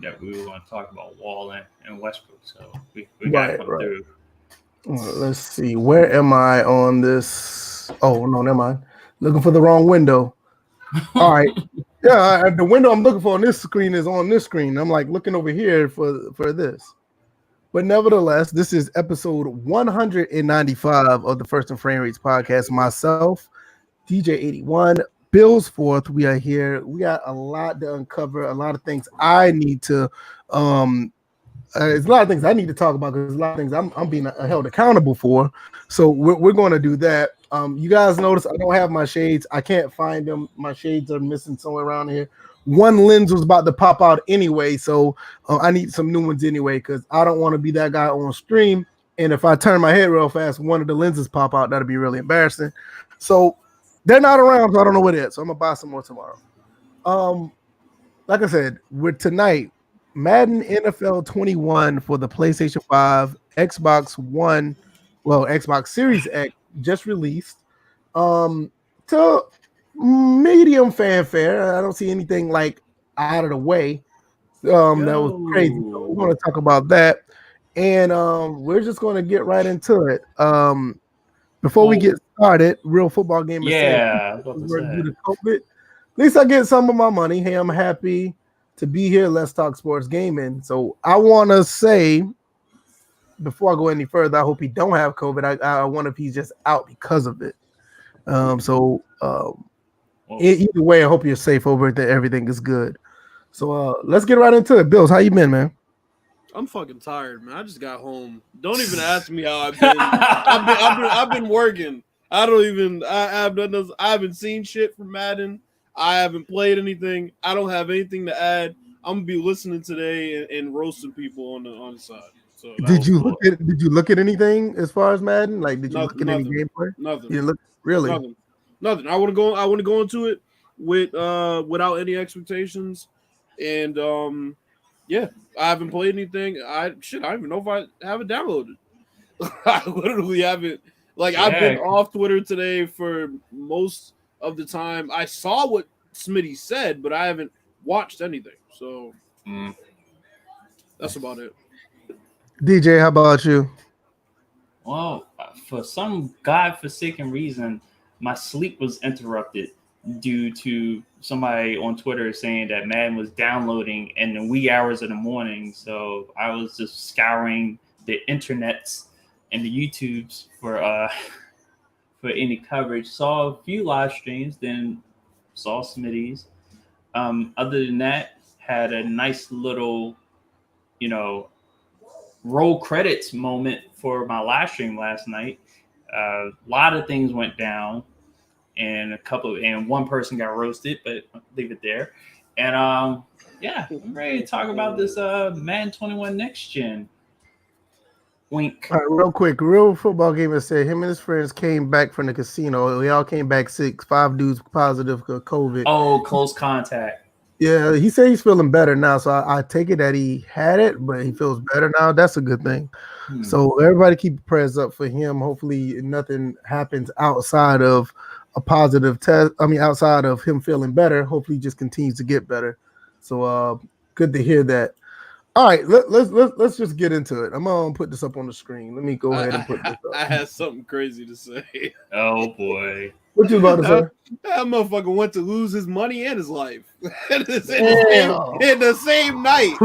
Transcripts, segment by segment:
that we were going to talk about Wall and Westbrook. So we got to Right, come right. through. Let's see. Where am I on this? Oh, no, never mind. Looking for the wrong window. All right. Yeah, the window I'm looking for on this screen is on this screen. I'm like looking over here for this. But nevertheless, this is episode 195 of the First and Framerates podcast. Myself, DJ81, Bill's fourth. We are here. We got a lot to uncover, a lot of things I need to there's a lot of things I need to talk about because a lot of things I'm being held accountable for. So we're going to do that. You guys notice I don't have my shades. I can't find them. My shades are missing somewhere around here. One lens was about to pop out anyway, so I need some new ones anyway because I don't want to be that guy on stream. And if I turn my head real fast, one of the lenses pop out. That'd be really embarrassing. So they're not around, so I don't know what it is. So I'm gonna buy some more tomorrow. Like I said, with tonight. Madden NFL 21 for the PlayStation 5, Xbox One, Xbox Series X just released. To medium fanfare. I don't see anything like out of the way. That was crazy. So we're going to talk about that. And we're just going to get right into it. Before we get started, Real Football Gamer said, we're due to COVID. At least I get some of my money. Hey, I'm happy to be here. Let's talk sports gaming. So I want to say, before I go any further, I hope he don't have COVID. I wonder if he's just out because of it. Either way, I hope you're safe over it, that everything is good. So let's get right into it. Bills, how you been, man? I'm fucking tired, man. I just got home. Don't even ask me how I've been. I've been working. I haven't seen shit from Madden. I haven't played anything. I don't have anything to add. I'm gonna be listening today and roasting people on the side. So did you look at anything as far as Madden? Like, did you look at any gameplay? Nothing. You look really nothing. I want to go into it with without any expectations, and yeah, I haven't played anything. I don't even know if I have it downloaded. I literally haven't. Like, I've been off Twitter today for most of the time. I saw what Smitty said, but I haven't watched anything. So that's about it. DJ, how about you? Well, for some godforsaken reason, my sleep was interrupted due to somebody on Twitter saying that Madden was downloading in the wee hours of the morning. So I was just scouring the internets and the YouTubes for any coverage. Saw a few live streams, then saw Smitty's. Other than that, had a nice little, roll credits moment for my live stream last night. A lot of things went down, and one person got roasted, but I'll leave it there. And I'm ready to talk about this Madden 21 Next Gen. Wink. All right, real quick, Real Football Gamer said him and his friends came back from the casino. We all came back 5 dudes positive for COVID. Oh, close contact. Yeah, he said he's feeling better now. So I take it that he had it, but he feels better now. That's a good thing. So everybody keep prayers up for him. Hopefully nothing happens outside of a positive test. I mean, outside of him feeling better. Hopefully he just continues to get better. So good to hear that. All right, let's just get into it. I'm gonna put this up on the screen. Let me go ahead and put this up. I had something crazy to say. Oh boy. What you about to say? That motherfucker went to lose his money and his life in the same night.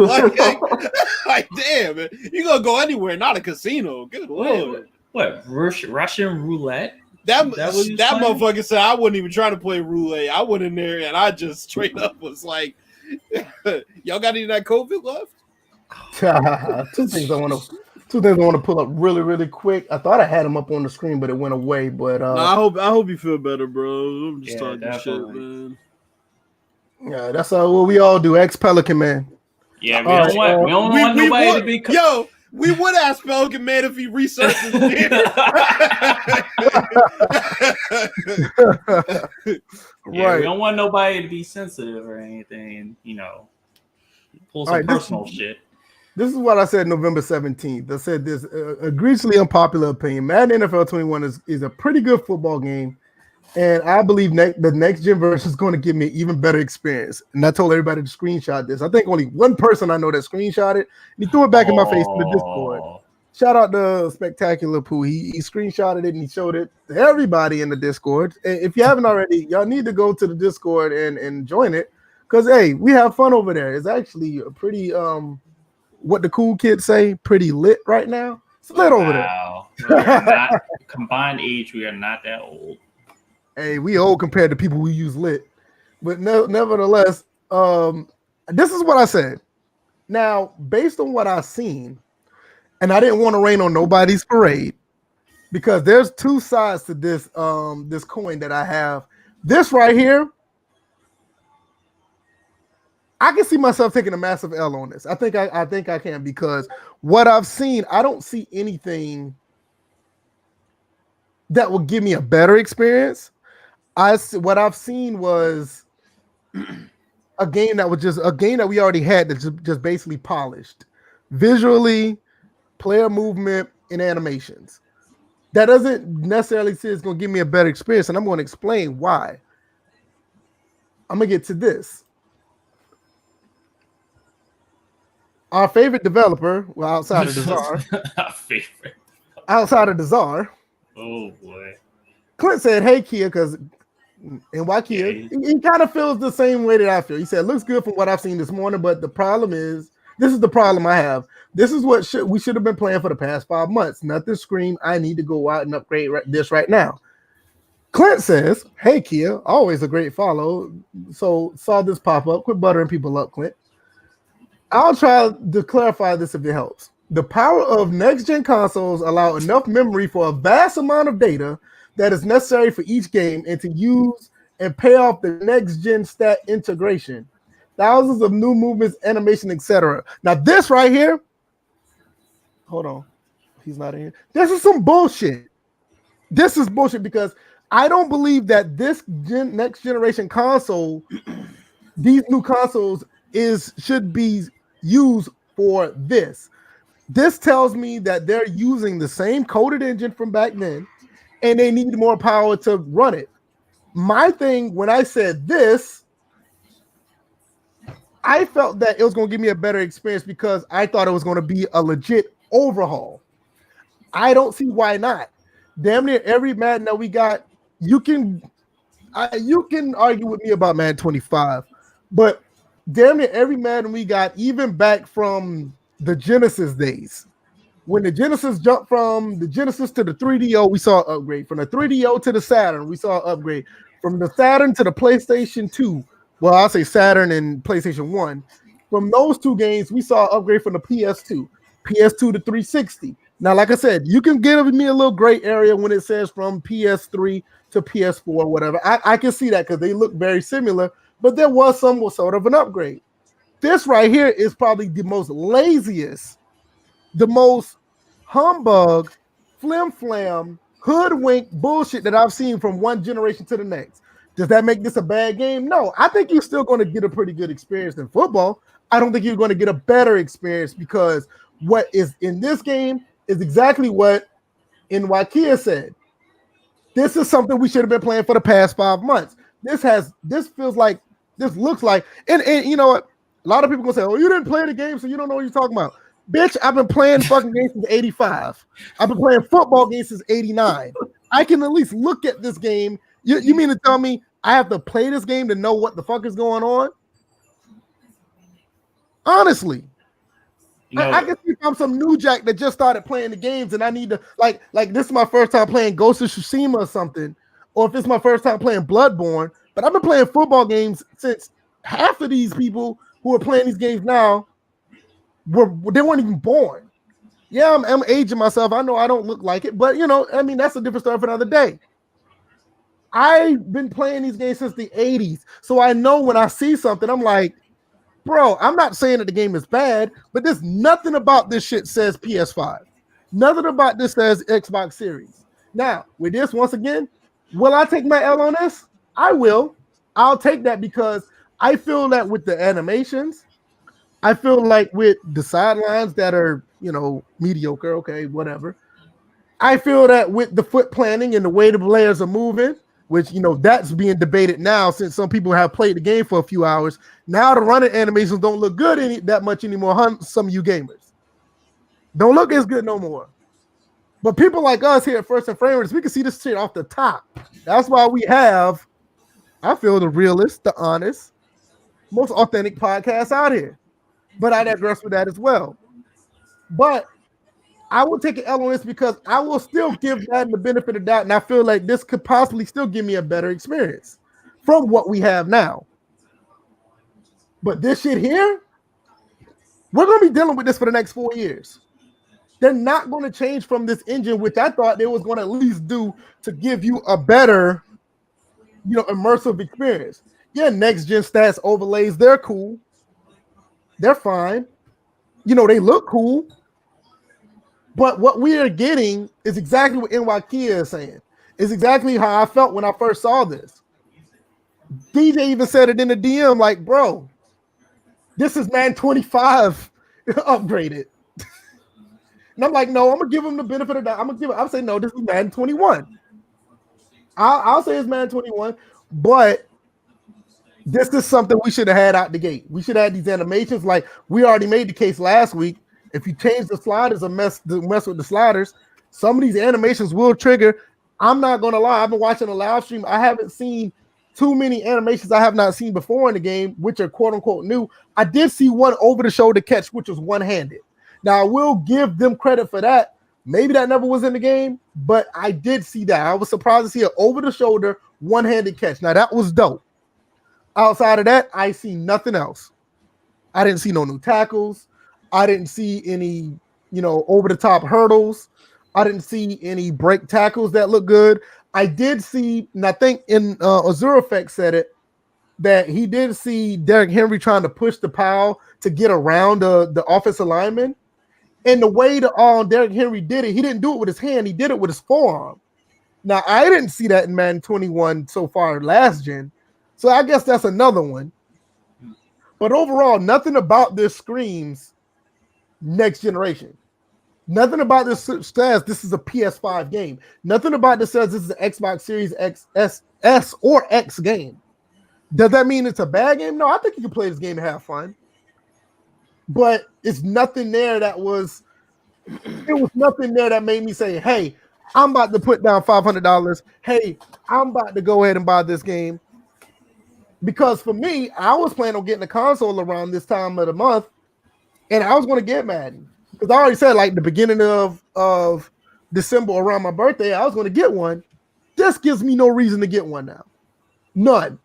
Like damn, man. You gonna go anywhere, not a casino. Good lord. What? Russian roulette? That motherfucker said I wasn't even trying to play roulette. I went in there and I just straight up was like, y'all got any of that COVID left? Two things I want to pull up really, really quick. I thought I had them up on the screen, but it went away. But I hope you feel better, bro. I'm just talking shit, man. Yeah, that's what we all do. Ex-Pelican man. Yeah, we don't want nobody to be. Yo, we would ask Pelican man if he researches it. Right. We don't want nobody to be sensitive or anything. Pull some personal shit. This is what I said November 17th. I said this egregiously unpopular opinion. Madden NFL 21 is a pretty good football game. And I believe the next gen version is going to give me an even better experience. And I told everybody to screenshot this. I think only one person I know that screenshot it. And he threw it back in my face in the Discord. Shout out to Spectacular Pooh. He screenshotted it and he showed it to everybody in the Discord. And if you haven't already, y'all need to go to the Discord and join it. Because, hey, we have fun over there. It's actually a pretty, what the cool kids say, pretty lit right now. It's lit over there. Combined age, we are not that old. Hey, we old compared to people who use lit. But nevertheless, this is what I said. Now, based on what I've seen, and I didn't want to rain on nobody's parade because there's two sides to this this coin that I have. This right here, I can see myself taking a massive L on this. I think I can because what I've seen, I don't see anything that will give me a better experience. What I've seen was a game that was just a game that we already had that just basically polished visually, player movement, and animations. That doesn't necessarily say it's going to give me a better experience, and I'm going to explain why. I'm going to get to this. Our favorite developer, well, outside of the Czar. Our favorite. Outside of the Czar. Oh, boy. Clint said, hey, Kia, because and why Kia? Yeah. He kind of feels the same way that I feel. He said, looks good from what I've seen this morning, but the problem is, this is the problem I have. This is what we should have been playing for the past 5 months. Nothing scream, I need to go out and upgrade this right now. Clint says, hey, Kia, always a great follow. So saw this pop up. Quit buttering people up, Clint. I'll try to clarify this if it helps. The power of next-gen consoles allow enough memory for a vast amount of data that is necessary for each game and to use and pay off the next-gen stat integration. Thousands of new movements, animation, etc. Now, this right here, hold on. He's not in here. This is some bullshit. This is bullshit because I don't believe that this next generation console, these new consoles should be used for this. This tells me that they're using the same coded engine from back then and they need more power to run it. My thing, when I said this, I felt that it was going to give me a better experience because I thought it was going to be a legit overhaul. I don't see why not. Damn near every Madden that we got, you can argue with me about Madden 25, but damn near every Madden we got, even back from the Genesis days, when the Genesis jumped from the Genesis to the 3DO, we saw an upgrade. From the 3DO to the Saturn, we saw an upgrade. From the Saturn to the PlayStation 2, well, I'll say Saturn and PlayStation 1. From those two games, we saw an upgrade from the PS2 to 360. Now, like I said, you can give me a little gray area when it says from PS3 to PS4 or whatever. I can see that because they look very similar, but there was some sort of an upgrade. This right here is probably the most laziest, the most humbug, flim-flam, hoodwink bullshit that I've seen from one generation to the next. Does that make this a bad game? No, I think you're still going to get a pretty good experience in football. I don't think you're going to get a better experience because what is in this game is exactly what Kia said. This is something we should have been playing for the past 5 months. This feels like, this looks like, and you know what? A lot of people gonna say, "Oh, you didn't play the game, so you don't know what you're talking about." Bitch, I've been playing fucking games since '85. I've been playing football games since '89. I can at least look at this game. You mean to tell me I have to play this game to know what the fuck is going on? Honestly, no. I can see if I'm some new jack that just started playing the games and I need to like this is my first time playing Ghost of Tsushima or something, or if it's my first time playing Bloodborne. But I've been playing football games since half of these people who are playing these games now they weren't even born. Yeah, I'm aging myself. I know I don't look like it, but you know, I mean, that's a different story for another day. I've been playing these games since the 80s, so I know when I see something, I'm like, bro, I'm not saying that the game is bad, but there's nothing about this shit says PS5. Nothing about this says Xbox Series. Now, with this, once again, will I take my L on this? I will. I'll take that because I feel that with the animations, I feel like with the sidelines that are, you know, mediocre, okay, whatever. I feel that with the foot planning and the way the players are moving, which, that's being debated now since some people have played the game for a few hours. Now the running animations don't look good that much anymore, huh? Some of you gamers don't look as good no more. But people like us here at First and Framerates, we can see this shit off the top. That's why we have, I feel, the realest, the honest, most authentic podcast out here. But I digress with that as well. But I will take an L on this because I will still give Madden the benefit of doubt, and I feel like this could possibly still give me a better experience from what we have now. But this shit here, we're going to be dealing with this for the next 4 years. They're not going to change from this engine, which I thought they was going to at least do to give you a better, immersive experience. Yeah, next gen stats overlays, they're cool. They're fine. They look cool. But what we are getting is exactly what NY Kia is saying. It's exactly how I felt when I first saw this. DJ even said it in the DM, like, bro, this is Madden 25 upgraded. And I'm like, no, I'm gonna give him the benefit of that. I'll say no, this is Madden 21. I'll say it's Madden 21, but this is something we should have had out the gate. We should have had these animations. Like we already made the case last week. If you change the sliders or mess with the sliders, some of these animations will trigger. I'm not gonna lie, I've been watching a live stream. I haven't seen too many animations I have not seen before in the game, which are quote unquote new. I did see one over the shoulder catch, which was one-handed. Now I will give them credit for that. Maybe that never was in the game, but I did see that. I was surprised to see an over the shoulder one-handed catch. Now that was dope. Outside of that, I see nothing else. I didn't see no new tackles. I didn't see any, over the top hurdles. I didn't see any break tackles that look good. I did see, and I think in Azure Effect said it, that he did see Derrick Henry trying to push the Powell to get around the offensive lineman. And the way Derrick Henry did it, he didn't do it with his hand. He did it with his forearm. Now, I didn't see that in Madden 21 so far last gen. So I guess that's another one. But overall, nothing about this screams next generation. Nothing about this says this is a PS5 game. Nothing about this says this is an Xbox Series S or X game. Does that mean it's a bad game? No, I think you can play this game and have fun. But it's nothing there that was nothing there that made me say, hey, I'm about to put down $500. Hey, I'm about to go ahead and buy this game. Because for me, I was planning on getting a console around this time of the month, and I was going to get Madden. Because I already said, like, the beginning of December around my birthday, I was going to get one. This gives me no reason to get one now. None.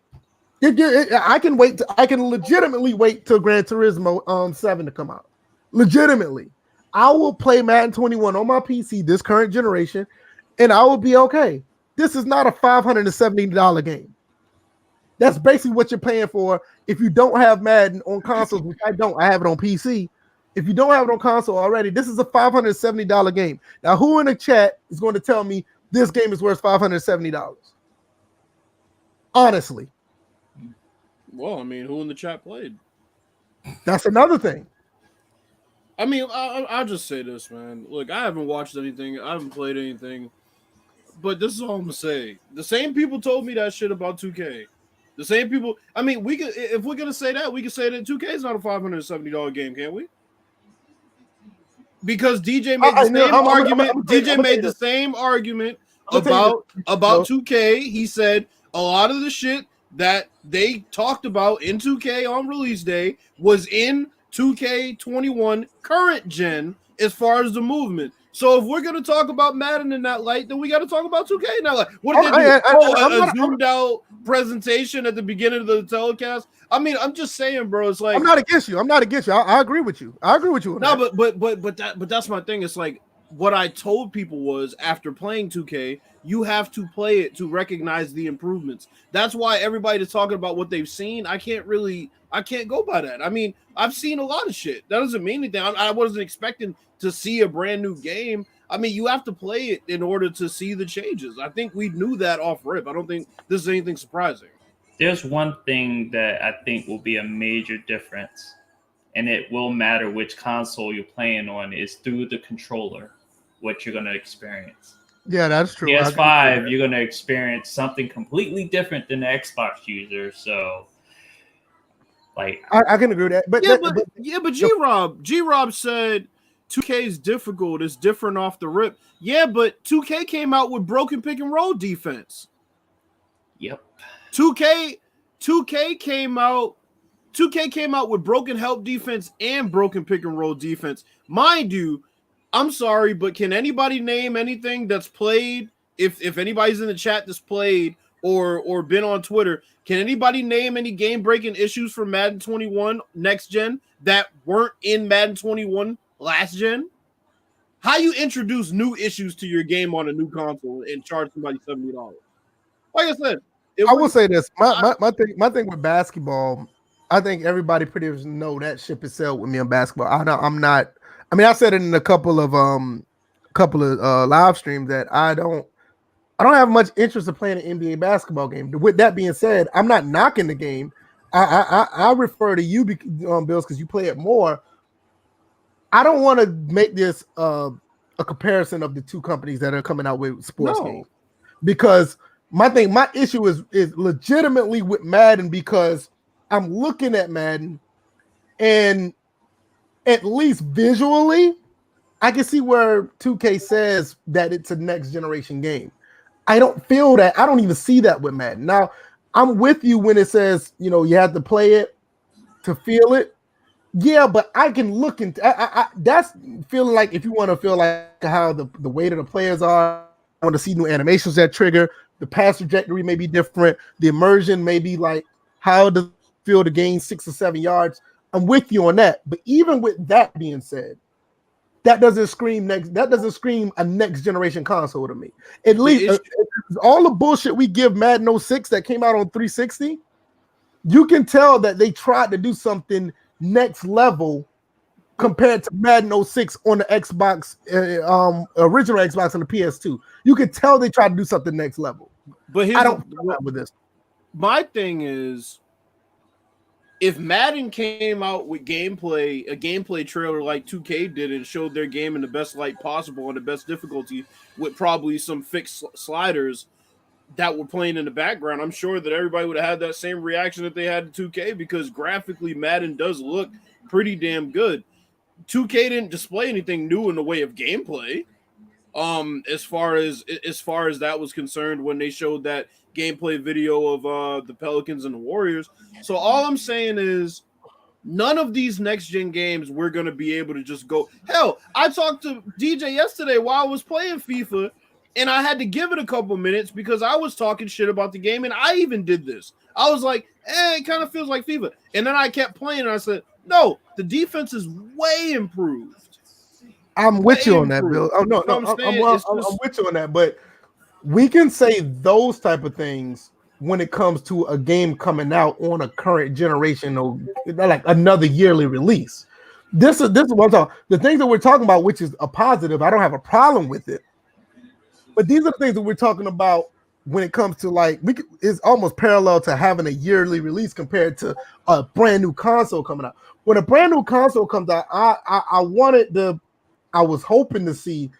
I can wait. I can legitimately wait till Gran Turismo 7 to come out. Legitimately. I will play Madden 21 on my PC this current generation, and I will be okay. This is not a $570 game. That's basically what you're paying for if you don't have Madden on consoles, which I don't. I have it on PC. If you don't have it on console already, this is a $570 game. Now, who in the chat is going to tell me this game is worth $570? Honestly. Well, I mean, who in the chat played? That's another thing. I mean, I'll just say this, man. Look, I haven't watched anything. I haven't played anything. But this is all I'm going to say. The same people told me that shit about 2K. The same people. I mean, we could, if we're going to say that, we can say that 2K is not a $570 game, can't we? Because DJ made the same argument. DJ made the same argument about 2K. He said a lot of the shit that they talked about in 2K on release day was in 2K21 current gen as far as the movement. So if we're going to talk about Madden in that light, then we got to talk about 2K in that light. What did they do? A zoomed out presentation at the beginning of the telecast? I mean, I'm just saying, bro. It's like I'm not against you. I agree with you. I agree with you. No, but that's my thing. It's like what I told people was after playing 2K, you have to play it to recognize the improvements. That's why everybody is talking about what they've seen. I can't go by that. I mean, I've seen a lot of shit. That doesn't mean anything. I wasn't expecting to see a brand new game. I mean, you have to play it in order to see the changes. I think we knew that off rip. I don't think this is anything surprising. There's one thing that I think will be a major difference, and it will matter which console you're playing on, is through the controller, what you're going to experience. Yeah, that's true. PS5, you're gonna experience something completely different than the Xbox user. So, like, I can agree with that. But G-Rob said 2K is difficult. It's different off the rip. Yeah, but 2K came out with broken pick and roll defense. yep. 2K came out with broken help defense and broken pick and roll defense. Mind you, I'm sorry, but can anybody name anything that's played? If anybody's in the chat that's played or been on Twitter, can anybody name any game-breaking issues for Madden 21 next gen that weren't in Madden 21 last gen? How you introduce new issues to your game on a new console and charge somebody $70? Like I said, I will say this. My thing with basketball, I think everybody pretty much know that ship is sailed with me on basketball. I'm not. I mean, I said it in a couple of live streams that I don't have much interest in playing an NBA basketball game. With that being said, I'm not knocking the game. I refer to you, Bills, because you play it more. I don't want to make this a comparison of the two companies that are coming out with sports games, because my issue is legitimately with Madden, because I'm looking at Madden and at least visually, I can see where 2K says that it's a next generation game. I don't feel that. I don't even see that with Madden. Now, I'm with you when it says, you have to play it to feel it. Yeah, but I can look into that's feeling like, if you want to feel like how the weight of the players are, I want to see new animations that trigger. The pass trajectory may be different. The immersion may be like, how does it feel to gain 6 or 7 yards? I'm with you on that. But even with that being said, that doesn't scream a next generation console to me. At least all the bullshit we give Madden 06 that came out on 360, you can tell that they tried to do something next level compared to Madden 06 on the Xbox, original Xbox on the PS2. You can tell they tried to do something next level. But I don't feel that with this. My thing is, if Madden came out with a gameplay trailer like 2K did, and showed their game in the best light possible on the best difficulty with probably some fixed sliders that were playing in the background, I'm sure that everybody would have had that same reaction that they had to 2K, because graphically Madden does look pretty damn good. 2K didn't display anything new in the way of gameplay. As far as that was concerned, when they showed that gameplay video of the Pelicans and the Warriors. So all I'm saying is, none of these next gen games we're gonna be able to just go. Hell, I talked to DJ yesterday while I was playing FIFA, and I had to give it a couple minutes because I was talking shit about the game, and I even did this. I was like, it kind of feels like FIFA. And then I kept playing, and I said, no, the defense is way improved. I'm with you on that, Bill. Oh no, I'm with you on that. But we can say those type of things when it comes to a game coming out on a current generation, or like another yearly release. This is what I'm talking. The things that we're talking about, which is a positive, I don't have a problem with it. But these are the things that we're talking about when it comes to, like, it's almost parallel to having a yearly release compared to a brand new console coming out. When a brand new console comes out, I was hoping to see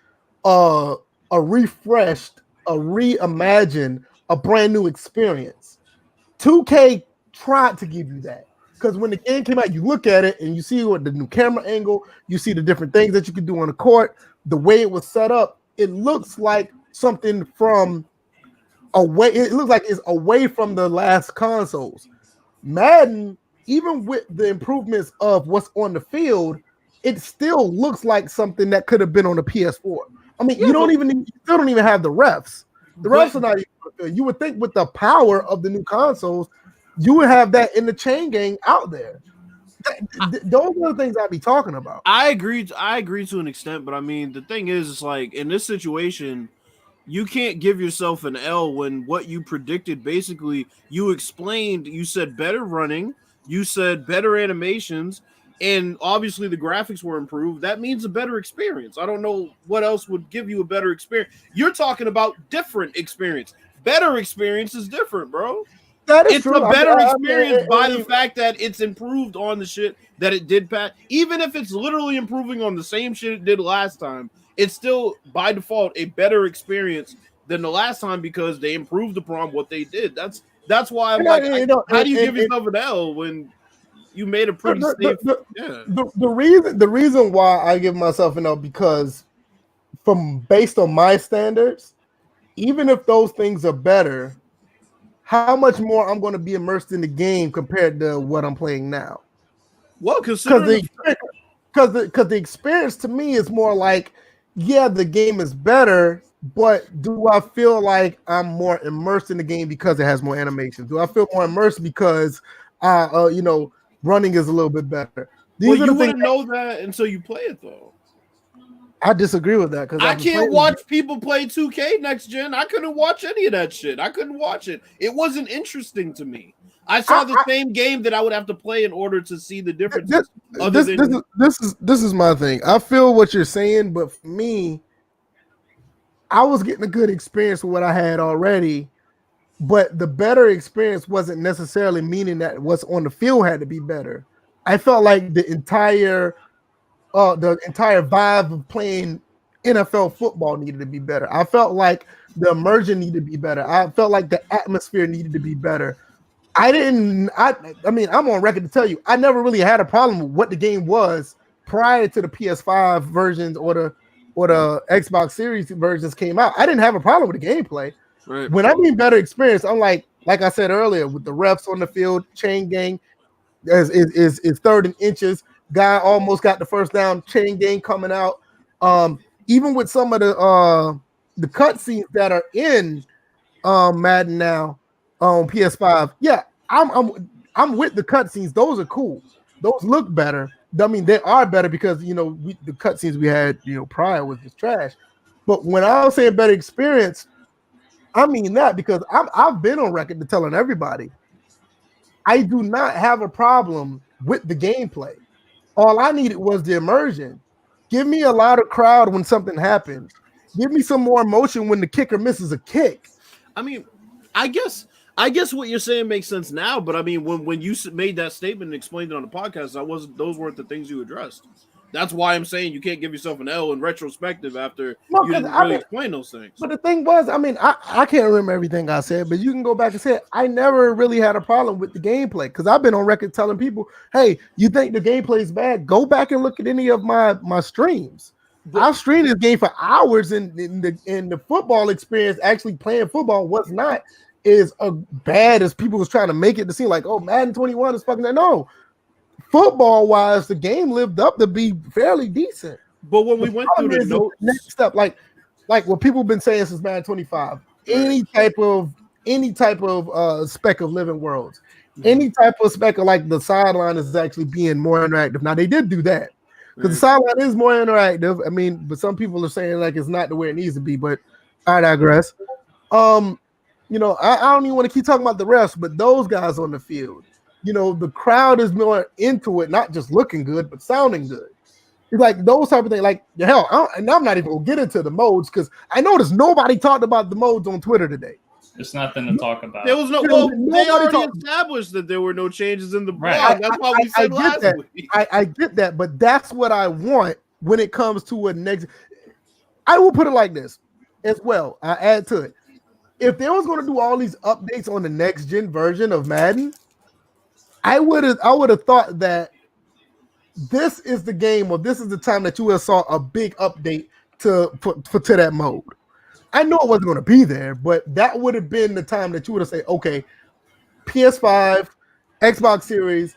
a refreshed, a reimagined, a brand new experience. 2K tried to give you that, because when the game came out, you look at it and you see what the new camera angle, you see the different things that you can do on the court, the way it was set up. It looks like something from away. It looks like it's away from the last consoles. Madden, even with the improvements of what's on the field, it still looks like something that could have been on the PS4. I mean, you still don't even have the refs. The refs are not even. You would think with the power of the new consoles, you would have that in the chain gang out there. Those are the things I'd be talking about. I agree to an extent, but I mean, the thing is, it's like, in this situation, you can't give yourself an L when what you predicted, basically, you explained. You said better running, you said better animations, and obviously the graphics were improved. That means a better experience. I don't know what else would give you a better experience. You're talking about different experience. Better experience is different, bro. That is it's true. a better experience by the fact that it's improved on the shit that it did, Pat. Even if it's literally improving on the same shit it did last time, it's still by default a better experience than the last time because they improved upon what they did. That's why I'm like, how do you give yourself an L when you made a pretty safe? The reason why I give myself an L because based on my standards, even if those things are better, how much more I'm going to be immersed in the game compared to what I'm playing now? Well, because the experience to me is more like, yeah, the game is better, but do I feel like I'm more immersed in the game because it has more animations? Do I feel more immersed because running is a little bit better? You wouldn't know that until you play it, though. I disagree with that because I can't watch people play 2K next gen. I couldn't watch any of that shit. I couldn't watch it. It wasn't interesting to me. I saw the same game that I would have to play in order to see the difference. This is my thing. I feel what you're saying, but for me, I was getting a good experience with what I had already, but the better experience wasn't necessarily meaning that what's on the field had to be better. I felt like the entire vibe of playing NFL football needed to be better. I felt like the immersion needed to be better. I felt like the atmosphere needed to be better. I mean, I'm on record to tell you, I never really had a problem with what the game was prior to the PS5 versions or the Xbox Series versions came out. I didn't have a problem with the gameplay. Right. When I mean better experience, I'm like I said earlier, with the refs on the field, chain gang is third and inches. Guy almost got the first down, chain gang coming out. Even with some of the cutscenes that are in Madden now on PS5, yeah, I'm with the cutscenes. Those are cool. Those look better. I mean, they are better because the cutscenes we had prior was just trash. But when I was saying better experience, I mean that because I've been on record to telling everybody I do not have a problem with the gameplay. All I needed was the immersion. Give me a louder crowd when something happens. Give me some more emotion when the kicker misses a kick. I mean, I guess what you're saying makes sense now, but I mean, when you made that statement and explained it on the podcast, those weren't the things you addressed. That's why I'm saying you can't give yourself an L in retrospective after you didn't really explain those things. But the thing was, I mean, I can't remember everything I said, but you can go back and say it. I never really had a problem with the gameplay because I've been on record telling people, hey, you think the gameplay is bad? Go back and look at any of my streams. I've streamed this game for hours, and the football experience, actually playing football, was not as bad as people was trying to make it to seem like, oh, Madden 21 is fucking that. No. Football wise, the game lived up to be fairly decent. But when we went through the notes, next step, like what people have been saying since Madden 25, any type of spec of living worlds, any type of spec of like the sideline is actually being more interactive. Now they did do that because the sideline is more interactive. I mean, but some people are saying like it's not the way it needs to be. But I digress. I don't even want to keep talking about the refs, but those guys on the field. The crowd is more into it, not just looking good, but sounding good. It's like those type of things. Like, hell, and I'm not even going to get into the modes because I noticed nobody talked about the modes on Twitter today. It's nothing to talk about. There was no. Well, they already established that there were no changes in the blog. Right. That's why we said last week. I get that, but that's what I want when it comes to a next. I will put it like this as well. I add to it. If they was going to do all these updates on the next gen version of Madden, I would have thought that this is the game or this is the time that you would have saw a big update to that mode. I know it wasn't going to be there, but that would have been the time that you would have said, okay, PS5, Xbox Series,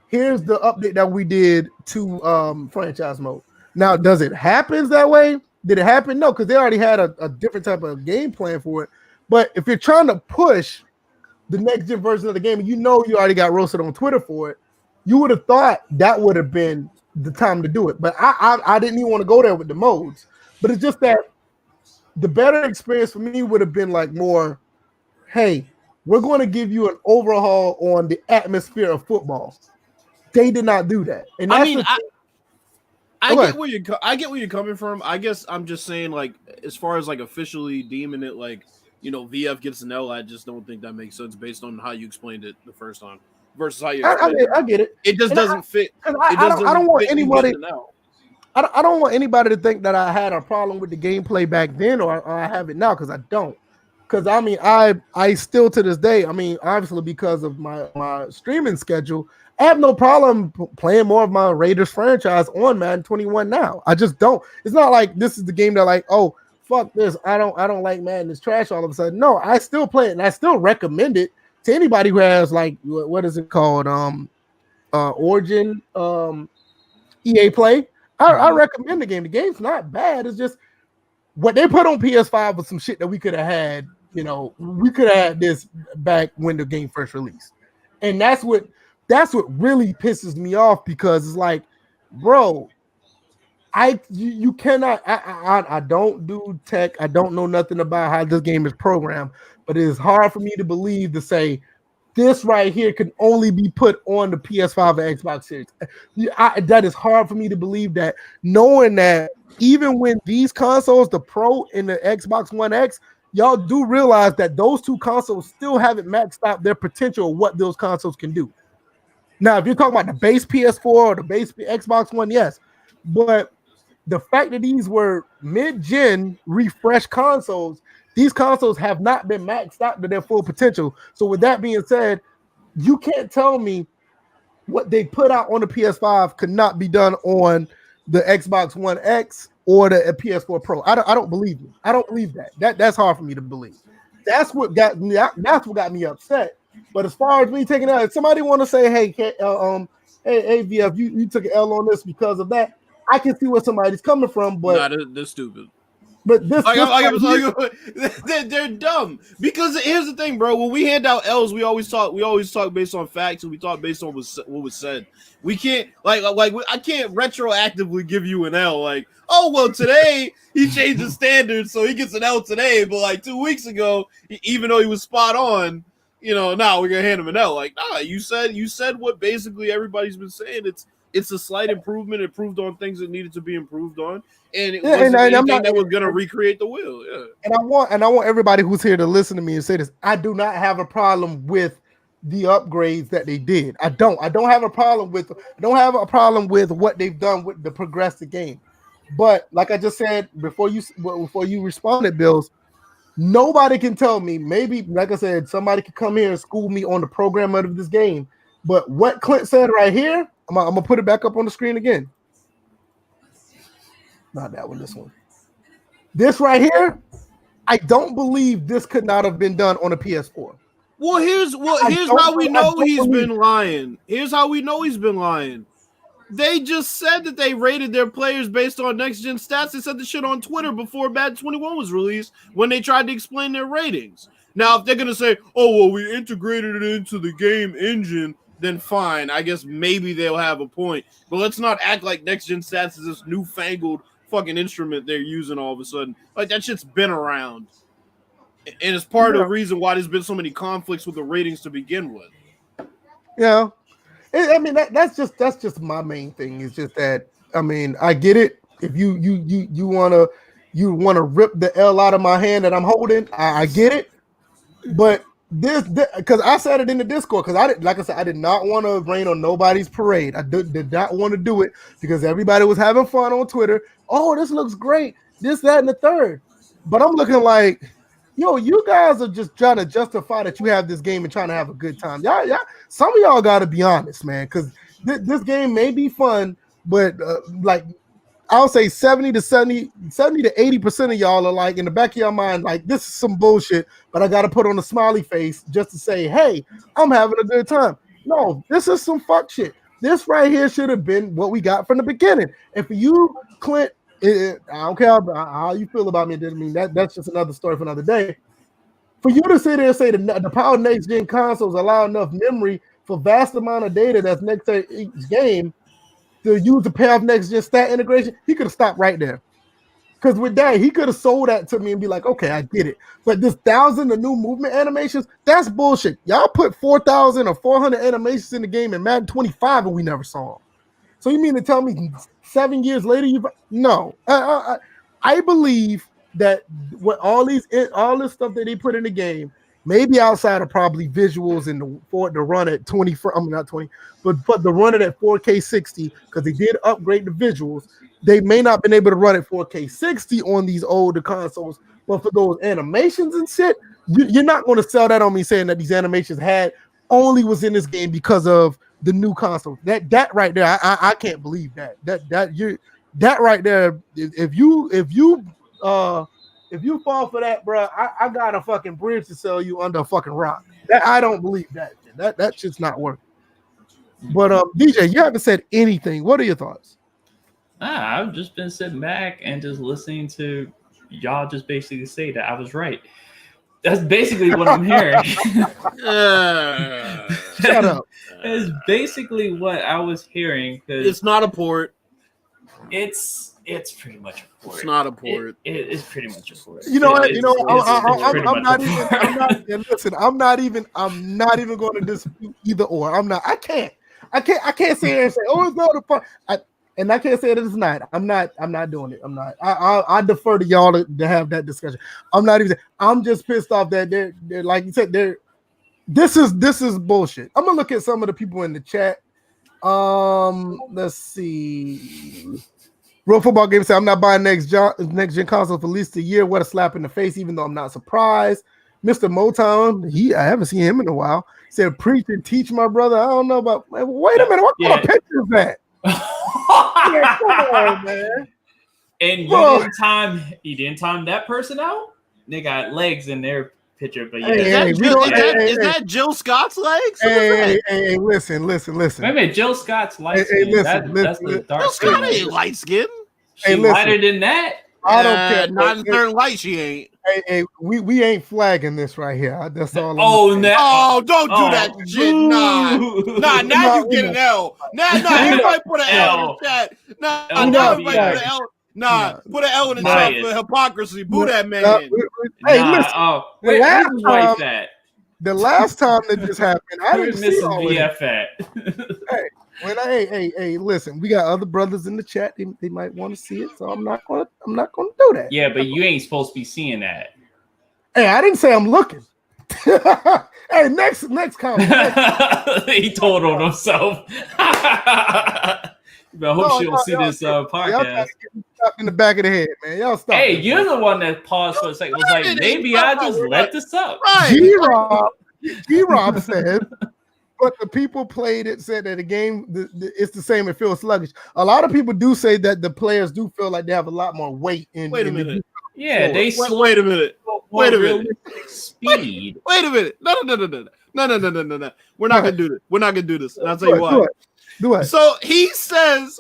here's the update that we did to franchise mode. Now, does it happen that way? Did it happen? No, because they already had a different type of game plan for it. But if you're trying to push the next gen version of the game, and you already got roasted on Twitter for it, you would have thought that would have been the time to do it. But I didn't even want to go there with the modes. But it's just that the better experience for me would have been like more, hey, we're going to give you an overhaul on the atmosphere of football. They did not do that. And that's I get where you're coming from. I guess I'm just saying, like, as far as like officially deeming it like, VF gets an L, I just don't think that makes sense based on how you explained it the first time versus how you explained it. I get it. It just doesn't fit. I don't want anybody. I don't want anybody to think that I had a problem with the gameplay back then or I have it now, because I don't. Because I mean, I still to this day, I mean, obviously because of my streaming schedule, I have no problem playing more of my Raiders franchise on Madden 21 now. I just don't. It's not like this is the game that like, oh, fuck this, I don't like Madden, it's trash all of a sudden. No, I still play it and I still recommend it to anybody who has like, what is it called, Origin, EA Play. I recommend the game. The game's not bad. It's just what they put on PS5 was some shit that we could have had. You know, we could have had this back when the game first released, and that's what really pisses me off, because it's like, bro, you cannot. I don't do tech. I don't know nothing about how this game is programmed, but it is hard for me to believe to say this right here can only be put on the PS5 and Xbox Series. That is hard for me to believe, that knowing that even when these consoles, the Pro and the Xbox One X, y'all do realize that those two consoles still haven't maxed out their potential of what those consoles can do. Now, if you're talking about the base PS4 or the base Xbox One, yes. But the fact that these were mid-gen refresh consoles, these consoles have not been maxed out to their full potential. So with that being said, you can't tell me what they put out on the PS5 could not be done on the Xbox One X or the PS4 Pro. I don't believe you. I don't believe that. That's hard for me to believe. That's what got me. That's what got me upset. But as far as me taking out, if somebody want to say, hey, VF, you took an L on this because of that, I can see where somebody's coming from. But they're stupid. But this they're dumb, because here's the thing, bro. When we hand out L's, we always talk based on facts, and we talk based on what was said. We can't like I can't retroactively give you an L. Like, oh well, today he changed the standards, so he gets an L today. But like 2 weeks ago, even though he was spot on, now we're gonna hand him an L. Like, nah, you said what basically everybody's been saying. It's a slight improvement. It improved on things that needed to be improved on, and it wasn't anything that was going to recreate the wheel. Yeah. And I want everybody who's here to listen to me and say this. I do not have a problem with the upgrades that they did. I don't have a problem with what they've done with the progressive game. But like I just said before you responded, Bills, nobody can tell me. Maybe, like I said, somebody could come here and school me on the programming of this game. But what Clint said right here, I'm gonna put it back up on the screen again. Not that one, this one. This right here, I don't believe this could not have been done on a PS4. Well, here's how we know he's been lying. Here's how we know he's been lying. They just said that they rated their players based on next-gen stats. They said the shit on Twitter before Madden 21 was released when they tried to explain their ratings. Now, if they're going to say, oh, well, we integrated it into the game engine, then fine. I guess maybe they'll have a point. But let's not act like next-gen stats is this newfangled fucking instrument they're using all of a sudden. Like, that shit's been around. And it's part of the reason why there's been so many conflicts with the ratings to begin with. Yeah. I mean, that's just my main thing. Is just that, I mean, I get it. If you wanna rip the L out of my hand that I'm holding, I get it. But this because I said it in the Discord, because I did not want to rain on nobody's parade. I did not want to do it because everybody was having fun on Twitter. Oh, this looks great. This, that, and the third. But I'm looking like, yo, you guys are just trying to justify that you have this game and trying to have a good time. Yeah. Some of y'all got to be honest, man, because this game may be fun, but like I'll say 70 to 80% of y'all are like, in the back of your mind, like, this is some bullshit, but I got to put on a smiley face just to say, hey, I'm having a good time. No, this is some fuck shit. This right here should have been what we got from the beginning. And for you, Clint, I don't care how you feel about me. I mean, that's just another story for another day. For you to sit there and say the power next gen consoles allow enough memory for vast amount of data that's next to each game to use the pair of next gen stat integration, he could have stopped right there. Because with that, he could have sold that to me and be like, okay, I get it. But this 1,000 of new movement animations, that's bullshit. Y'all put 4,000 or 400 animations in the game in Madden 25 and we never saw them. So you mean to tell me 7 years later no? I believe that what all this stuff that they put in the game maybe outside of probably visuals and for it to run at 20. I mean not 20, but to run it at 4K 60 because they did upgrade the visuals. They may not been able to run at 4K 60 on these older consoles, but for those animations and shit, you're not going to sell that on me saying that these animations was in this game because of the new console. That right there, I can't believe that right there. If you fall for that, bro, I got a fucking bridge to sell you under a fucking rock. I don't believe that. That shit's not working. But DJ, you haven't said anything. What are your thoughts? I've just been sitting back and just listening to y'all just basically say that I was right. That's basically what I'm hearing. Shut up. It's basically what I was hearing. It's not a port. It's pretty much a port. It's not a port. It's pretty much a port. You know what? I'm not even going to dispute either or. I can't sit here and say, oh, it's not a port. And I can't say that it's not. I'm not doing it. I'm not. I defer to y'all to have that discussion. I'm just pissed off that they're like you said, this is bullshit. I'm gonna look at some of the people in the chat. Let's see. Real Football Game said, I'm not buying next gen console for at least a year. What a slap in the face, even though I'm not surprised. Mr. Motown, I haven't seen him in a while. Said, preach and teach my brother. I don't know about. Wait a minute, what kind of picture is that? Yeah, come on, man. And you didn't time that person out? They got legs in their picture, but yeah. Is that Jill Scott's legs? Hey, listen. Wait a minute, Jill Scott's light skin. That's the dark Jill skin. Scott ain't light skin. She's lighter than that. I don't care. Not in certain light, she ain't. Hey, we ain't flagging this right here. That's all. Don't do that shit. Nah. Now you get an L. Nah. Everybody put an L in the chat. Everybody put an L. Put an L in the chat for hypocrisy. Boo that man. Hey, listen. The last time that this happened, I didn't see all VF at. Hey, listen, we got other brothers in the chat. They might want to see it, so I'm not gonna do that. Yeah, but you ain't supposed to be seeing that. Hey, I didn't say I'm looking. Hey, next comment. He told on himself. But I hope she don't see this podcast. Y'all in the back of the head, man. Y'all stop. Hey, you're the one that paused for a second. Was like, maybe I just let this up. G-Rob said, but the people played it, said that the game, it's the same. It feels sluggish. A lot of people do say that the players do feel like they have a lot more weight. Wait a minute. Yeah, they wait a minute. Wait a minute. Speed. Wait a minute. No. We're not gonna do this. We're not gonna do this. And I'll tell you why. Do it. So he says,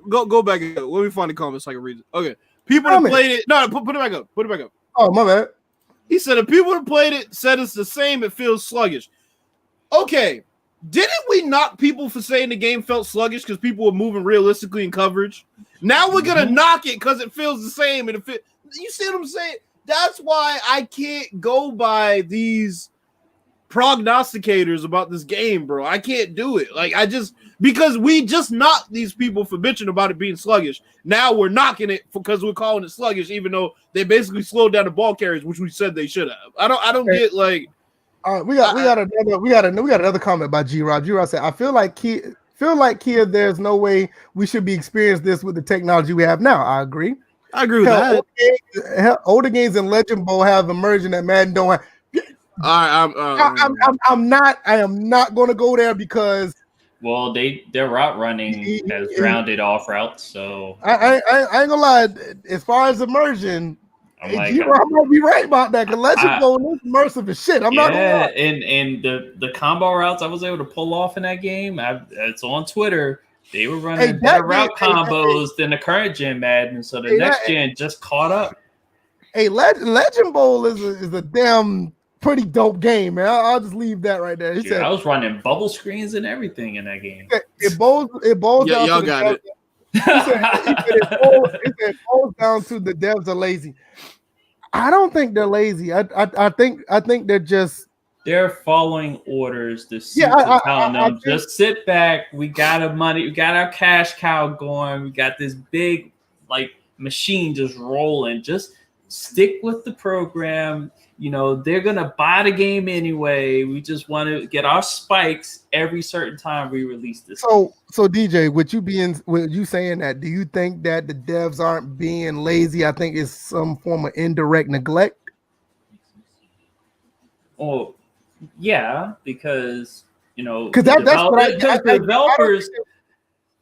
go back and go. Let me find the comments so I can read it. Okay. People that played it. No, put it back up. Put it back up. Oh, my bad. He said if people that played it said it's the same, it feels sluggish. Okay. Didn't we knock people for saying the game felt sluggish because people were moving realistically in coverage? Now we're gonna knock it because it feels the same. And you see what I'm saying? That's why I can't go by these prognosticators about this game, bro. I can't do it. Because we just knocked these people for bitching about it being sluggish. Now we're knocking it because we're calling it sluggish, even though they basically slowed down the ball carriers, which we said they should have. I don't get like. All right, we got another comment by G-Rob. G-Rob said, I feel like Kia, there's no way we should be experiencing this with the technology we have now. I agree with that. Older games in Legend Bowl have emerging that Madden don't have. I am not going to go there because their route running has drowned off routes. So I ain't gonna lie. As far as immersion, G-Rob might be right about that. Because Legend Bowl is immersive as shit. I'm not gonna lie. And the combo routes I was able to pull off in that game, it's on Twitter. They were running better route combos than the current gen Madden. So the next gen just caught up. Hey, Legend Bowl is a damn pretty dope game, man. I'll just leave that right there. He said I was running bubble screens and everything in that game. It boils down. Y'all got it. He said it boils down to the devs are lazy. I don't think they're lazy. I think they're following orders. The suits are telling them just sit back. We got our cash cow going. We got this big machine just rolling. Just stick with the program. You know, they're gonna buy the game anyway. We just want to get our spikes every certain time we release this. So DJ, with you saying that, do you think that the devs aren't being lazy? I think it's some form of indirect neglect. Oh, yeah, because because the developers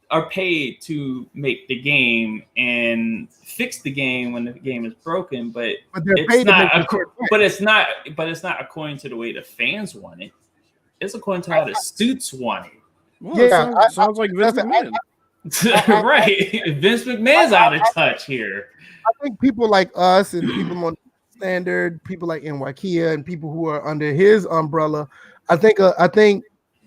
are paid to make the game and fix the game when the game is broken, but it's not according to the way the fans want it. It's according to how the suits want it. Well, sounds like Vince McMahon. Right. Vince McMahon's out of touch here. I think people like us and people on Standard, people like NYKia and people who are under his umbrella, I think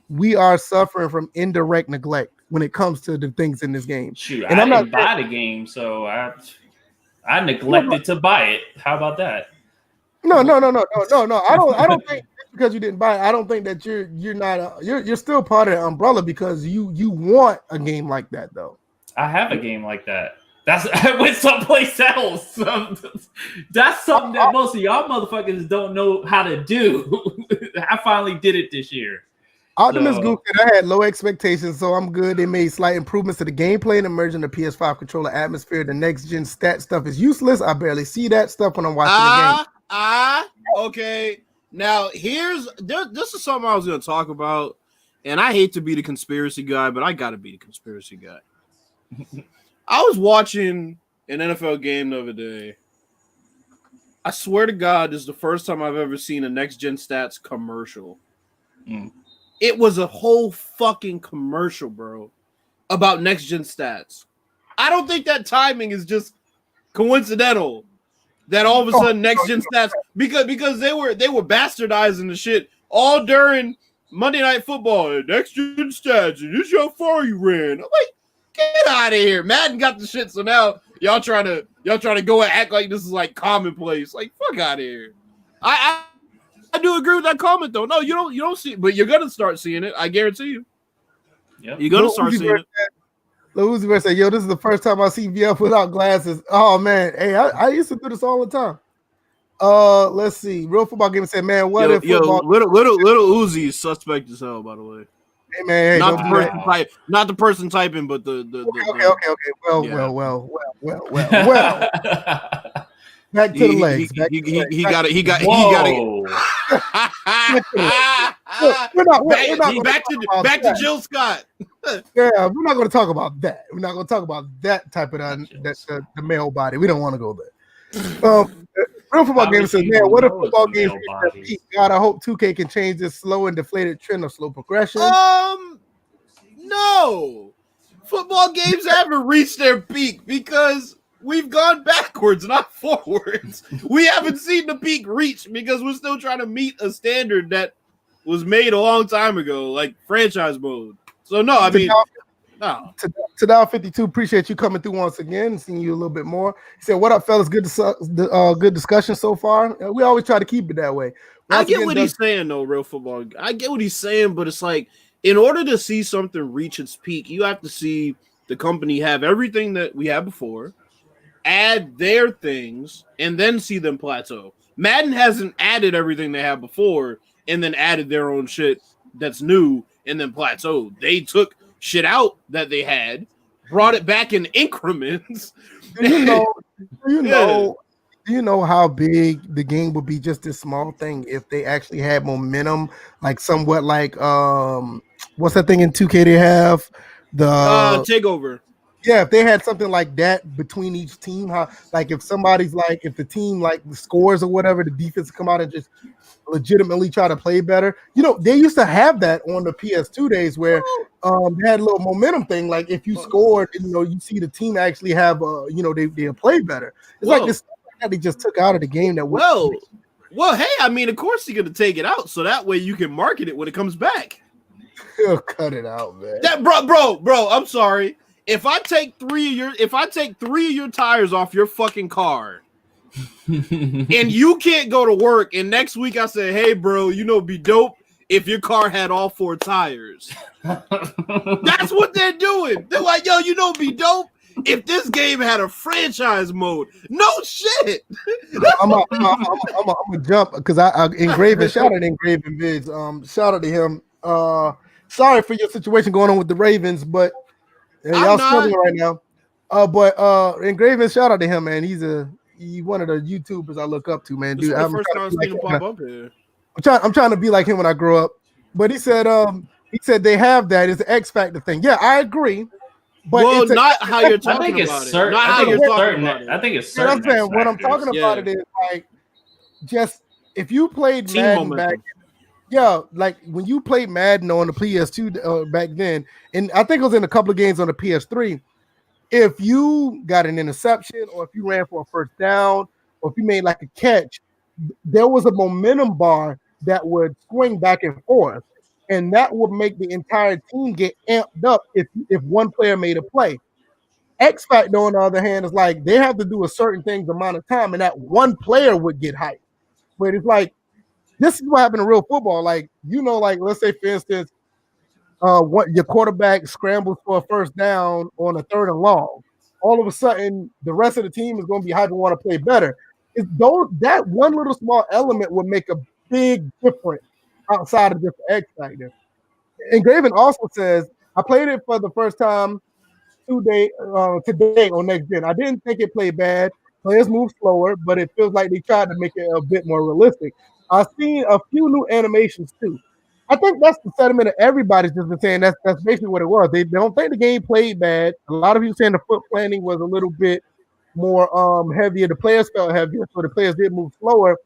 we are suffering from indirect neglect when it comes to the things in this game. Shoot, and I'm not buy the game, so I neglected to buy it. How about that? No. I don't think because you didn't buy it. I don't think that you're still part of the umbrella because you want a game like that though. I have a game like that. I went someplace else. That's something that most of y'all motherfuckers don't know how to do. I finally did it this year. Optimus Goose said I had low expectations, so I'm good. They made slight improvements to the gameplay and immersion of the PS5 controller atmosphere. The next gen stat stuff is useless. I barely see that stuff when I'm watching the game. Okay. Now this is something I was going to talk about, and I hate to be the conspiracy guy, but I got to be the conspiracy guy. I was watching an NFL game the other day. I swear to God, this is the first time I've ever seen a next gen stats commercial. It was a whole fucking commercial, bro, about next gen stats. I don't think that timing is just coincidental. That all of a sudden next gen stats because they were bastardizing the shit all during Monday Night Football. Next gen stats, and this is how far you ran. I'm like, get out of here. Madden got the shit, so now y'all trying to go and act like this is like commonplace. Like, fuck out of here. I do agree with that comment though. No, you don't see it, but you're gonna start seeing it. I guarantee you. Yep. You're gonna start seeing it. Lil Uzi Vert said, "Yo, this is the first time I see VF without glasses." Oh man, hey, I used to do this all the time. Let's see. Real Football Gamer said, "Man, what if football?" Little Uzi is suspect as hell, by the way. Hey man, hey, not the person typing, but the Okay. Well. Back to the legs. He got it. Back to Jill Scott. Yeah, we're not going to talk about that. We're not going to talk about that type of the male body. We don't want to go there. Real Football Game says, "Man, what if football games reach their peak? God, I hope 2K can change this slow and deflated trend of slow progression." No, football games haven't reached their peak because we've gone backwards, not forwards. We haven't seen the peak reached because we're still trying to meet a standard that was made a long time ago, like franchise mode. So no, I mean, no. Tadal 52, appreciate you coming through once again, seeing you a little bit more. He said, "What up, fellas? Good discussion so far." We always try to keep it that way. I get what he's saying, though, Real Football. I get what he's saying, but it's like, in order to see something reach its peak, you have to see the company have everything that we had before, add their things, and then see them plateau. Madden hasn't added everything they had before and then added their own shit that's new and then plateaued. They took shit out that they had, brought it back in increments. Do you know how big the game would be, just this small thing, if they actually had momentum, like somewhat like what's that thing in 2K they have? The Takeover. Yeah, if they had something like that between each team, how, like, if somebody's like, if the team like the scores or whatever, the defense come out and just legitimately try to play better. You know, they used to have that on the PS2 days where they had a little momentum thing. Like if you scored, you know, you see the team actually have they play better. It's like this that they just took out of the game. That well, hey, I mean, of course you're gonna take it out so that way you can market it when it comes back. He'll cut it out, man. That bro, I'm sorry. If I take three of your tires off your fucking car, and you can't go to work, and next week I say, "Hey, bro, you know, be dope if your car had all 4 tires." That's what they're doing. They're like, "Yo, you know, be dope if this game had a franchise mode, no shit. I'm gonna jump because I Engraven. Shout out Engraven Vids. Shout out to him. Sorry for your situation going on with the Ravens, but y'all struggling right now. But Engraven, shout out to him, man. He's one of the YouTubers I look up to, man. This Dude, is the first time I've seen him pop up here. I'm trying to be like him when I grow up. But he said they have that. It's the X Factor thing. Yeah, I agree. But well, not how you're talking about it. Not how you're talking about it. I think it's certain. I'm saying what I'm talking about it is like just if you played Madden back, like when you played Madden on the PS2 back then, and I think it was in a couple of games on the PS3. If you got an interception, or if you ran for a first down, or if you made like a catch, there was a momentum bar that would swing back and forth, and that would make the entire team get amped up if one player made a play. X Factor, on the other hand, is like they have to do a certain things amount of time, and that one player would get hyped. But it's like this is what happened in real football. Like like let's say for instance, what your quarterback scrambles for a first down on a 3rd and long. All of a sudden, the rest of the team is going to be hyped and want to play better. That one little small element would make a big difference outside of just the X Factor. Engraven also says, I played it for the first time today on Next Gen. I didn't think it played bad. Players move slower, but it feels like they tried to make it a bit more realistic. I've seen a few new animations too. I think that's the sentiment of everybody's just been saying. That's basically what it was. They don't think the game played bad. A lot of people saying the foot planning was a little bit more heavier. The players felt heavier, so the players did move slower.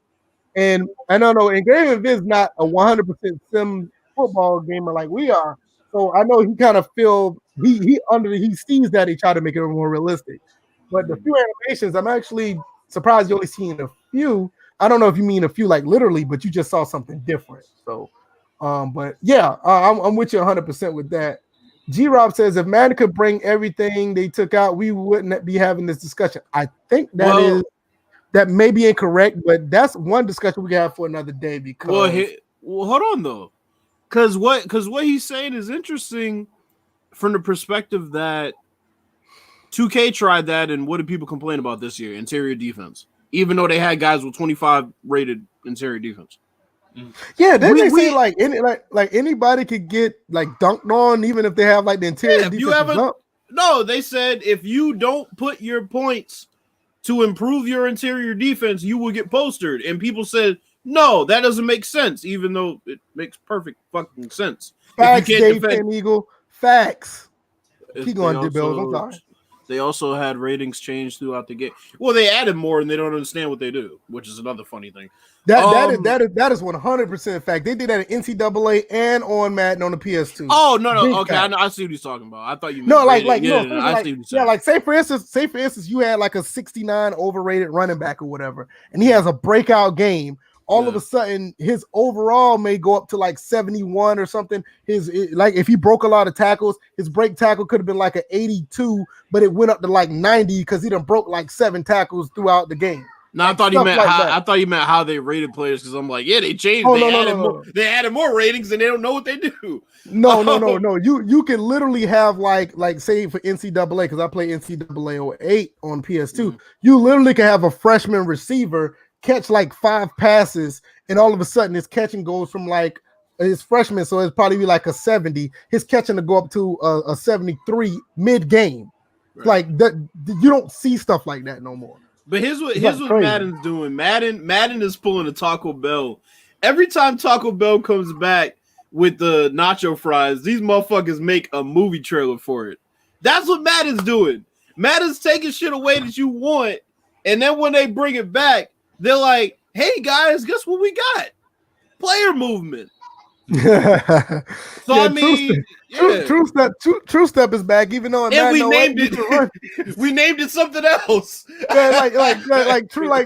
And I don't know, Engraven Viz not a 100% sim football gamer like we are. So I know he kind of feel he sees that he tried to make it more realistic. But the few animations, I'm actually surprised you only seen a few. I don't know if you mean a few like literally, but you just saw something different. So but yeah, I'm with you 100% with that. G-Rob says if Madden could bring everything they took out, we wouldn't be having this discussion. I think that may be incorrect, but that's one discussion we can have for another day. Because hold on though, because what he's saying is interesting from the perspective that 2K tried that, and what did people complain about this year? Interior defense, even though they had guys with 25 rated interior defense. Yeah, then they say like anybody could get like dunked on, even if they have like the interior defense. No, they said if you don't put your points to improve your interior defense, you will get postered. And people said, no, that doesn't make sense, even though it makes perfect fucking sense. Facts, Dave and Eagle. Facts. Keep going, Bills. I'm sorry. They also had ratings change throughout the game. Well, they added more and they don't understand what they do, which is another funny thing. That is 100% fact. They did that in NCAA and on Madden on the PS2. Oh no, okay, I see what he's talking about. I thought you meant I see what you're saying. Say for instance, you had like a 69 overrated running back or whatever, and he has a breakout game. All of a sudden, his overall may go up to like 71 or something. Like if he broke a lot of tackles, his break tackle could have been like an 82, but it went up to like 90 because he done broke like 7 tackles throughout the game. No, I thought you meant how they rated players, because I'm like, yeah, they changed. They added more ratings and they don't know what they do. No. You can literally have like say for NCAA, because I play NCAA 08 on PS2. You literally can have a freshman receiver catch like 5 passes, and all of a sudden his catching goes from like his freshman, so it's probably like a 70. His catching to go up to a 73 mid-game. Right. Like that, you don't see stuff like that no more. But here's what Madden's doing. Madden is pulling a Taco Bell. Every time Taco Bell comes back with the nacho fries, these motherfuckers make a movie trailer for it. That's what Madden's doing. Madden's taking shit away that you want, and then when they bring it back, they're like, hey guys, guess what we got? Player movement. So True Step is back, even though we named it something else.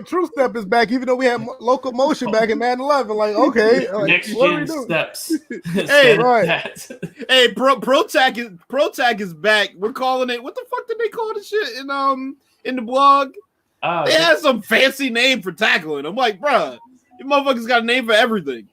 True Step is back, even though we had locomotion back in Madden 11. Like, okay, next gen steps. Hey, right. Hey, ProTac is back. We're calling it. What the fuck did they call this shit in the blog? They had some fancy name for tackling. I'm like, bruh, you motherfuckers got a name for everything.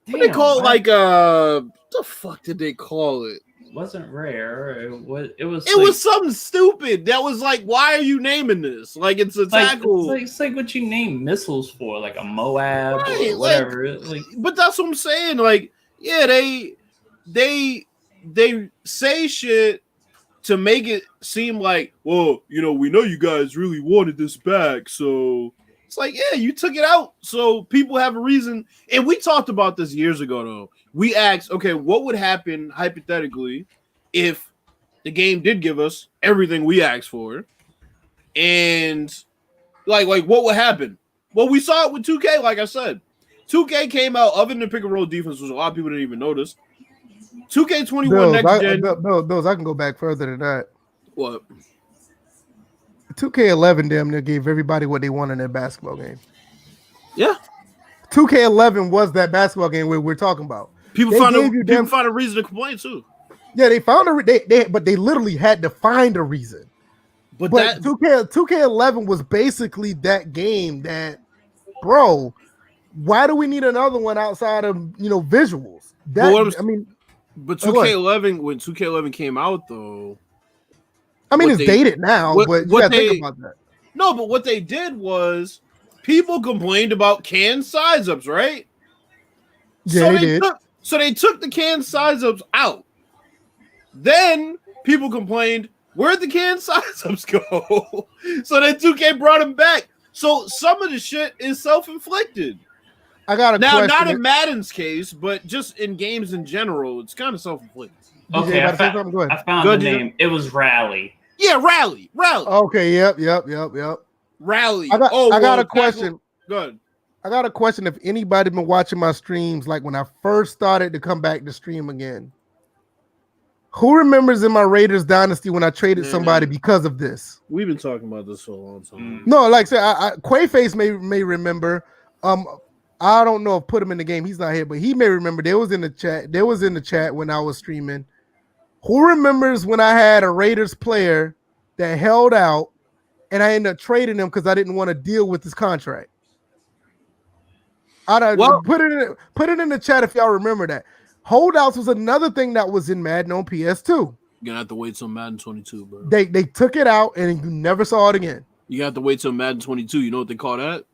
What they call it? Like, what the fuck did they call it? wasn't rare. It was. It was. It was something stupid. That was like, why are you naming this? Like it's a tackle. It's like what you name missiles for, like a Moab Right, or whatever. Like, but that's what I'm saying. Like, yeah, they say shit to make it seem like, well, you know, we know you guys really wanted this back, so it's like, yeah, you took it out, so people have a reason. And we talked about this years ago, though. We asked, okay, what would happen hypothetically if the game did give us everything we asked for, and like what would happen? Well, we saw it with 2K. Like I said, 2K came out other than the pick and roll defense, which a lot of people didn't even notice. 2K21 next gen. Bills, I can go back further than that. What? 2K11 damn near gave everybody what they wanted in their basketball game. Yeah. 2K11 was that basketball game we're talking about. People find a reason to complain too. Yeah, they found but they literally had to find a reason. But 2K11 was basically that game that, bro, why do we need another one outside of, you know, visuals? But 2K11, when 2K11 came out, though, I mean, it's dated now, but you gotta think about that. No, but what they did was people complained about canned size ups, right? Yeah, they did. So they took the canned size ups out. Then people complained, where'd the canned size ups go? So then 2K brought them back. So some of the shit is self-inflicted. I got a question. Not in Madden's case, but just in games in general, it's kind of self-inflicted. Okay, I found the name. It was Rally. Yeah, Rally. Okay, yep. Rally. I got a question. Good. I got a question. If anybody been watching my streams, like when I first started to come back to stream again, who remembers in my Raiders dynasty when I traded somebody because of this? We've been talking about this for a long time. No, like I said, Quaface may remember. I don't know if Putteminthegame, he's not here, but he may remember. There was in the chat when I was streaming. Who remembers when I had a Raiders player that held out and I ended up trading him because I didn't want to deal with his contract? Put it in the chat if y'all remember that. Holdouts was another thing that was in Madden on PS2. You're gonna have to wait till Madden 22, bro. They took it out and you never saw it again. You have to wait till Madden 22. You know what they call that?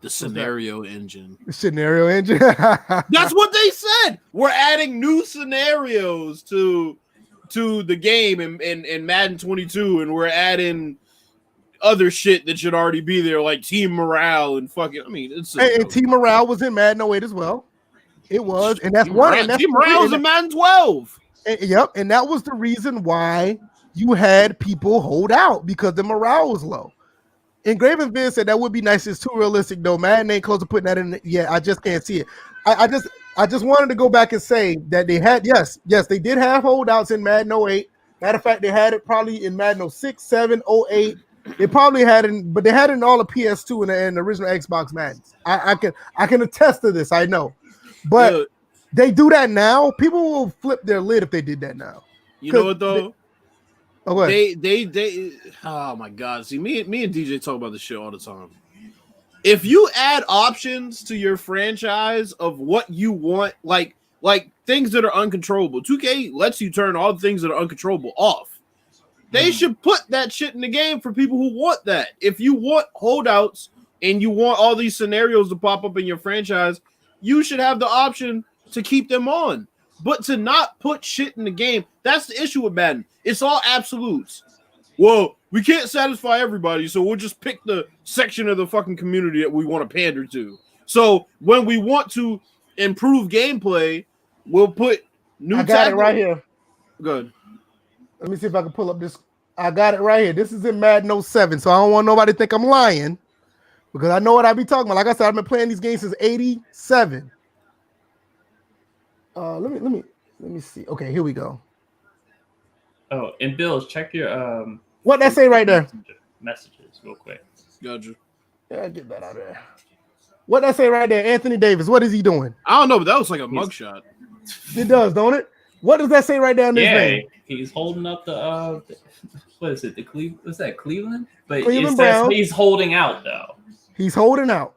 The scenario engine. The scenario engine. That's what they said. We're adding new scenarios to the game in Madden 22, and we're adding other shit that should already be there, like team morale and fucking. I mean, it's and team morale was in Madden 08 as well. It was, and that's one. And that's team morale was in Madden 12. Yep, and that was the reason why you had people hold out, because the morale was low. And Graven Vin said that would be nice. It's too realistic though. Madden ain't close to putting that in. Yeah, I just can't see it. I just wanted to go back and say that they had yes, they did have holdouts in Madden 08. Matter of fact, they had it probably in Madden 06, 7, 08. They probably had it, but they had it in all the PS2 and the original Xbox Maddens. I can attest to this. I know, but they do that now. People will flip their lid if they did that now. You know what though? They oh my god. See, me and DJ talk about this shit all the time. If you add options to your franchise of what you want, like things that are uncontrollable, 2K lets you turn all the things that are uncontrollable off. They should put that shit in the game for people who want that. If you want holdouts and you want all these scenarios to pop up in your franchise, you should have the option to keep them on. But to not put shit in the game, that's the issue with Madden. It's all absolutes. Well, we can't satisfy everybody, so we'll just pick the section of the fucking community that we want to pander to. So when we want to improve gameplay, we'll put new. I got it right here. Good. Let me see if I can pull up this. I got it right here. This is in Madden 07, so I don't want nobody to think I'm lying, because I know what I be talking about. Like I said, I've been playing these games since '87. Let me see. Okay, here we go. Oh, and Bills, check your what that say right there? Messages real quick. Gotcha. Yeah, get that out of there. What that say right there? Anthony Davis. What is he doing? I don't know, but that looks like a mugshot. It does, don't it? What does that say right down this thing? He's holding up the what is it? The Cleveland? What's that? Cleveland? But Cleveland Browns. He's holding out though. He's holding out.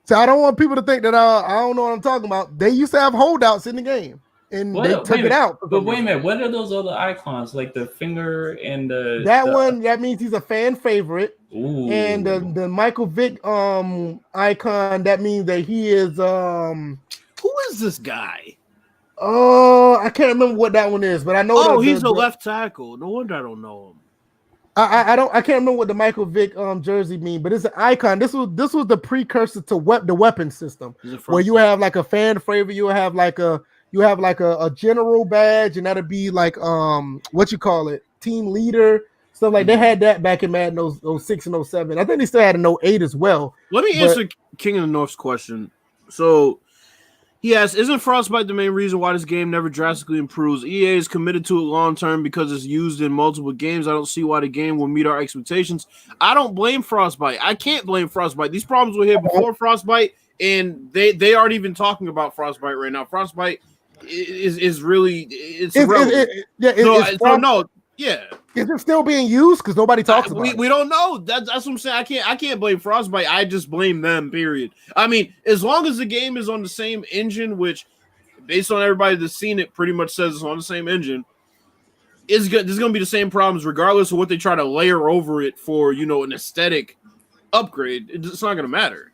So I don't want people to think that I don't know what I'm talking about. They used to have holdouts in the game. and they took it out. But wait a minute, what are those other icons like the finger and the one? That means he's a fan favorite. Ooh. And the Michael Vick icon, that means that he is who is this guy? Oh, I can't remember what that one is, but I know. Oh, he's a left tackle. No wonder I don't know him. I can't remember what the Michael Vick jersey mean, but it's an icon. This was the precursor to the weapon system, where you have like a fan favorite, you have like a general badge, and that'll be like what you call it, team leader stuff like. They had that back in Madden 06 and 07. I think they still had an 08 as well. Let me answer King of the North's question. So he asks, isn't Frostbite the main reason why this game never drastically improves? EA is committed to it long term because it's used in multiple games. I don't see why the game will meet our expectations. I don't blame Frostbite. I can't blame Frostbite. These problems were here before Frostbite, and they aren't even talking about Frostbite right now. Frostbite is really irrelevant. Yeah. Is it still being used? Because nobody talks about it. We don't know. That's what I'm saying. I can't blame Frostbite. I just blame them, period. I mean, as long as the game is on the same engine, which based on everybody that's seen it pretty much says it's on the same engine, there's going to be the same problems regardless of what they try to layer over it for, an aesthetic upgrade. It's not going to matter.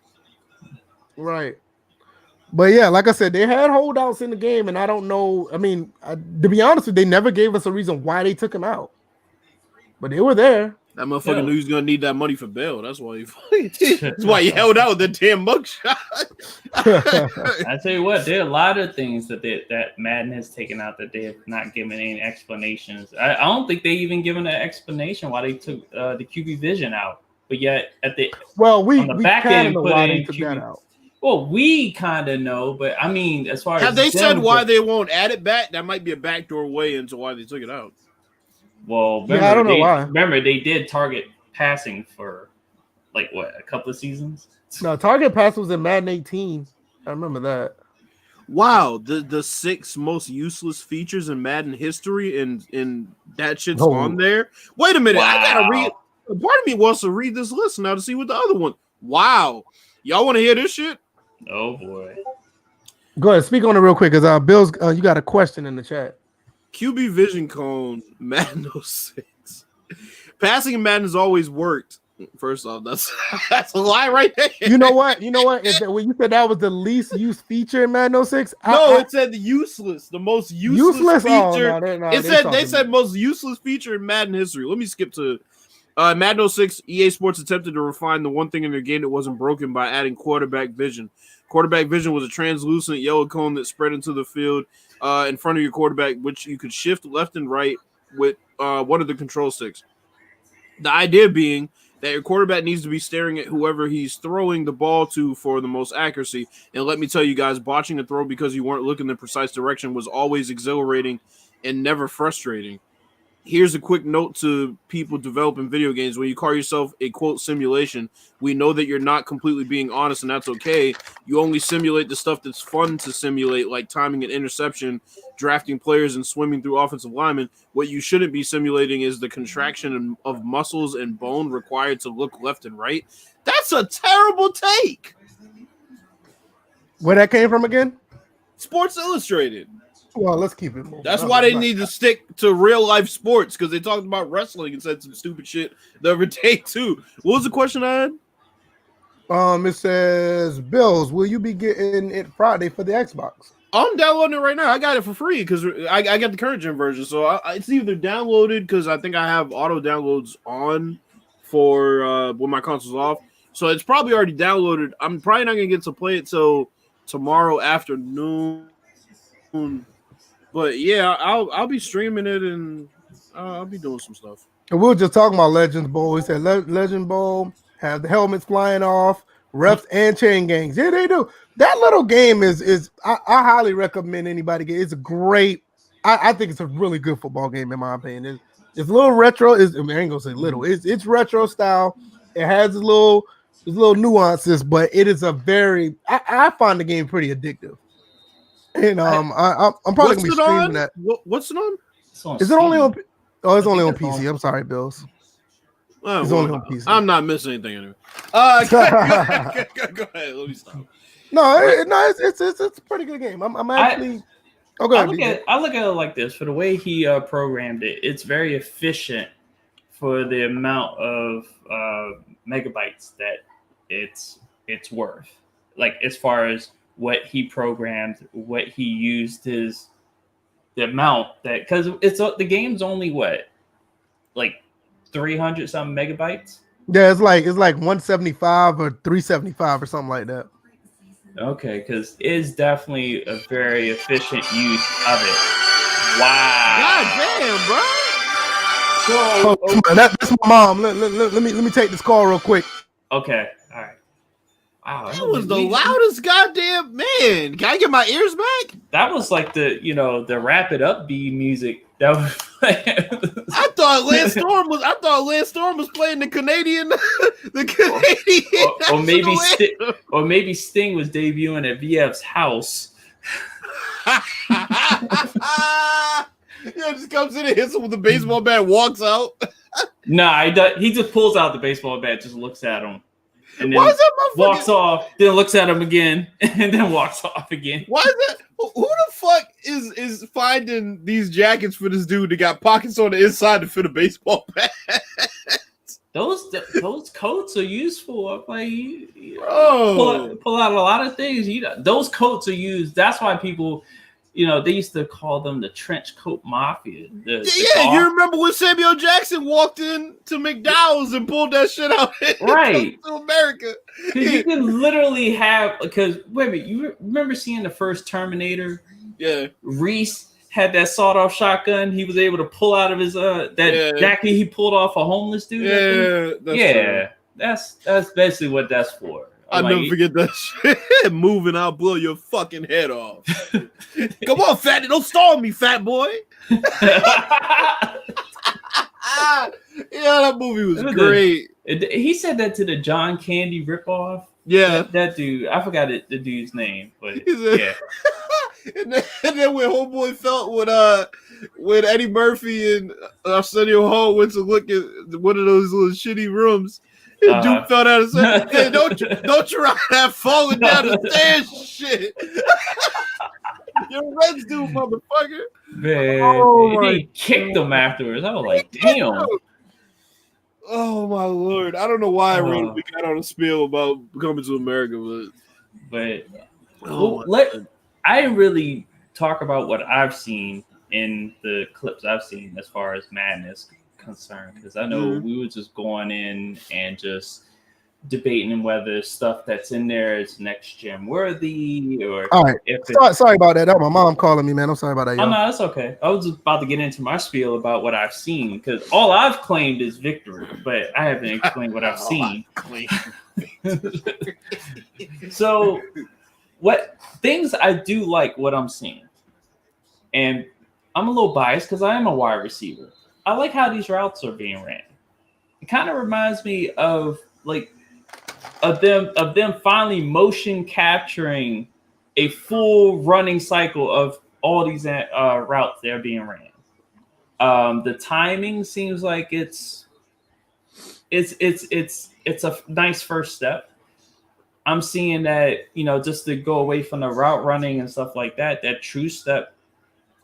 Right. But yeah, like I said, they had holdouts in the game, and I don't know. I mean, to be honest with you, they never gave us a reason why they took him out. But they were there. That motherfucker knew he was gonna need that money for bail. That's why he held out with the damn mugshot. I tell you what, there are a lot of things that Madden has taken out that they have not given any explanations. I don't think they even given an explanation why they took the QB Vision out. But yet on the back end put in QB out. Well, we kind of know, but I mean, as far as have they said why they won't add it back? That might be a backdoor way into why they took it out. Well, I don't know why. Remember, they did target passing for like a couple of seasons. No, target pass was in Madden 18. I remember that. Wow, the 6 most useless features in Madden history, and that shit's on there. Wait a minute, wow. I gotta read. Part of me wants to read this list now to see what the other one. Wow, y'all want to hear this shit? Oh boy. Go ahead, speak on it real quick, because Bill's you got a question in the chat. QB Vision Cone, Madden 06. Passing in Madden has always worked. First off, that's a lie right there. You know what? When you said that was the least used feature in Madden 06, it said the useless, the most useless feature. They said most useless feature in Madden history. Let me skip to Madden 06. EA Sports attempted to refine the one thing in their game that wasn't broken by adding quarterback vision. Quarterback vision was a translucent yellow cone that spread into the field in front of your quarterback, which you could shift left and right with one of the control sticks. The idea being that your quarterback needs to be staring at whoever he's throwing the ball to for the most accuracy. And let me tell you guys, botching a throw because you weren't looking the precise direction was always exhilarating and never frustrating. Here's a quick note to people developing video games. When you call yourself a, quote, simulation, we know that you're not completely being honest, and that's okay. You only simulate the stuff that's fun to simulate, like timing an interception, drafting players, and swimming through offensive linemen. What you shouldn't be simulating is the contraction of muscles and bone required to look left and right. That's a terrible take. Where that came from again? Sports Illustrated. Well, let's keep it moving. That's why they need to stick to real life sports, because they talked about wrestling and said some stupid shit the other day too. What was the question I had? It says, Bills, will you be getting it Friday for the Xbox? I'm downloading it right now. I got it for free because I got the current gen version. So it's either downloaded because I think I have auto downloads on for when my console's off. So it's probably already downloaded. I'm probably not going to get to play it till tomorrow afternoon. But yeah, I'll be streaming it and I'll be doing some stuff. And we were just talking about Legends Bowl. We said Legend Bowl have the helmets flying off, refs and chain gangs. Yeah, they do. That little game is I highly recommend anybody get. It's a great. I think it's a really good football game in my opinion. It's a little retro. I ain't gonna say little. It's retro style. It has its little nuances, but it is a very. I find the game pretty addictive. And I'm probably gonna be streaming that. What's it on? Is it only on? Oh, it's only on PC. I'm sorry, Bills. It's only on PC. I'm not missing anything anyway. Go ahead. Let me stop. No, it's a pretty good game. I'm actually. Okay, I look at it like this. For the way he programmed it, it's very efficient for the amount of megabytes that it's worth. Like as far as what he programmed, what he used the amount that because it's the game's only what like 300 something megabytes. Yeah, it's like 175 or 375 or something like that. Okay, because it's definitely a very efficient use of it. Wow. God damn, bro. So that's my mom. Let me take this call real quick. Okay, all right. Wow, That was the loudest goddamn man. Can I get my ears back? That was like the wrap it up B music that was playing. I thought Lance Storm was playing the Canadian or maybe Sting was debuting at VF's house. Yeah, just comes in and hits him with the baseball bat, walks out. Nah, he just pulls out the baseball bat, just looks at him, and then walks off. Then looks at him again, and then walks off again. Why is that? Who the fuck is finding these jackets for this dude that got pockets on the inside to fit a baseball bat? Those coats are useful. Like Bro. pull out a lot of things. Those coats are used. That's why people, they used to call them the trench coat mafia. You remember when Samuel Jackson walked in to McDowell's and pulled that shit out right to America? Because you can literally have. Because wait a minute, you remember seeing the first Terminator? Yeah, Reese had that sawed-off shotgun. He was able to pull out of his jacket. He pulled off a homeless dude. That's basically what that's for. I'll never forget that shit. Moving, I'll blow your fucking head off. Come on, fatty, don't stall me, fat boy. Yeah, that movie was great. He said that to the John Candy ripoff. Yeah, that dude. I forgot the dude's name, but yeah. And then when Homeboy felt when Eddie Murphy and Arsenio Hall went to look at one of those little shitty rooms, and Duke fell out and said, "Hey, don't you ride that falling down the stairs, shit." You're Reds dude, motherfucker. Man, he kicked him afterwards. I was like, damn. Oh my lord! I don't know why we got on a spiel about coming to America, but I didn't really talk about what I've seen in the clips I've seen as far as Madden is concerned, because I know we were just going in and just debating whether stuff that's in there is next gen worthy or. All right. Sorry about that. That was my mom calling me, man. I'm sorry about that. Oh, no, that's okay. I was just about to get into my spiel about what I've seen, because all I've claimed is victory, but I haven't explained what I've seen. So, what things I do like what I'm seeing, and I'm a little biased because I am a wide receiver. I like how these routes are being ran. It kind of reminds me of them finally motion capturing a full running cycle of all these routes that are being ran. The timing seems like it's a nice first step. I'm seeing that, just to go away from the route running and stuff like that, that true step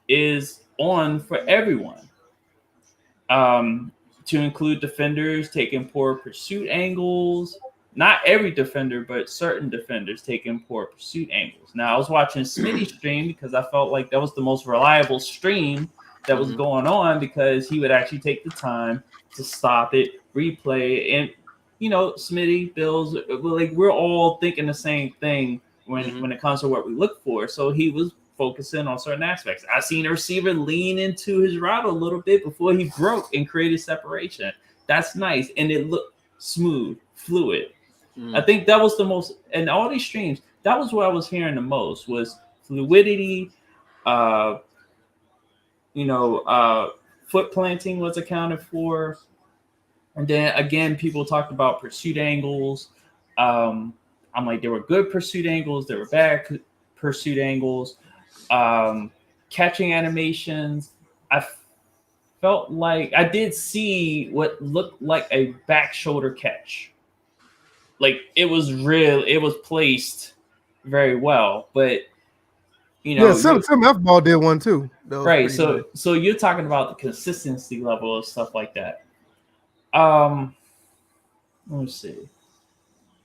is on for everyone. To include defenders taking poor pursuit angles. Not every defender, but certain defenders taking poor pursuit angles. Now, I was watching Smitty's stream because I felt like that was the most reliable stream that was going on, because he would actually take the time to stop it, replay, and Smitty, Bills, we're all thinking the same thing when it comes to what we look for. So he was focusing on certain aspects. I seen a receiver lean into his route a little bit before he broke and created separation. That's nice, and it looked smooth, fluid. I think that was the most, and all these streams, that was what I was hearing the most was fluidity. Foot planting was accounted for. And then again, people talked about pursuit angles. I'm like, there were good pursuit angles, there were bad pursuit angles. Catching animations. I felt like I did see what looked like a back shoulder catch. Like it was placed very well, but You know, Sim F Ball did one too. right. So you're talking about the consistency level of stuff like that. Let me see.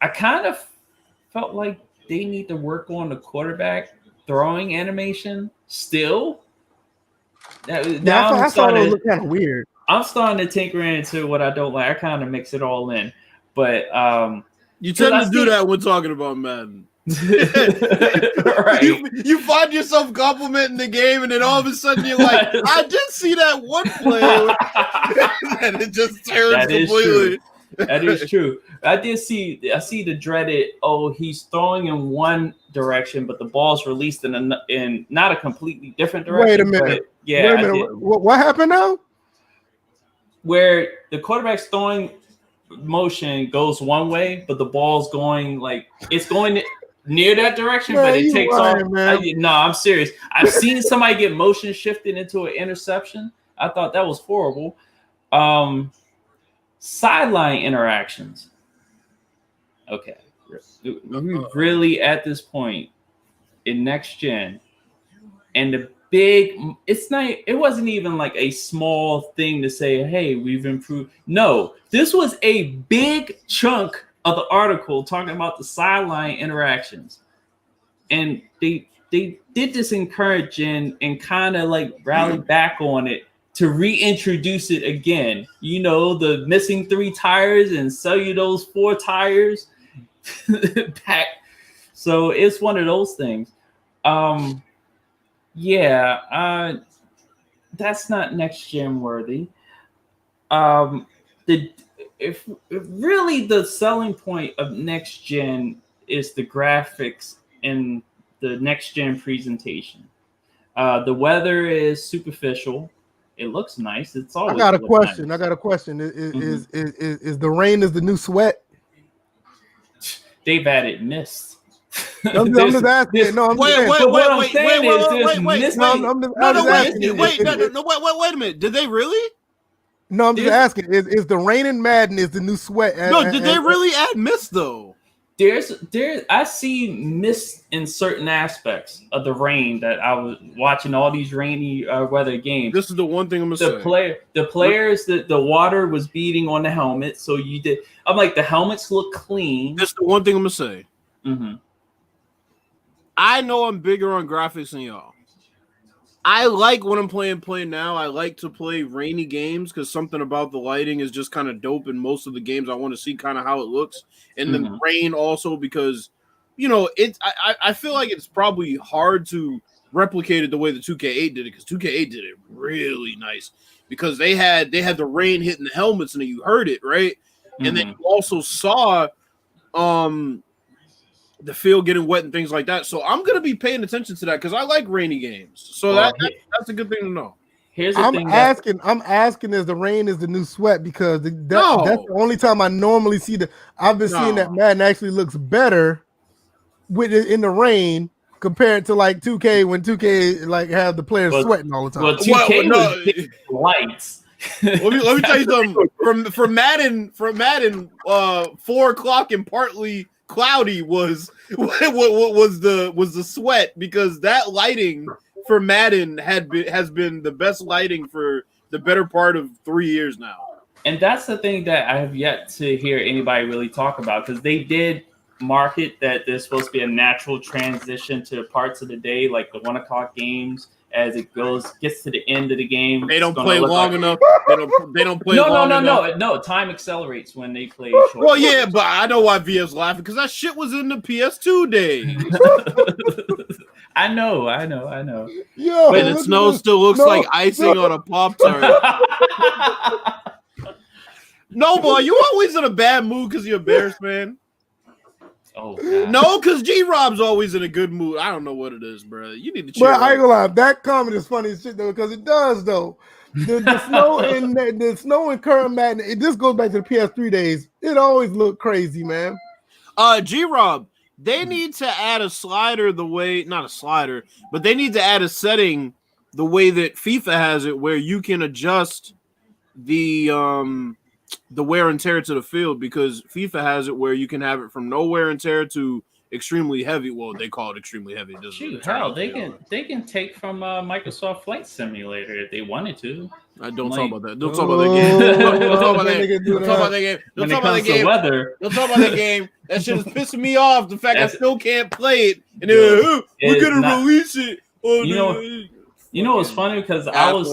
I kind of felt like they need to work on the quarterback throwing animation still. Now I thought it looked kind of weird. I'm starting to tinker into what I don't like. I kind of mix it all in, but you tend to do that when talking about Madden. Right. You find yourself complimenting the game, and then all of a sudden you're like, I did see that one play, and it just turns completely. That is true. I see the dreaded, he's throwing in one direction, but the ball's released in not a completely different direction. Wait a minute. What happened now? Where the quarterback's throwing motion goes one way, but the ball's going it's going near that direction, but it takes off. No, I'm serious. I've seen somebody get motion shifted into an interception. I thought that was horrible. Sideline interactions. Okay. Really at this point in next gen, and the it wasn't even like a small thing to say, hey, we've improved. No, this was a big chunk of the article talking about the sideline interactions. And they did this encouraging and kind of rallied back on it to reintroduce it again. You know, the missing 3 tires and cellulose 4 tires back. So it's one of those things. That's not next gen worthy. If really the selling point of next gen is the graphics and the next gen presentation. The weather is superficial. It looks nice. It's always. I got a question. Is the rain is the new sweat? They've added mist. I'm just asking. Wait a minute. Did they really? No, I'm just asking. Is the rain in Madden is the new sweat? Did they really add mist though? I see mist in certain aspects of the rain that I was watching all these rainy weather games. This is the one thing I'm gonna say. The players, the water was beating on the helmet, so you did. I'm like, the helmets look clean. This is the one thing I'm gonna say. Mm-hmm. I know I'm bigger on graphics than y'all. I like when I'm playing now. I like to play rainy games because something about the lighting is just kind of dope in most of the games. I want to see kind of how it looks. And then rain also because, I feel like it's probably hard to replicate it the way the 2K8 did it because 2K8 did it really nice because they had the rain hitting the helmets and then you heard it, right? And then you also saw the field getting wet and things like that. So I'm gonna be paying attention to that because I like rainy games. So that's a good thing to know. I'm asking is the rain is the new sweat because that's the only time I normally see I've been seeing that Madden actually looks better in the rain compared to 2K when 2K have the players sweating all the time. Well, 2K was lights. let me tell you something. From Madden, 4 o'clock and partly cloudy was the sweat because that lighting for Madden has been the best lighting for the better part of 3 years now. And that's the thing that I have yet to hear anybody really talk about because they did market that there's supposed to be a natural transition to parts of the day, like the 1 o'clock games. As it gets to the end of the game, they don't play long enough. They don't play. No. Time accelerates when they play short. Well, yeah, but I know why VF's laughing because that shit was in the PS2 days. I know. Yo, but the snow still looks like icing on a Pop-Tart. No, boy, you always in a bad mood because you're a Bears fan. Oh, God. No, because G-Rob's always in a good mood. I don't know what it is, bro. You need to cheer up. I ain't gonna lie. That comment is funny as shit, though, because it does, though. The snow in current Madden, this goes back to the PS3 days. It always looked crazy, man. G-Rob, they need to add a slider not a slider, but they need to add a setting the way that FIFA has it where you can adjust the wear and tear to the field because FIFA has it where you can have it from no wear and tear to extremely heavy. Well, they call it extremely heavy. It doesn't Shoot, turn hell, out to they be can take from Microsoft Flight Simulator if they wanted to. Don't Like- talk about that. Don't talk about that game. Don't talk about that. Nigga do Don't talk about that game. Don't When talk it about comes that game. to weather, Don't talk about that game. That shit is pissing me off. The fact I That's- still can't play it. And Yo, then, we're it's gonna not- release it. You know what's funny? Because I was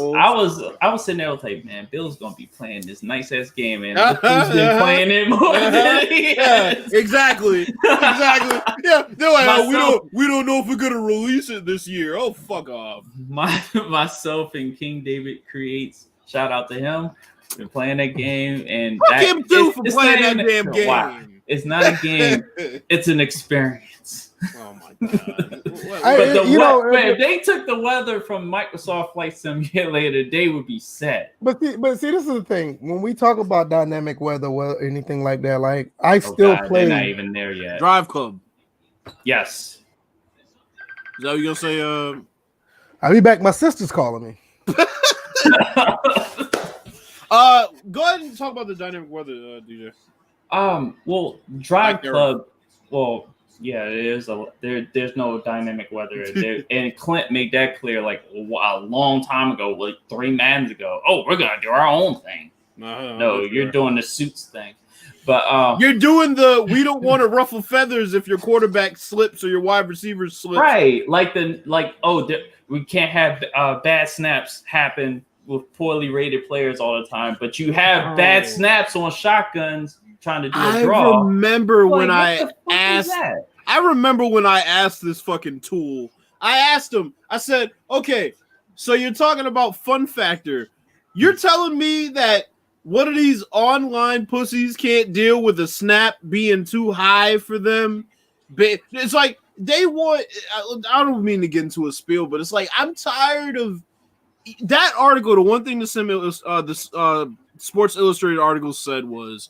sitting there, I was like, man, Bill's gonna be playing this nice ass game, and look who's been playing it more than he has. Exactly. Yeah, they're like, Myself- we don't know if we're gonna release it this year. Oh, fuck off. Myself and King David Creates. Shout out to him. Been playing that game, and Fuck him too for playing that damn game. Wow. It's not a game. It's an experience. Oh my god. But if they took the weather from Microsoft Flight Simulator, they would be set. But see, this is the thing. When we talk about dynamic weather, anything like that, like I still play. They're not even there yet. Drive Club. Yes. Is that what you're gonna say? I'll be back. My sister's calling me. Go ahead and talk about the dynamic weather, DJ. Well, Drive Like Club. Well, yeah, there's no dynamic weather, and Clint made that clear like a long time ago, like 3 months ago. Oh, we're gonna do our own thing. No, you're doing the suits thing, but you're doing the we don't want to ruffle feathers if your quarterback slips or your wide receiver slips. Right, we can't have bad snaps happen with poorly rated players all the time, but you have bad snaps on shotguns trying to do a draw. I remember when I asked this fucking tool. I asked him. I said, "Okay, so you're talking about fun factor. You're telling me that one of these online pussies can't deal with a snap being too high for them? It's like they want. I don't mean to get into a spiel, but it's like I'm tired of that article. The one thing the Sports Illustrated article said was."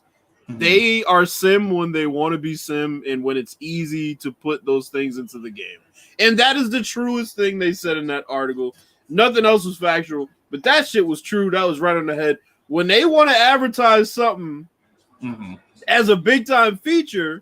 They are sim when they want to be sim and when it's easy to put those things into the game. And that is the truest thing they said in that article. Nothing else was factual, but that shit was true. That was right on the head. When they want to advertise something as a big time feature,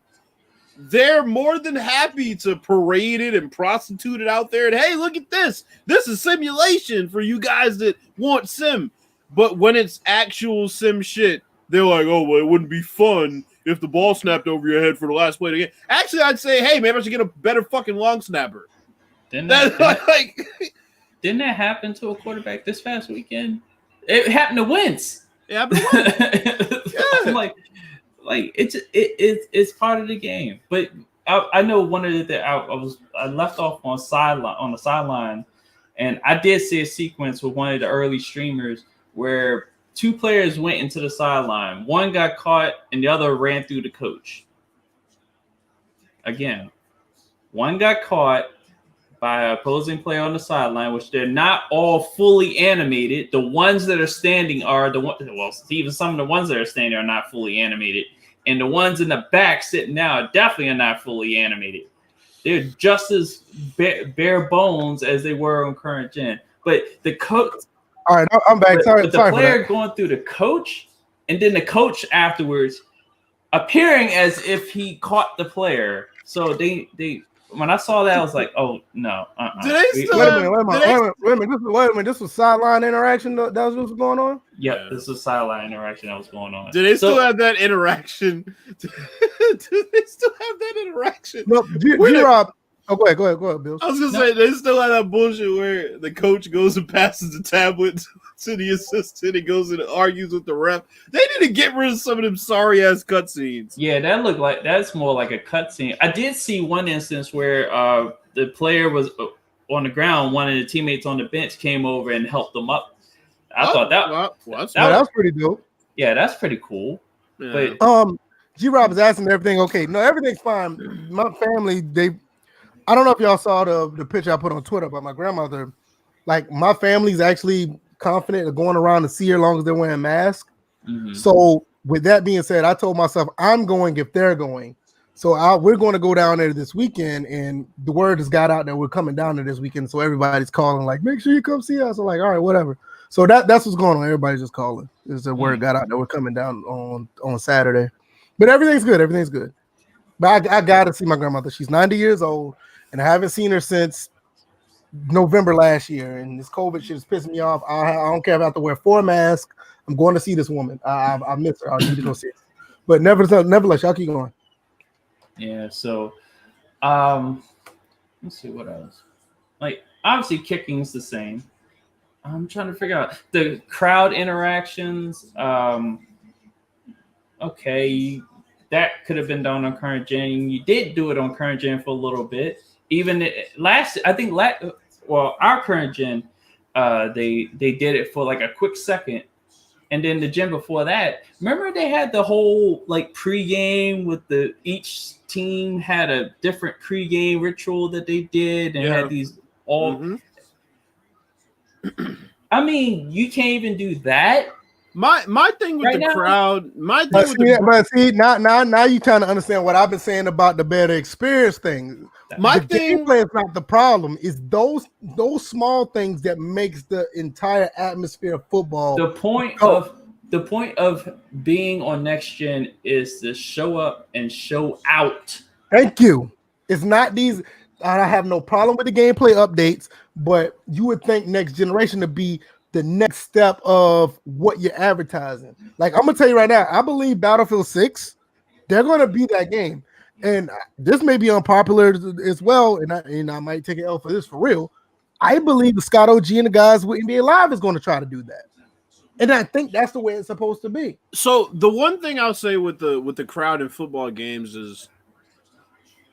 they're more than happy to parade it and prostitute it out there. And hey, look at this. This is simulation for you guys that want sim. But when it's actual sim shit, they're like, oh, well, it wouldn't be fun if the ball snapped over your head for the last play of the game. Actually, I'd say, hey, maybe I should get a better fucking long snapper. Didn't that happen to a quarterback this past weekend? It happened to Wentz. Yeah, yeah. like it's part of the game. But I know one of the I left off on the sideline, and I did see a sequence with one of the early streamers where 2 players went into the sideline. One got caught, and the other ran through the coach. Again, one got caught by an opposing player on the sideline, which they're not all fully animated. The ones that are standing are the ones. Well, even some of the ones that are standing are not fully animated, and the ones in the back sitting down definitely are not fully animated. They're just as bare bones as they were on current gen. But the coach. All right, I'm back. Sorry, but the player going through the coach, and then the coach afterwards appearing as if he caught the player. So they when I saw that, I was like, oh no. Wait a minute. This was sideline interaction. That was what's going on. Yep, this was sideline interaction that was going on. Do they still have that interaction? Do they still have that interaction? No, G-Rob. Oh, go ahead, Bill. I was gonna say they still have that bullshit where the coach goes and passes the tablet to the assistant and goes and argues with the ref. They need to get rid of some of them sorry ass cutscenes. Yeah, that's more like a cutscene. I did see one instance where the player was on the ground. One of the teammates on the bench came over and helped them up. I thought that was pretty dope. Yeah, that's pretty cool. Yeah. But G-Rob is asking everything okay. No, everything's fine. My family, I don't know if y'all saw the picture I put on Twitter, but my grandmother, like my family's actually confident of going around to see her as long as they're wearing masks. So with that being said, I told myself I'm going if they're going. So we're going to go down there this weekend, and the word has got out that we're coming down there this weekend. So everybody's calling like, make sure you come see us. I'm like, all right, whatever. So that's what's going on. Everybody's just calling. The word got out that we're coming down on Saturday. But everything's good. Everything's good. But I gotta see my grandmother. She's 90 years old, and I haven't seen her since November last year. And this COVID shit is pissing me off. I don't care if I have to wear 4 masks. I'm going to see this woman. I miss her. I need to go see her. But nevertheless, y'all keep going. Yeah. So, let's see what else. Like, obviously, kicking's the same. I'm trying to figure out the crowd interactions. Okay, that could have been done on current gen. You did do it on current gen for a little bit. Even our current gen, they did it for like a quick second, and then the gen before that. Remember, they had the whole like pregame with each team had a different pregame ritual that they did, and had these all. Mm-hmm. I mean, you can't even do that. My thing with the crowd, now you trying to understand what I've been saying about the better experience thing. The gameplay is not the problem. It's those small things that makes the entire atmosphere of football. The point of being on next gen is to show up and show out. Thank you. It's not these. I have no problem with the gameplay updates, but you would think next generation to be the next step of what you're advertising. Like, I'm gonna tell you right now, I believe Battlefield 6, they're gonna be that game. And this may be unpopular as well, and I might take an L for this for real. I believe the Scott OG and the guys with NBA Live is going to try to do that. And I think that's the way it's supposed to be. So the one thing I'll say with the crowd in football games is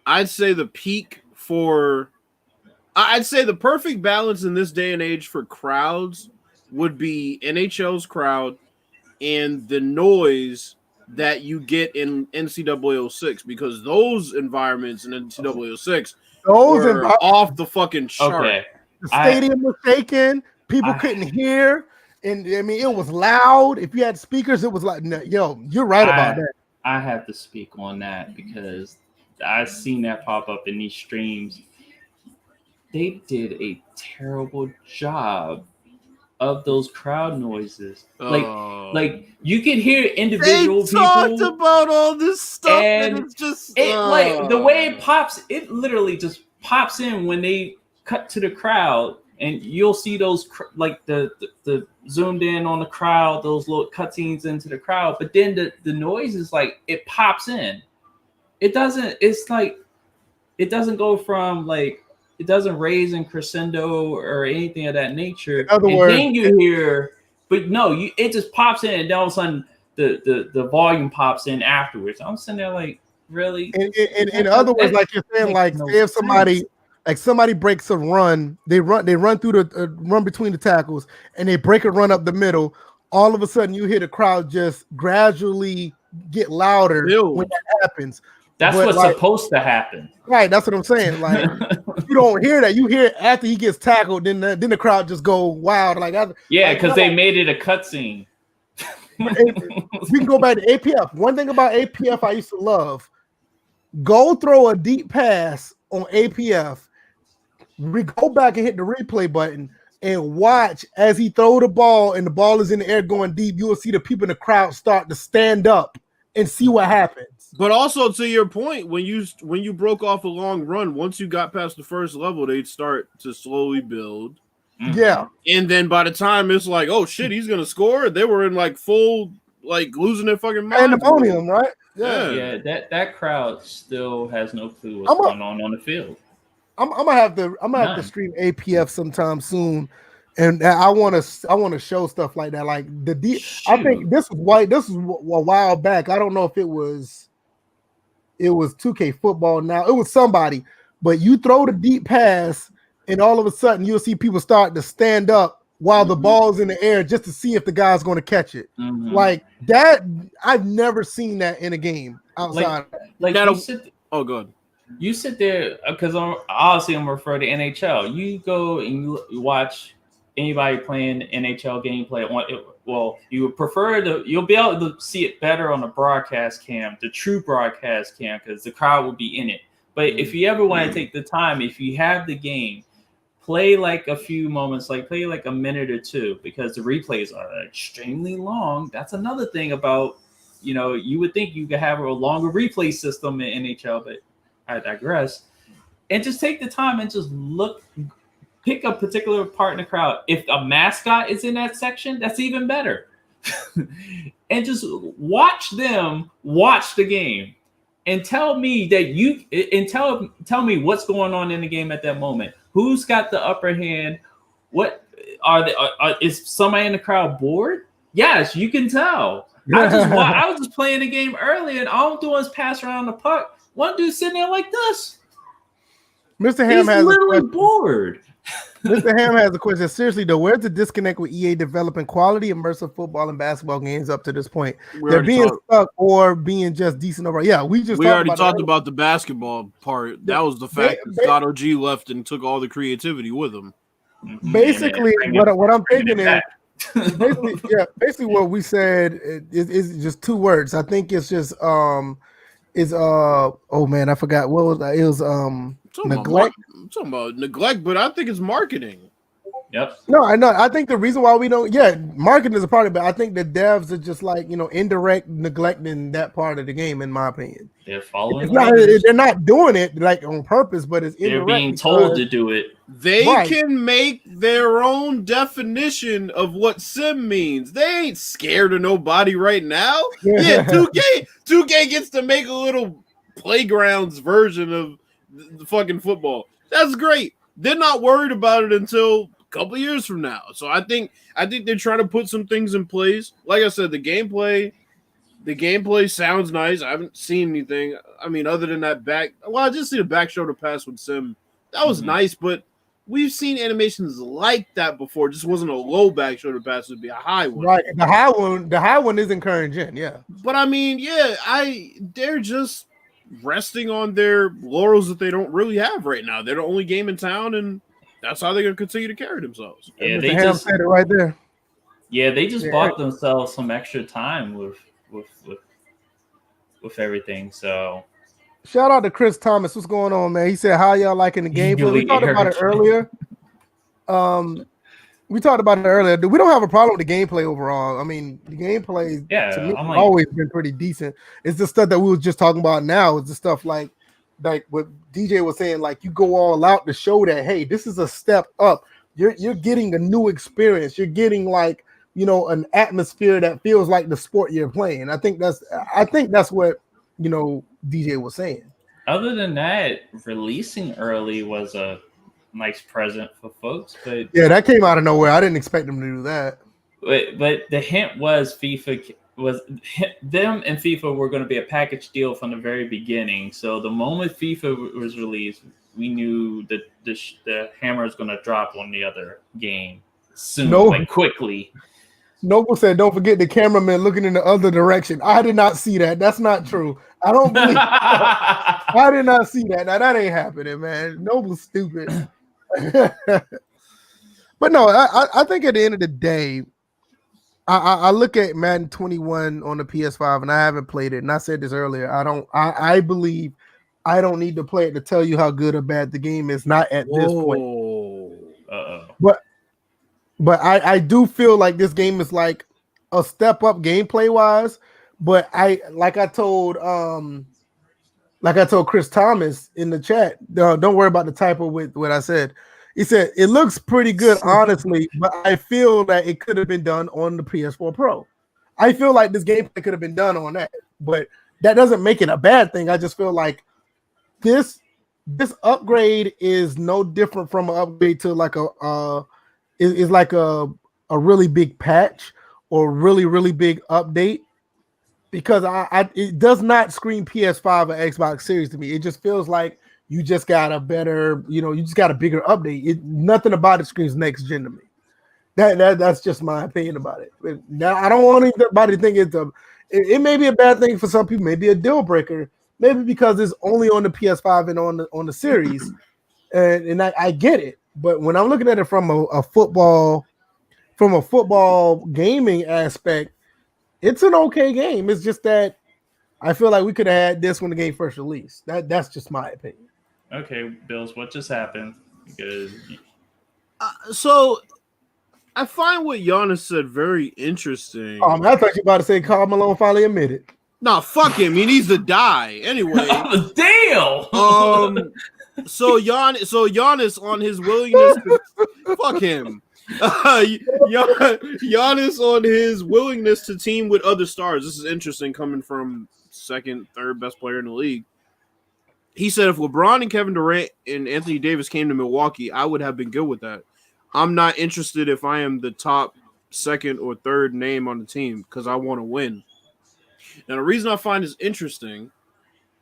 I'd say the perfect balance in this day and age for crowds would be NHL's crowd and the noise that you get in NCAA 06, because those environments in NCAA 06 were off the fucking chart. Okay. The stadium was shaking. People couldn't hear. And I mean, it was loud. If you had speakers, it was like, no, yo, you're right about that. I have to speak on that because I've seen that pop up in these streams. They did a terrible job of those crowd noises. Like you can hear individual people. They talked about all this stuff, and it's just like the way it pops. It literally just pops in when they cut to the crowd, and you'll see those like the zoomed in on the crowd, those little cutscenes into the crowd. But then the noise is like it pops in. It doesn't. It's like it doesn't go from like. It doesn't raise in crescendo or anything of that nature. In other words, then you hear, but no, it just pops in, and then all of a sudden the volume pops in afterwards. I'm sitting there like, really? In other words, like you're saying, like if somebody breaks a run, they run through the run between the tackles, and they break a run up the middle. All of a sudden, you hear the crowd just gradually get louder when that happens. That's what's supposed to happen. Right, that's what I'm saying. Like you don't hear that. You hear it after he gets tackled, then the crowd just go wild. Like because they made it a cutscene. We can go back to APF. One thing about APF I used to love: go throw a deep pass on APF. We go back and hit the replay button and watch as he throw the ball and the ball is in the air going deep. You will see the people in the crowd start to stand up and see what happens. But also to your point, when you broke off a long run, once you got past the first level, they'd start to slowly build. Yeah. And then by the time it's like, oh shit, he's gonna score, they were in like full like losing their fucking mind. Pandemonium, right? Yeah. That crowd still has no clue what's going on the field. I'm gonna have to stream APF sometime soon. And I want to show stuff like that. Like I think this is a while back. I don't know if it was 2K football now. It was somebody, but you throw the deep pass, and all of a sudden you'll see people start to stand up while the ball's in the air just to see if the guy's going to catch it. Like that, I've never seen that in a game outside. Like oh, good. You sit there because I'm referring to NHL. You go and you watch anybody playing NHL gameplay on it. Well, you would prefer you'll be able to see it better on the broadcast cam, the true broadcast cam, because the crowd will be in it. But if you ever want to take the time, if you have the game, play like a few moments, like play like a minute or two, because the replays are extremely long. That's another thing about You know, you would think you could have a longer replay system in NHL, but I digress. And just take the time and just pick a particular part in the crowd. If a mascot is in that section, that's even better. And just watch them watch the game and tell me tell me what's going on in the game at that moment. Who's got the upper hand? What is somebody in the crowd bored? Yes, you can tell. I was just playing the game earlier, and all I'm doing is pass around the puck. One dude sitting there like this. Mr. Ham He's literally bored. Mr. Ham has a question. Seriously, though, where's the disconnect with EA developing quality immersive football and basketball games up to this point? They're being stuck or being just decent overall. Yeah, we already talked about the basketball part. That was the fact that Scott OG left and took all the creativity with him. Basically, what I'm thinking is basically what we said is just two words. I think it's just oh man, I forgot what was that? It was neglect. I'm talking about neglect, but I think it's marketing. Yep. No, I know. I think the reason why we don't, marketing is a part of it, but I think the devs are just like, indirect neglecting that part of the game, in my opinion. They're following. They're not doing it like on purpose, but it's indirect. They're being told to do it. They can make their own definition of what sim means. They ain't scared of nobody right now. Yeah, 2K gets to make a little playgrounds version of the fucking football. That's great. They're not worried about it until a couple of years from now. So I think they're trying to put some things in place. Like I said, the gameplay sounds nice. I haven't seen anything. I mean, other than that I just see the back shoulder pass with Sim. That was nice, but we've seen animations like that before. It just wasn't a low back shoulder pass; it'd be a high one. Right. The high one isn't current gen, yeah. But I mean, they're just resting on their laurels that they don't really have right now. They're the only game in town, and that's how they're going to continue to carry themselves. Yeah, they just said it right there. Yeah, they just bought themselves some extra time with everything. So, shout out to Chris Thomas. What's going on, man? He said, "How y'all liking the gameplay?" We talked about it earlier. We talked about it earlier. We don't have a problem with the gameplay overall. I mean, the gameplay to me has always been pretty decent. It's the stuff that we were just talking about now. It's the stuff like what DJ was saying, like you go all out to show that, hey, this is a step up. You're getting a new experience. You're getting like, an atmosphere that feels like the sport you're playing. I think that's what, DJ was saying. Other than that, releasing early was a nice present for folks, but that came out of nowhere. I didn't expect them to do that. But the hint was them and FIFA were going to be a package deal from the very beginning. So the moment FIFA was released, we knew that the hammer is going to drop on the other game soon, quickly. Noble said, "Don't forget the cameraman looking in the other direction." I did not see that. That's not true. I don't believe. I did not see that. Now that ain't happening, man. Noble's stupid. But no, I think at the end of the day, I look at Madden 21 on the PS5, and I haven't played it. And I said this earlier. I believe I don't need to play it to tell you how good or bad the game is. Not at this point. But I do feel like this game is like a step up gameplay wise. But I told Chris Thomas in the chat, don't worry about the typo with what I said. He said it looks pretty good, honestly, but I feel that it could have been done on the PS4 Pro. I feel like this gameplay could have been done on that, but that doesn't make it a bad thing. I just feel like this upgrade is no different from an upgrade to like a really big patch or really, really big update. Because it does not scream PS5 or Xbox Series to me. It just feels like you just got a better, you just got a bigger update. Nothing about it screams next gen to me. That's just my opinion about it. Now I don't want anybody to think it may be a bad thing for some people, maybe a deal breaker, maybe because it's only on the PS5 and on the series, and I get it. But when I'm looking at it from a football gaming aspect, it's an okay game. It's just that I feel like we could have had this when the game first released. That's just my opinion. Okay, Bills, what just happened? Because so I find what Giannis said very interesting. I thought you were about to say Karl Malone finally admitted. Nah, fuck him. He needs to die anyway. Damn. So Giannis on his willingness to fuck him. Giannis on his willingness to team with other stars. This is interesting coming from second, third best player in the league. He said if LeBron and Kevin Durant and Anthony Davis came to Milwaukee, I would have been good with that. I'm not interested if I am the top second or third name on the team because I want to win. Now, the reason I find this interesting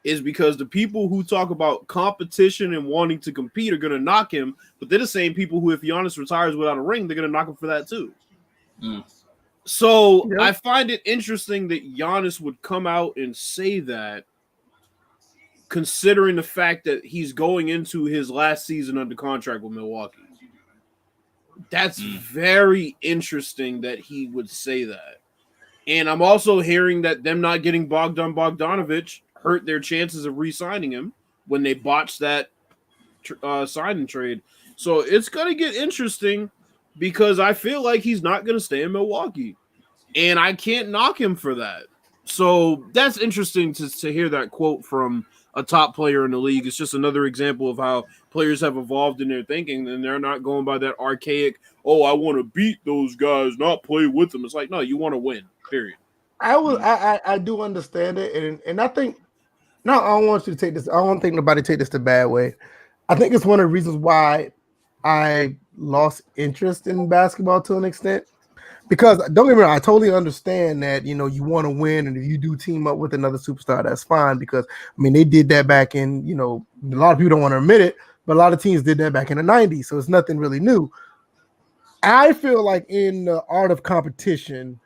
is because the people who talk about competition and wanting to compete are going to knock him, but they're the same people who, if Giannis retires without a ring, they're going to knock him for that too. So I find it interesting that Giannis would come out and say that, considering the fact that he's going into his last season under contract with Milwaukee. That's very interesting that he would say that. And I'm also hearing that them not getting Bogdanovich hurt their chances of re-signing him when they botched that signing trade. So it's going to get interesting because I feel like he's not going to stay in Milwaukee. And I can't knock him for that. So that's interesting to hear that quote from a top player in the league. It's just another example of how players have evolved in their thinking, and they're not going by that archaic, oh, I want to beat those guys, not play with them. It's like, no, you want to win, period. I do understand it, and I think I don't want you to take this. I don't think nobody take this the bad way. I think it's one of the reasons why I lost interest in basketball to an extent. Because don't get me wrong, I totally understand that you want to win, and if you do team up with another superstar, that's fine. Because they did that back in a lot of people don't want to admit it, but a lot of teams did that back in the '90s, so it's nothing really new. I feel like in the art of competition,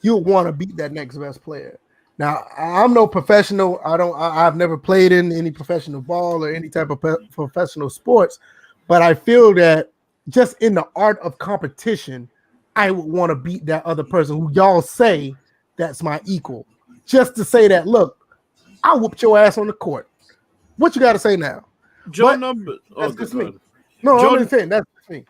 you'll want to beat that next best player. Now, I'm no professional. I've never played in any professional ball or any type of professional sports, but I feel that just in the art of competition, I would want to beat that other person who y'all say that's my equal. Just to say that, look, I whooped your ass on the court. What you got to say now? Joe Numbers. That's just me. No, I'm just saying that's me.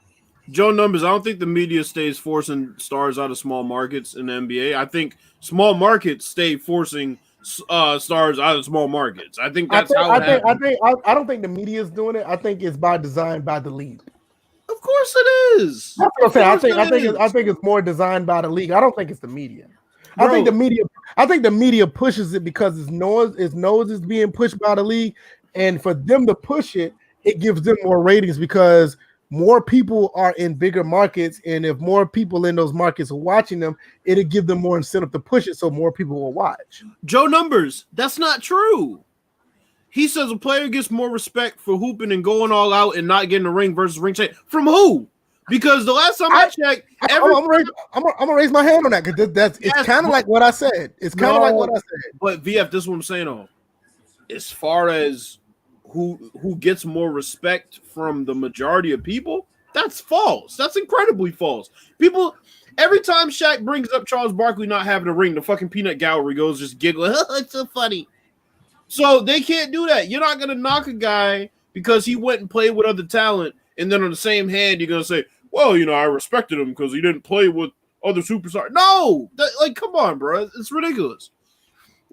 Joe Numbers, I don't think the media stays forcing stars out of small markets in the NBA. I think small markets stay forcing stars out of small markets. I think that's how it happens. I don't think the media is doing it. I think it's by design by the league. Of course it is. That's what I'm saying. I think it's more designed by the league. I don't think it's the media. Bro. I think the media pushes it because its nose is being pushed by the league, and for them to push it, it gives them more ratings because more people are in bigger markets, and if more people in those markets are watching them, it'll give them more incentive to push it, so more people will watch. Joe Numbers, that's not true. He says a player gets more respect for hooping and going all out and not getting a ring versus ring check. From who? Because the last time I checked, I'm gonna raise my hand on that because it's kind of like what I said. It's kind of like what I said. But VF, this is what I'm saying though. As far as who gets more respect from the majority of people, that's false. That's incredibly false. People, every time Shaq brings up Charles Barkley not having a ring, the fucking peanut gallery goes just giggling. It's so funny. So they can't do that. You're not going to knock a guy because he went and played with other talent, and then on the same hand, you're going to say, well, I respected him because he didn't play with other superstars. No! Come on, bro. It's ridiculous.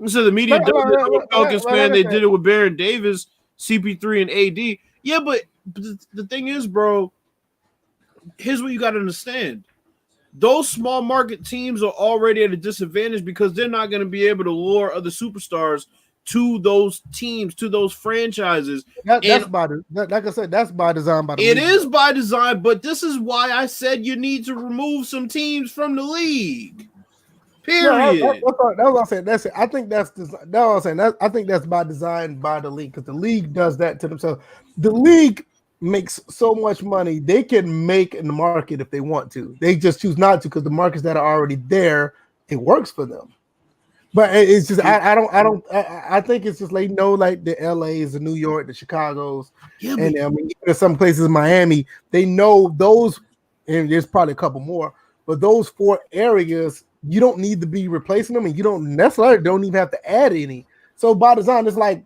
So the media does it with Falcons fan. They did it with Baron Davis, CP3, and AD. Yeah, but the thing is, bro, here's what you got to understand. Those small market teams are already at a disadvantage because they're not going to be able to lure other superstars to those teams, to those franchises. Like I said, that's by design. It is by design, but this is why I said you need to remove some teams from the league. Period. That's what I said. That's it. I think that's what I'm saying. I think that's by design by the league because the league does that to themselves. The league makes so much money they can make in the market if they want to. They just choose not to because the markets that are already there, it works for them. But it's just I think it's just like like the LAs, the New York, the Chicago's, and even some places in Miami, they know those, and there's probably a couple more, but those 4 areas, you don't need to be replacing them, and you don't even have to add any. So by design, it's like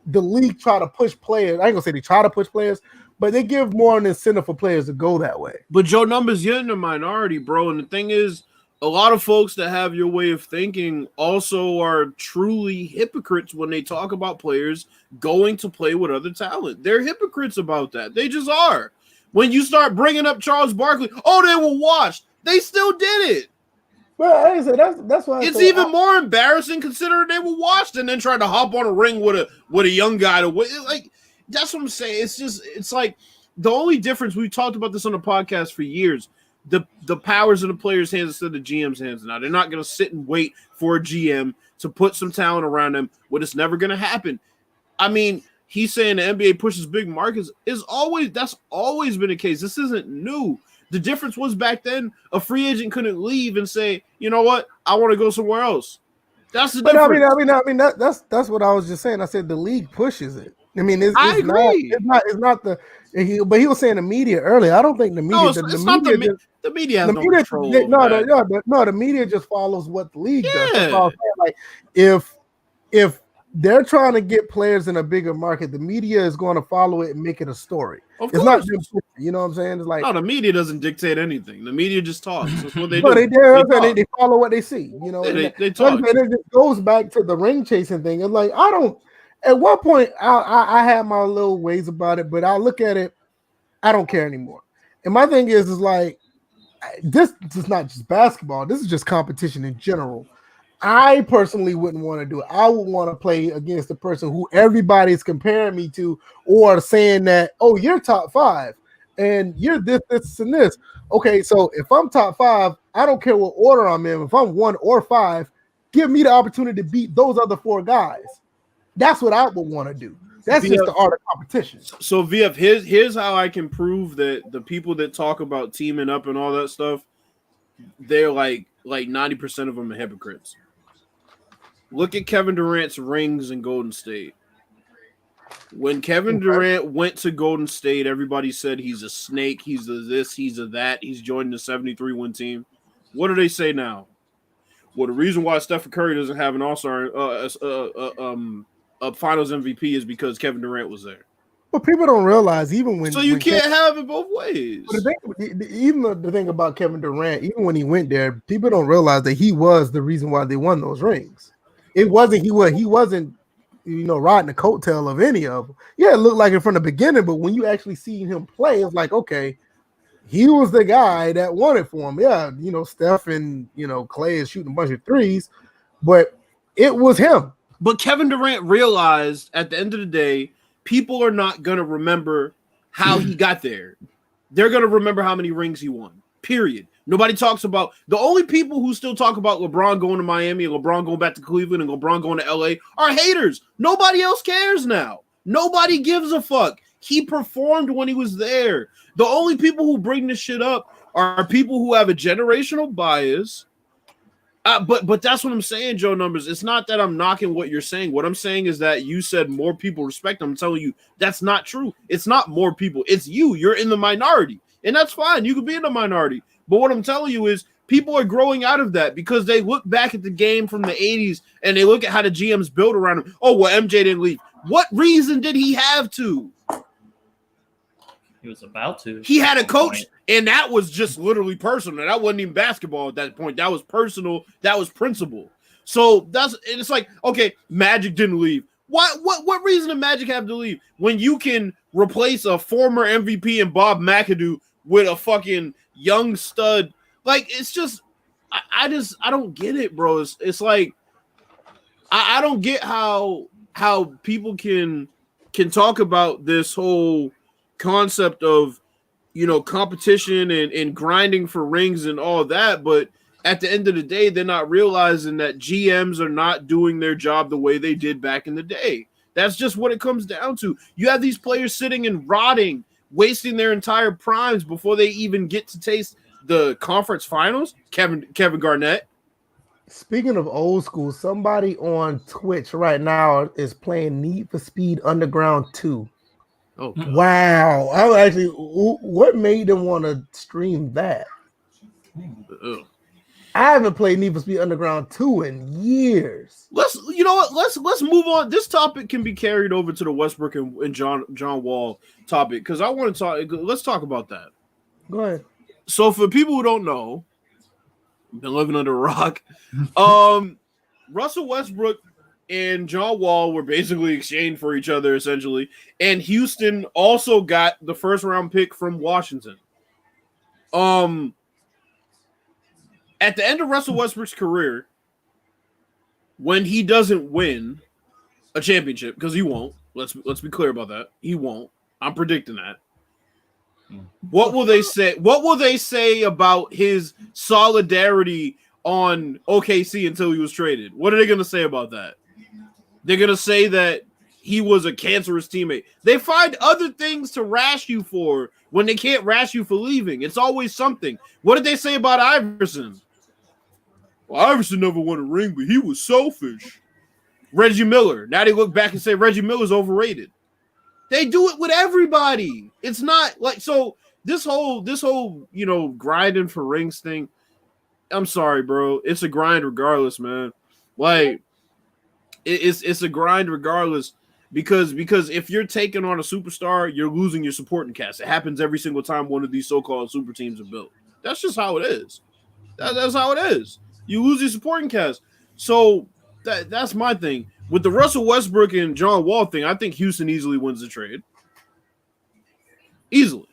the league try to push players. I ain't gonna say they try to push players, but they give more an incentive for players to go that way. But Joe Numbers, you're in the minority, bro. And the thing is, a lot of folks that have your way of thinking also are truly hypocrites when they talk about players going to play with other talent. They're hypocrites about that. They just are. When you start bringing up Charles Barkley, oh, they were washed. They still did it. Well, like I said, that's why it's even more embarrassing considering they were washed and then tried to hop on a ring with a young guy to win. Like, that's what I'm saying. It's like the only difference, we've talked about this on the podcast for years. The powers in the players' hands instead of the GM's hands now. They're not going to sit and wait for a GM to put some talent around them when it's never going to happen. I mean, he's saying the NBA pushes big markets. That's always been the case. This isn't new. The difference was back then a free agent couldn't leave and say, you know what, I want to go somewhere else. That's the difference. I mean that's what I was just saying. I said the league pushes it. I mean, I agree. It's not the. But he was saying the media earlier. I don't think the media. No, it's not the media has no control. The media just follows what the league does. That's all I'm saying. Like if they're trying to get players in a bigger market, the media is going to follow it and make it a story. It's not just, you know what I'm saying? It's like, no, the media doesn't dictate anything. The media just talks. That's what they do. They follow what they see. You know, they talk. And it just goes back to the ring chasing thing. It's like at one point, I had my little ways about it, but I look at it, I don't care anymore. And my thing is like, this is not just basketball. This is just competition in general. I personally wouldn't want to do it. I would want to play against the person who everybody's comparing me to or saying that, oh, you're top 5 and you're this, and this. Okay, so if I'm top 5, I don't care what order I'm in. If I'm 1 or 5, give me the opportunity to beat those other 4 guys. That's what I would want to do. That's just the art of competition. So, VF, here's how I can prove that the people that talk about teaming up and all that stuff, they're like 90% of them are hypocrites. Look at Kevin Durant's rings in Golden State. When Kevin Durant went to Golden State, everybody said he's a snake, he's a this, he's a that, he's joining the 73-win team. What do they say now? Well, the reason why Stephen Curry doesn't have an All-Star Finals MVP is because Kevin Durant was there. But people don't realize even when. So you can't have it both ways. Even the thing about Kevin Durant, even when he went there, people don't realize that he was the reason why they won those rings. It wasn't he wasn't riding the coattail of any of them. Yeah, it looked like it from the beginning, but when you actually see him play, it's like, okay, he was the guy that won it for him. Yeah, Steph and Clay is shooting a bunch of threes, but it was him. But Kevin Durant realized at the end of the day, people are not going to remember how he got there. They're going to remember how many rings he won, period. Nobody talks about – the only people who still talk about LeBron going to Miami and LeBron going back to Cleveland and LeBron going to L.A. are haters. Nobody else cares now. Nobody gives a fuck. He performed when he was there. The only people who bring this shit up are people who have a generational bias. But that's what I'm saying, Joe Numbers. It's not that I'm knocking what you're saying. What I'm saying is that you said more people respect him. I'm telling you that's not true. It's not more people. It's you. You're in the minority. And that's fine. You could be in the minority. But what I'm telling you is people are growing out of that because they look back at the game from the 80s and they look at how the GMs built around him. Oh, well, MJ didn't leave. What reason did he have to? He was about to. He had a coach, and that was just literally personal. That wasn't even basketball at that point. That was personal. That was principle. So it's like, okay, Magic didn't leave. What reason did Magic have to leave when you can replace a former MVP and Bob McAdoo with a fucking young stud? Like, it's just, I don't get it, bro. It's like, I don't get how people can talk about this whole concept of, competition and grinding for rings and all that, but at the end of the day, they're not realizing that GMs are not doing their job the way they did back in the day. That's just what it comes down to. You have these players sitting and rotting, wasting their entire primes before they even get to taste the conference finals. Kevin Garnett. Speaking of old school, somebody on Twitch right now is playing Need for Speed Underground 2. Oh, wow. What made them want to stream that? I haven't played Need for Speed Underground 2 in years. You know what? Let's move on. This topic can be carried over to the Westbrook and John Wall topic because I want to talk. Let's talk about that. Go ahead. So for people who don't know, been living under a rock. Russell Westbrook and John Wall were basically exchanged for each other essentially, and Houston also got the first round pick from Washington. At the end of Russell Westbrook's career, when he doesn't win a championship, because he won't, let's be clear about that. He won't. I'm predicting that. What will they say? What will they say about his solidarity on OKC until he was traded? What are they going to say about that? They're going to say that he was a cancerous teammate. They find other things to rash you for when they can't rash you for leaving. It's always something. What did they say about Iverson? Well, Iverson never won a ring, but he was selfish. Reggie Miller. Now they look back and say Reggie Miller's overrated. They do it with everybody. It's not like so. This whole grinding for rings thing. I'm sorry, bro. It's a grind regardless, man. Like it's a grind regardless because if you're taking on a superstar, you're losing your supporting cast. It happens every single time one of these so-called super teams are built. That's just how it is. That's how it is. You lose your supporting cast. So that's my thing. With the Russell Westbrook and John Wall thing, I think Houston easily wins the trade. Easily.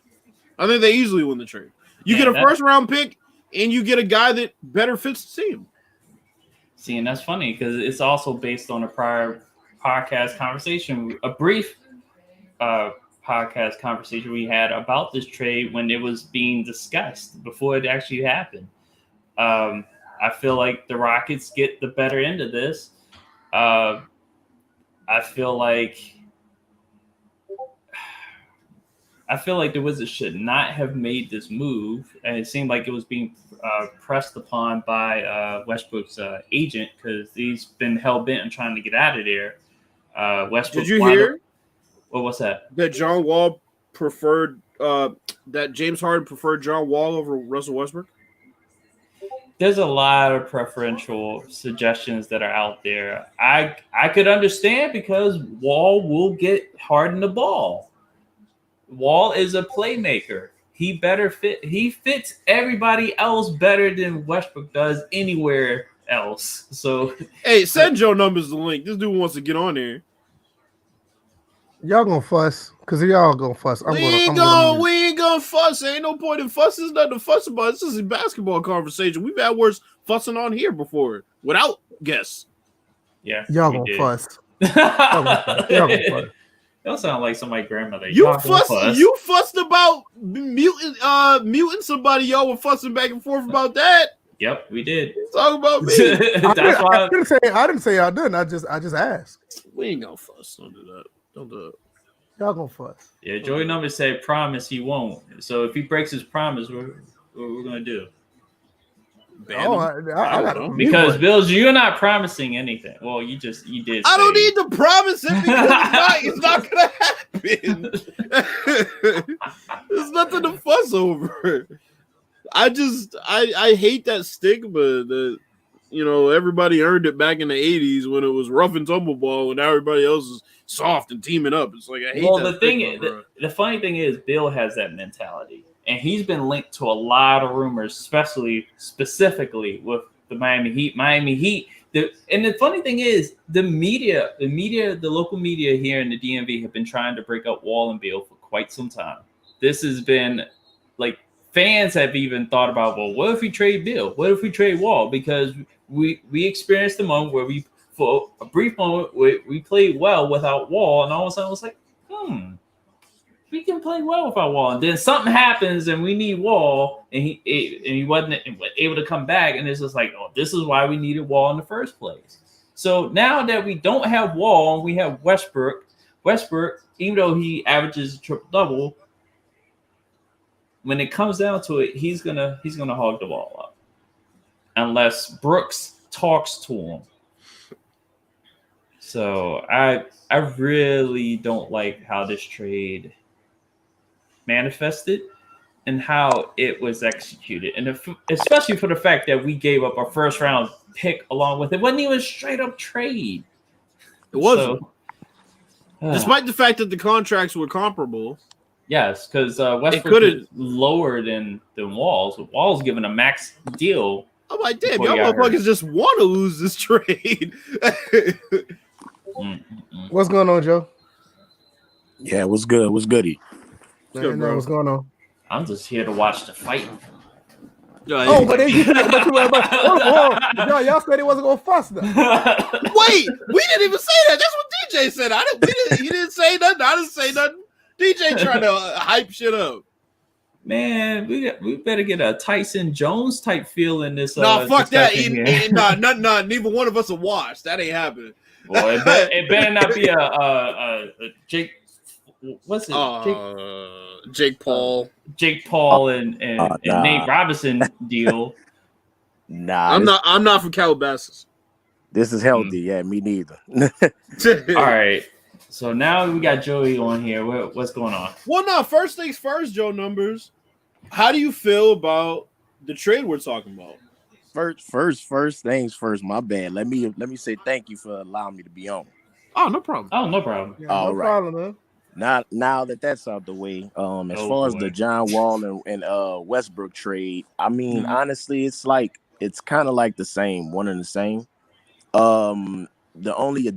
I think they easily win the trade. You get a first-round pick, and you get a guy that better fits the team. See, and that's funny because it's also based on a prior podcast conversation, a brief podcast conversation we had about this trade when it was being discussed before it actually happened. I feel like the Rockets get the better end of this. I feel like the Wizards should not have made this move, and it seemed like it was being pressed upon by Westbrook's agent because he's been hell bent on trying to get out of there. Westbrook. Did you hear? Well, what's that? That John Wall preferred that James Harden preferred John Wall over Russell Westbrook. There's a lot of preferential suggestions that are out there. I could understand because Wall will get Harden the ball. Wall is a playmaker. He fits everybody else better than Westbrook does anywhere else. So hey, send Joe numbers the link. This dude wants to get on there. Y'all gonna fuss because y'all gonna fuss. We ain't gonna fuss. Ain't no point in fuss. There's nothing to fuss about. This is a basketball conversation. We've had worse fussing on here before without guests. Yeah, y'all gonna fuss. Y'all gonna fuss. Don't sound like somebody's grandmother. You fussed about muting somebody. Y'all were fussing back and forth about that. Yep, we did. Talk about me. I didn't say y'all didn't. I just asked. We ain't gonna fuss. Don't do that. Don't do it. Y'all gonna fuss. Yeah, Joey Numbers said promise he won't. So if he breaks his promise, what we're gonna do? Because Bills, you're not promising anything. Well, you did. I don't need to promise it because it's not gonna happen. There's nothing to fuss over. I hate that stigma that everybody earned it back in the 80s when it was rough and tumble ball and everybody else is soft and teaming up. It's like I hate that. The funny thing is Bill has that mentality. And he's been linked to a lot of rumors, specifically with the Miami Heat. And the funny thing is, the local media here in the DMV have been trying to break up Wall and Beal for quite some time. This has been like fans have even thought about, well, what if we trade Beal? What if we trade Wall? Because we experienced a moment where for a brief moment, we played well without Wall, and all of a sudden it was like, we can play well without Wall. And then something happens and we need Wall, and he wasn't able to come back. And it's just like, oh, this is why we needed Wall in the first place. So now that we don't have Wall and we have Westbrook, even though he averages a triple-double, when it comes down to it, he's gonna hog the ball up. Unless Brooks talks to him. So I really don't like how this trade manifested. in how it was executed, and especially for the fact that we gave up our first round pick along with it. It wasn't even a straight up trade. It wasn't. So, despite the fact that the contracts were comparable. Yes, because Westbrook is lower than Walls. Walls given a max deal. I'm like, damn, y'all motherfuckers just want to lose this trade. What's going on, Joe? Yeah, what's good? What's goody? What's going on? I'm just here to watch the fight. Oh, but y'all said it wasn't gonna fuss them. Wait, we didn't even say that. That's what DJ said. He didn't say nothing. I didn't say nothing. DJ trying to hype shit up. Man, we better get a Tyson Jones type feel in this. Nah, fuck that. Nah, neither one of us will watch. That ain't happening. Well, it better not be a Jake. What's it? Jake Paul. Jake Paul and Nate Robinson deal. Nah, I'm not from Calabasas. This is healthy. Yeah, me neither. All right. So now we got Joey on here. What's going on? Well, no. First things first, Joe Numbers. How do you feel about the trade we're talking about? First things first. My bad. Let me say thank you for allowing me to be on. Oh, no problem. Yeah, no problem, man. Now that that's out the way, as far as the John Wall and Westbrook trade, I mean, honestly, it's kind of like the same, one and the same. The only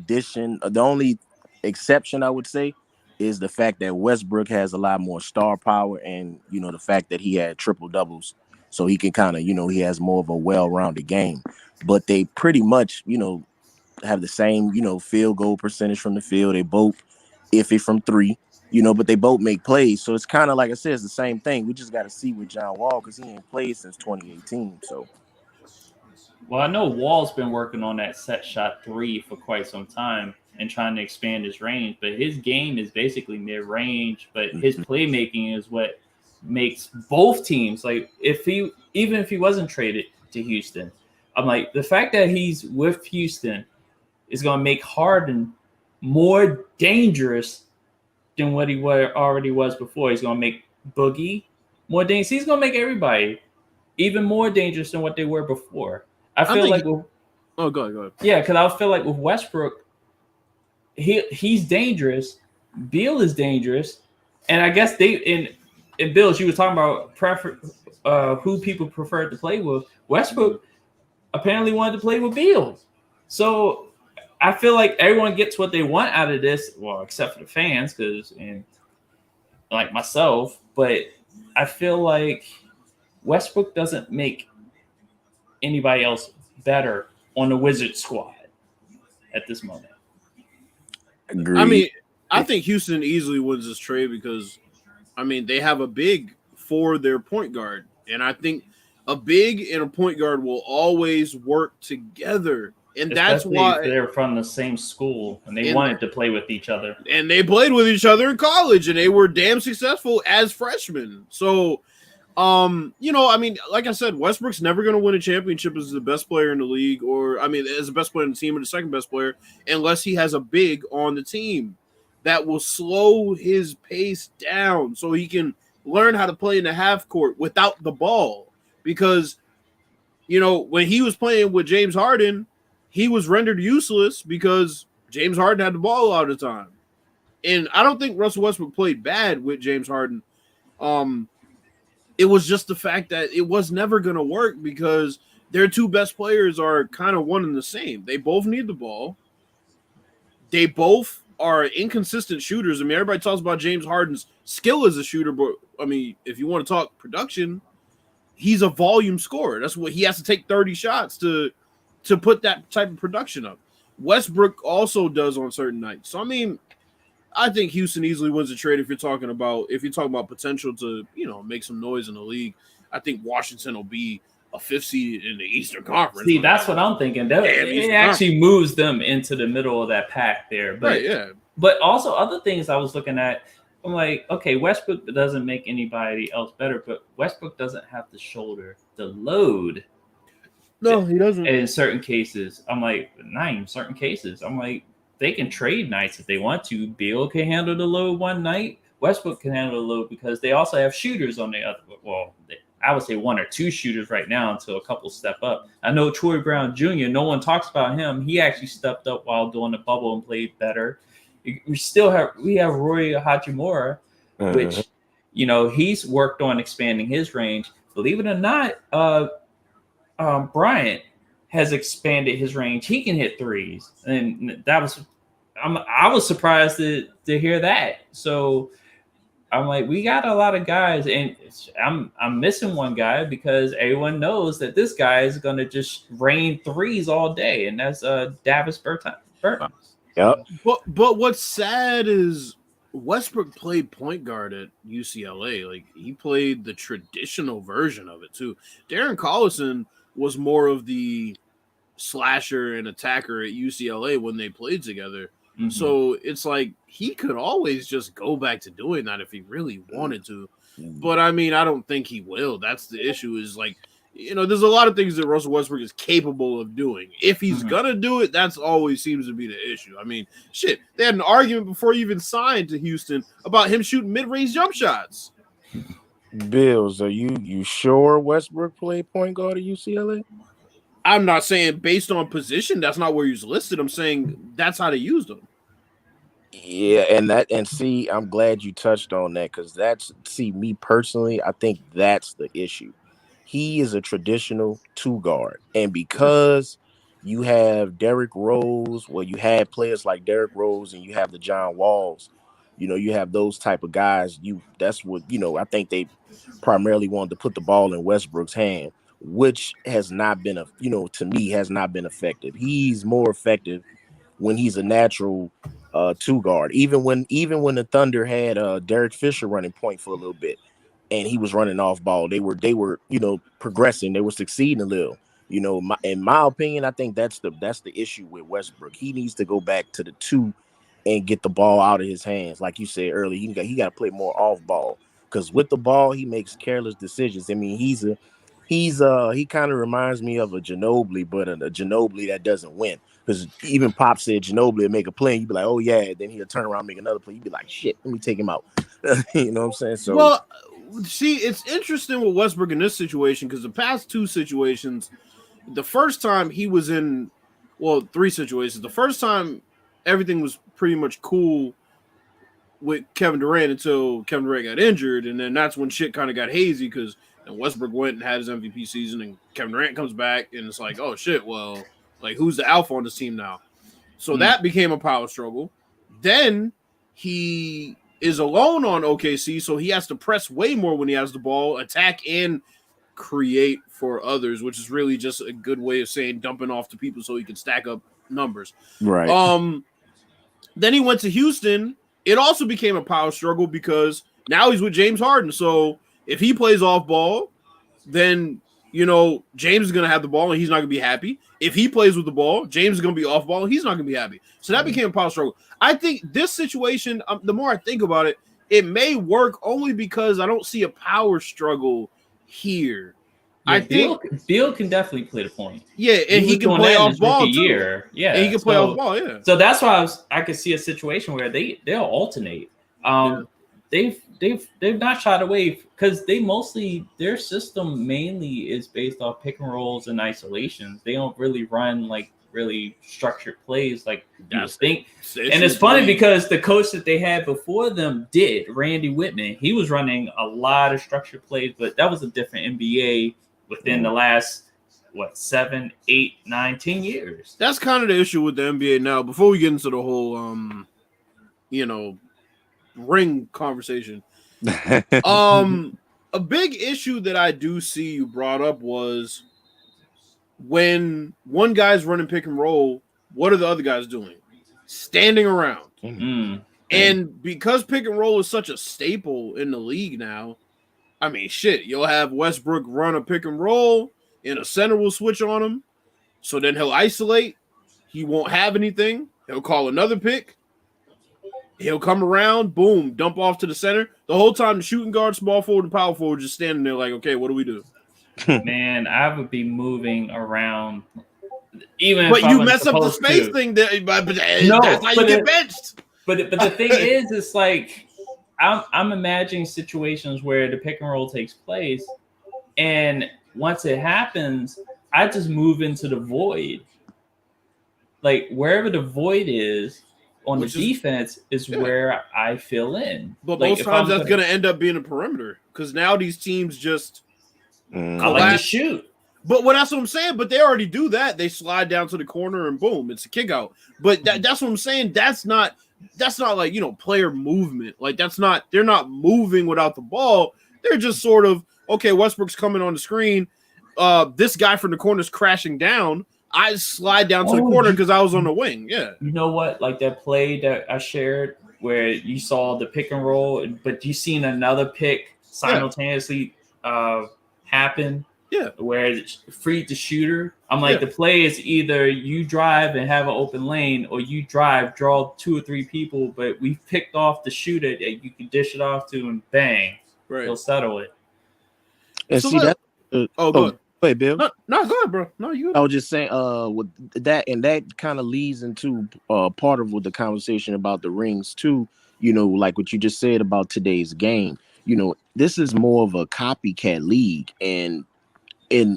exception I would say is the fact that Westbrook has a lot more star power, and the fact that he had triple doubles, so he can kind of he has more of a well-rounded game. But they pretty much have the same field goal percentage from the field. They both iffy from three, but they both make plays. So it's kind of like I said, it's the same thing. We just got to see with John Wall because he ain't played since 2018. So. Well, I know Wall's been working on that set shot three for quite some time and trying to expand his range, but his game is basically mid-range, but his playmaking is what makes both teams, like even if he wasn't traded to Houston, I'm like, the fact that he's with Houston is going to make Harden more dangerous than what he already was before. He's going to make Boogie more dangerous. He's going to make everybody even more dangerous than what they were before. I feel like go ahead. Yeah, because I feel like with Westbrook, he's dangerous. Beal is dangerous, and I guess in Bills, you were talking about who people preferred to play with. Westbrook apparently wanted to play with Beal, so I feel like everyone gets what they want out of this. Well, except for the fans, and like myself, but I feel like Westbrook doesn't make anybody else better on the Wizards squad at this moment. Agreed. I mean, I think Houston easily wins this trade because, I mean, they have a big for their point guard. And I think a big and a point guard will always work together. And that's why they're from the same school and they wanted to play with each other. And they played with each other in college and they were damn successful as freshmen. So, I mean, like I said, Westbrook's never going to win a championship as the best player in the league, or as the best player in the team or the second best player, unless he has a big on the team that will slow his pace down so he can learn how to play in the half court without the ball. Because, when he was playing with James Harden, he was rendered useless because James Harden had the ball all the time. And I don't think Russell Westbrook played bad with James Harden. It was just the fact that it was never going to work because their two best players are kind of one and the same. They both need the ball. They both are inconsistent shooters. I mean, everybody talks about James Harden's skill as a shooter, but, I mean, if you want to talk production, he's a volume scorer. That's what he has to take 30 shots to put that type of production up. Westbrook also does on certain nights. So, I mean, I think Houston easily wins the trade if you're talking about potential to, make some noise in the league. I think Washington will be a fifth seed in the Eastern Conference. See, that's what I'm thinking. It actually moves them into the middle of that pack there. But, right, yeah. But also other things I was looking at, I'm like, okay, Westbrook doesn't make anybody else better, but Westbrook doesn't have to shoulder the load. No, he doesn't. In certain cases, I'm like, not even certain cases. I'm like, they can trade nights if they want to. Beal can handle the load one night. Westbrook can handle the load because they also have shooters on the other. Well, I would say one or two shooters right now until a couple step up. I know Troy Brown Jr. No one talks about him. He actually stepped up while doing the bubble and played better. We have Roy Hachimura, which he's worked on expanding his range. Believe it or not, Bryant has expanded his range. He can hit threes, and I was surprised to hear that. So I'm like, we got a lot of guys, and I'm missing one guy because everyone knows that this guy is going to just rain threes all day, and that's Davis Bertans. Yep. But what's sad is Westbrook played point guard at UCLA. Like, he played the traditional version of it too. Darren Collison was more of the slasher and attacker at UCLA when they played together. Mm-hmm. So it's like he could always just go back to doing that if he really wanted to. But I mean, I don't think he will. That's the issue, is like, there's a lot of things that Russell Westbrook is capable of doing. If he's gonna do it, that's always seems to be the issue. I mean, shit, they had an argument before he even signed to Houston about him shooting mid-range jump shots. Bills, are you sure Westbrook played point guard at UCLA? I'm not saying based on position, that's not where he's listed. I'm saying that's how they used him. Yeah, and see, I'm glad you touched on that, because me personally, I think that's the issue. He is a traditional two guard, and because you have Derrick Rose, you had players like Derrick Rose, and you have the John Walls, you have those type of guys. That's what I think they primarily wanted to put the ball in Westbrook's hand, which has not been to me has not been effective. He's more effective when he's a natural two guard. Even when the Thunder had Derek Fisher running point for a little bit, and he was running off ball, they were progressing, they were succeeding a little. In my opinion, I think that's the issue with Westbrook. He needs to go back to the two and get the ball out of his hands. Like you said earlier, he got to play more off ball, because with the ball he makes careless decisions. I mean, he kind of reminds me of a Ginobili, but a Ginobili that doesn't win. Because even Pop said Ginobili would make a play, and you'd be like, oh yeah, then he'll turn around and make another play. You'd be like, shit, let me take him out. You know what I'm saying? So, well, see, it's interesting with Westbrook in this situation, because the past two situations, the first time he was in, three situations. The first time everything was pretty much cool with Kevin Durant until Kevin Durant got injured, and then that's when shit kind of got hazy, because Westbrook went and had his MVP season, and Kevin Durant comes back, and it's like, oh shit, well, like, who's the alpha on this team now? So that became a power struggle. Then he is alone on OKC, so he has to press way more when he has the ball, attack and create for others, which is really just a good way of saying dumping off to people so he can stack up numbers. Right. Then he went to Houston. It also became a power struggle because now he's with James Harden. So if he plays off ball, then James is going to have the ball and he's not going to be happy. If he plays with the ball, James is going to be off ball and he's not going to be happy. So that became a power struggle. I think this situation, the more I think about it, it may work only because I don't see a power struggle here. Yeah, I think Beal can definitely play the point. Yeah, and he can play off ball too. Yeah, and he can play off ball. Yeah. So that's why I could see a situation where they'll alternate. They've not shied away because their system mainly is based off pick and rolls and isolations. They don't really run like really structured plays like you think. And it's funny because the coach that they had before them did, Randy Whitman. He was running a lot of structured plays, but that was a different NBA within the last 7, 8, 9, 10 years. That's kind of the issue with the NBA now. Before we get into the whole ring conversation. A big issue that I do see you brought up was when one guy's running pick and roll, what are the other guys doing? Standing around. Mm-hmm. And because pick and roll is such a staple in the league now, I mean, shit, you'll have Westbrook run a pick and roll and a center will switch on him. So then he'll isolate. He won't have anything. He'll call another pick. He'll come around, boom, dump off to the center. The whole time the shooting guard, small forward, and power forward just standing there like, okay, what do we do? Man, I would be moving around. But you mess up the space thing. That's how you get benched. But the thing is, it's like I'm imagining situations where the pick and roll takes place, and once it happens, I just move into the void. Like wherever the void is on the defense is where I fill in. But like, most times that's going to end up being a perimeter because now these teams just I like to shoot. But that's what I'm saying. But they already do that. They slide down to the corner and boom, it's a kick out. But that's what I'm saying. That's not like, player movement. Like they're not moving without the ball. They're just sort of, okay, Westbrook's coming on the screen. This guy from the corner's crashing down. I slide down to the corner because I was on the wing. Yeah. You know what? Like that play that I shared where you saw the pick and roll, but you seen another pick simultaneously happen. Yeah. Where it freed the shooter. I'm like, the play is either you drive and have an open lane, or you drive, draw 2 or 3 people, but we picked off the shooter that you can dish it off to, and bang, he'll settle it. And so see that. Good. Wait, Bill. No, go ahead, bro. No, you. I was just saying, with that, and that kind of leads into part of the conversation about the rings too. Like what you just said about today's game. This is more of a copycat league, and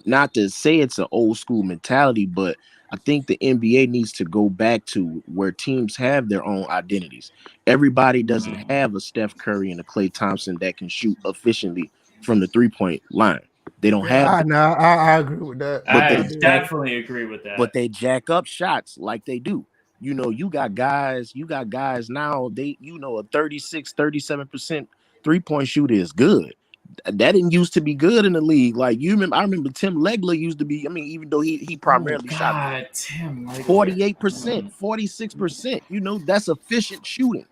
not to say it's an old school mentality, but I think the NBA needs to go back to where teams have their own identities. Everybody doesn't have a Steph Curry and a Klay Thompson that can shoot efficiently from the 3-point line. They don't have. I agree with that. I definitely agree with that. But they jack up shots like they do. You got guys now. They, a 36, 37% 3-point shooter is good. That didn't used to be good in the league. Like I remember Tim Legler used to be. I mean, even though he primarily shot 48%, 46%. That's efficient shooting.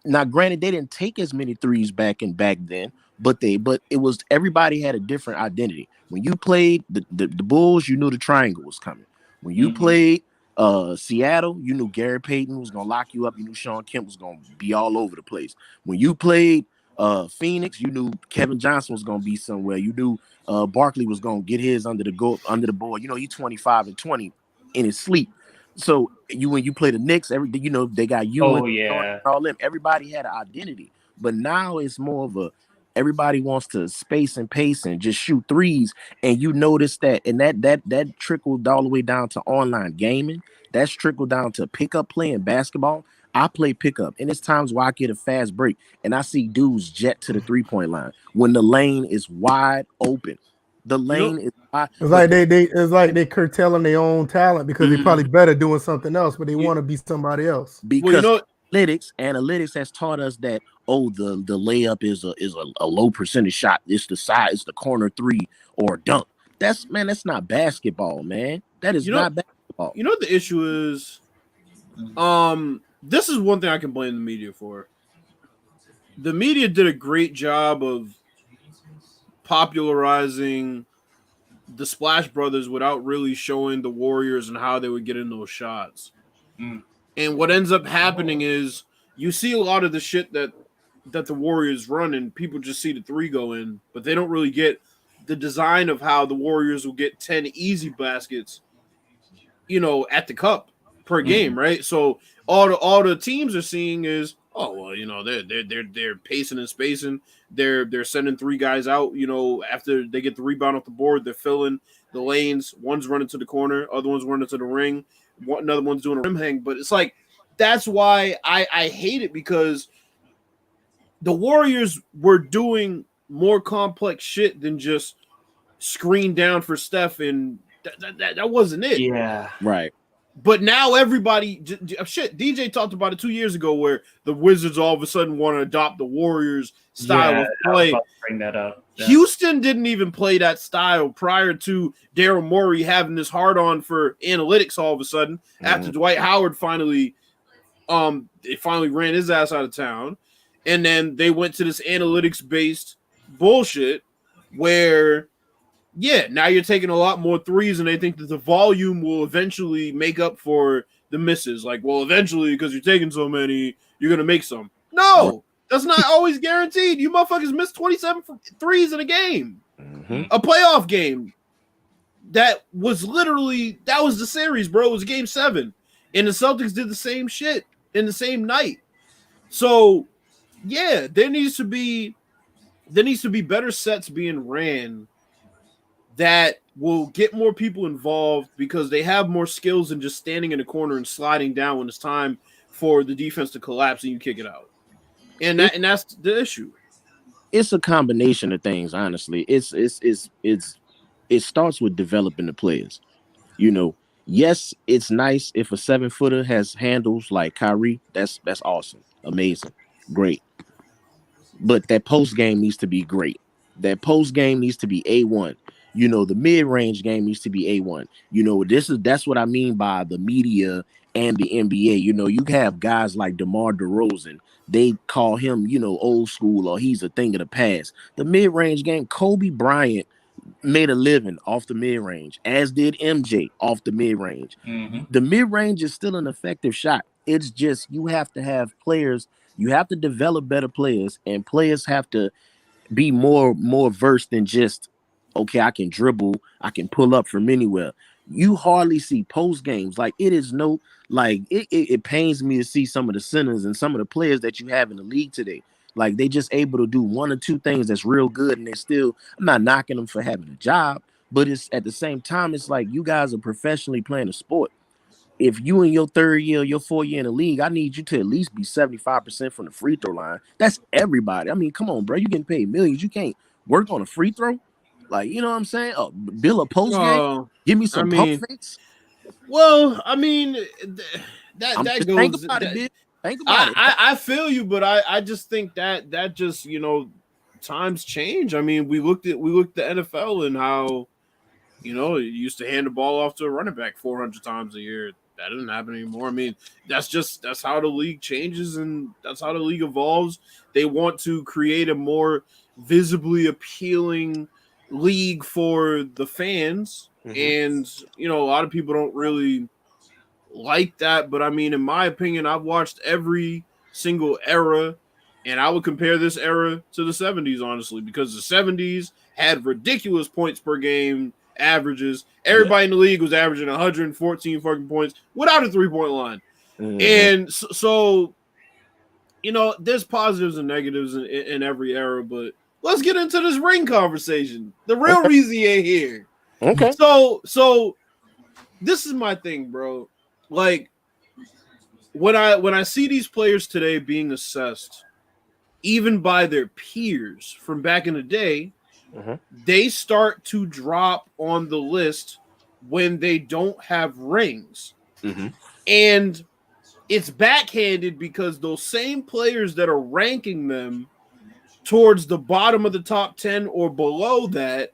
Now, granted, they didn't take as many threes back then, but it was everybody had a different identity. When you played the Bulls, you knew the triangle was coming. When you played Seattle, you knew Gary Payton was gonna lock you up. You knew Sean Kemp was gonna be all over the place. When you played Phoenix, you knew Kevin Johnson was gonna be somewhere. You knew Barkley was gonna get his under the board. He's 25 and 20 in his sleep. So when you play the Knicks, they got you and all them. Everybody had an identity, but now it's more of everybody wants to space and pace and just shoot threes. And you notice that, and that trickled all the way down to online gaming. That's trickled down to pickup playing basketball. I play pickup, and it's times where I get a fast break, and I see dudes jet to the 3-point line when the lane is wide open. The lane is wide. It's like they curtailing their own talent because they're probably better doing something else, but they want to be somebody else. Because analytics has taught us that the layup is a low percentage shot. It's the side, it's the corner 3 or dunk. That's not basketball, man. That is not basketball. You know what the issue is? This is one thing I can blame the media for. The media did a great job of popularizing the Splash Brothers without really showing the Warriors and how they would get in those shots. And what ends up happening is you see a lot of the shit that the Warriors run, and people just see the 3 go in, but they don't really get the design of how the Warriors will get 10 easy baskets, at the cup per game, right? So all the teams are seeing is, they're pacing and spacing. They're sending 3 guys out, after they get the rebound off the board, they're filling the lanes. One's running to the corner, other one's running to the ring. Another one's doing a rim hang. But it's like, that's why I hate it, because the Warriors were doing more complex shit than just screen down for Steph, and that wasn't it. Yeah. Right. But now everybody, DJ talked about it 2 years ago, where the Wizards all of a sudden want to adopt the Warriors style of play. I was about to bring that up. Yeah. Houston didn't even play that style prior to Daryl Morey having this hard on for analytics all of a sudden, after Dwight Howard finally ran his ass out of town. And then they went to this analytics-based bullshit where, now you're taking a lot more threes, and they think that the volume will eventually make up for the misses. Like, well, eventually, because you're taking so many, you're going to make some. No, that's not always guaranteed. You motherfuckers missed 27 threes in a game. A playoff game. That was the series, bro. It was game 7. And the Celtics did the same shit in the same night. So yeah, there needs to be better sets being ran that will get more people involved because they have more skills than just standing in the corner and sliding down when it's time for the defense to collapse and you kick it out. And that's the issue. It's a combination of things, honestly. It starts with developing the players. You know, yes, it's nice if a 7-footer has handles like Kyrie. That's awesome, amazing, great. But that post game needs to be great. That post game needs to be A1. You know, the mid range game needs to be A1. You know, that's what I mean by the media and the NBA. You know, you have guys like DeMar DeRozan. They call him, you know, old school, or he's a thing of the past. The mid range game, Kobe Bryant made a living off the mid range, as did MJ off the mid range. Mm-hmm. The mid range is still an effective shot. It's just you have to have players, you have to develop better players, and players have to be more versed than just, okay, I can dribble, I can pull up from anywhere. You hardly see post games. Like it is no like it pains me to see some of the centers and some of the players that you have in the league today. Like they just able to do one or two things that's real good, and they still. I'm not knocking them for having a job, but it's at the same time, it's like you guys are professionally playing a sport. If you in your third year, your 4th year in the league, I need you to at least be 75% from the free throw line. That's everybody. I mean, come on, bro. You getting paid millions. You can't work on a free throw. Like, you know what I'm saying? Oh, build a post game. Give me I some pump mean, fakes. well, I mean, I'm that just goes. think about it, Bill. Think about it. I feel you, but I just think that just times change. I mean, we looked at the NFL and how it used to hand the ball off to a running back 400 times a year. That doesn't happen anymore. I mean, that's how the league changes and that's how the league evolves. They want to create a more visibly appealing league for the fans, and a lot of people don't really like that. But I mean, in my opinion, I've watched every single era, and I would compare this era to the 70s, honestly, because the 70s had ridiculous points per game averages. Everybody in the league was averaging 114 fucking points without a 3-point line. And so there's positives and negatives in every era, but let's get into this ring conversation. The real reason you're here. Okay. So this is my thing, bro. Like when I see these players today being assessed, even by their peers from back in the day, they start to drop on the list when they don't have rings. And it's backhanded because those same players that are ranking them towards the bottom of the top 10 or below that,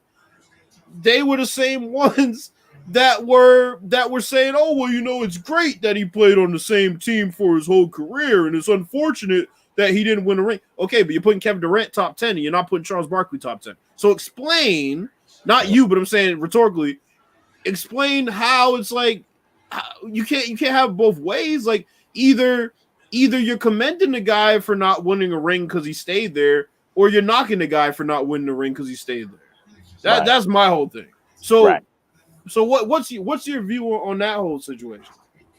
they were the same ones that were saying, oh, well, it's great that he played on the same team for his whole career, and it's unfortunate that he didn't win a ring. Okay, but you're putting Kevin Durant top 10, and you're not putting Charles Barkley top 10. So explain, not you, but I'm saying rhetorically, explain how it's like you can't have both ways. Like either you're commending the guy for not winning a ring because he stayed there, or you're knocking the guy for not winning a ring because he stayed there. That's my whole thing. So what's your view on that whole situation?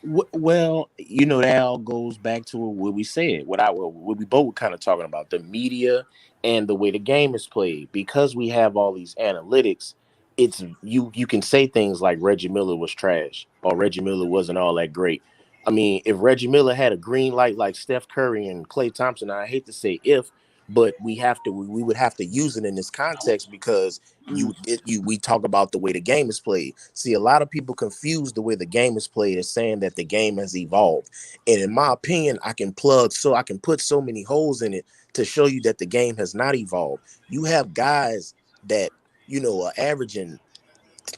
Well, that all goes back to what we said, what we both were kind of talking about, the media and the way the game is played. Because we have all these analytics, it's you can say things like Reggie Miller was trash or Reggie Miller wasn't all that great. I mean, if Reggie Miller had a green light like Steph Curry and Klay Thompson, I hate to say if, but we would have to use it in this context because we talk about the way the game is played. See, a lot of people confuse the way the game is played as saying that the game has evolved. And in my opinion, I can put so many holes in it to show you that the game has not evolved. You have guys that, are averaging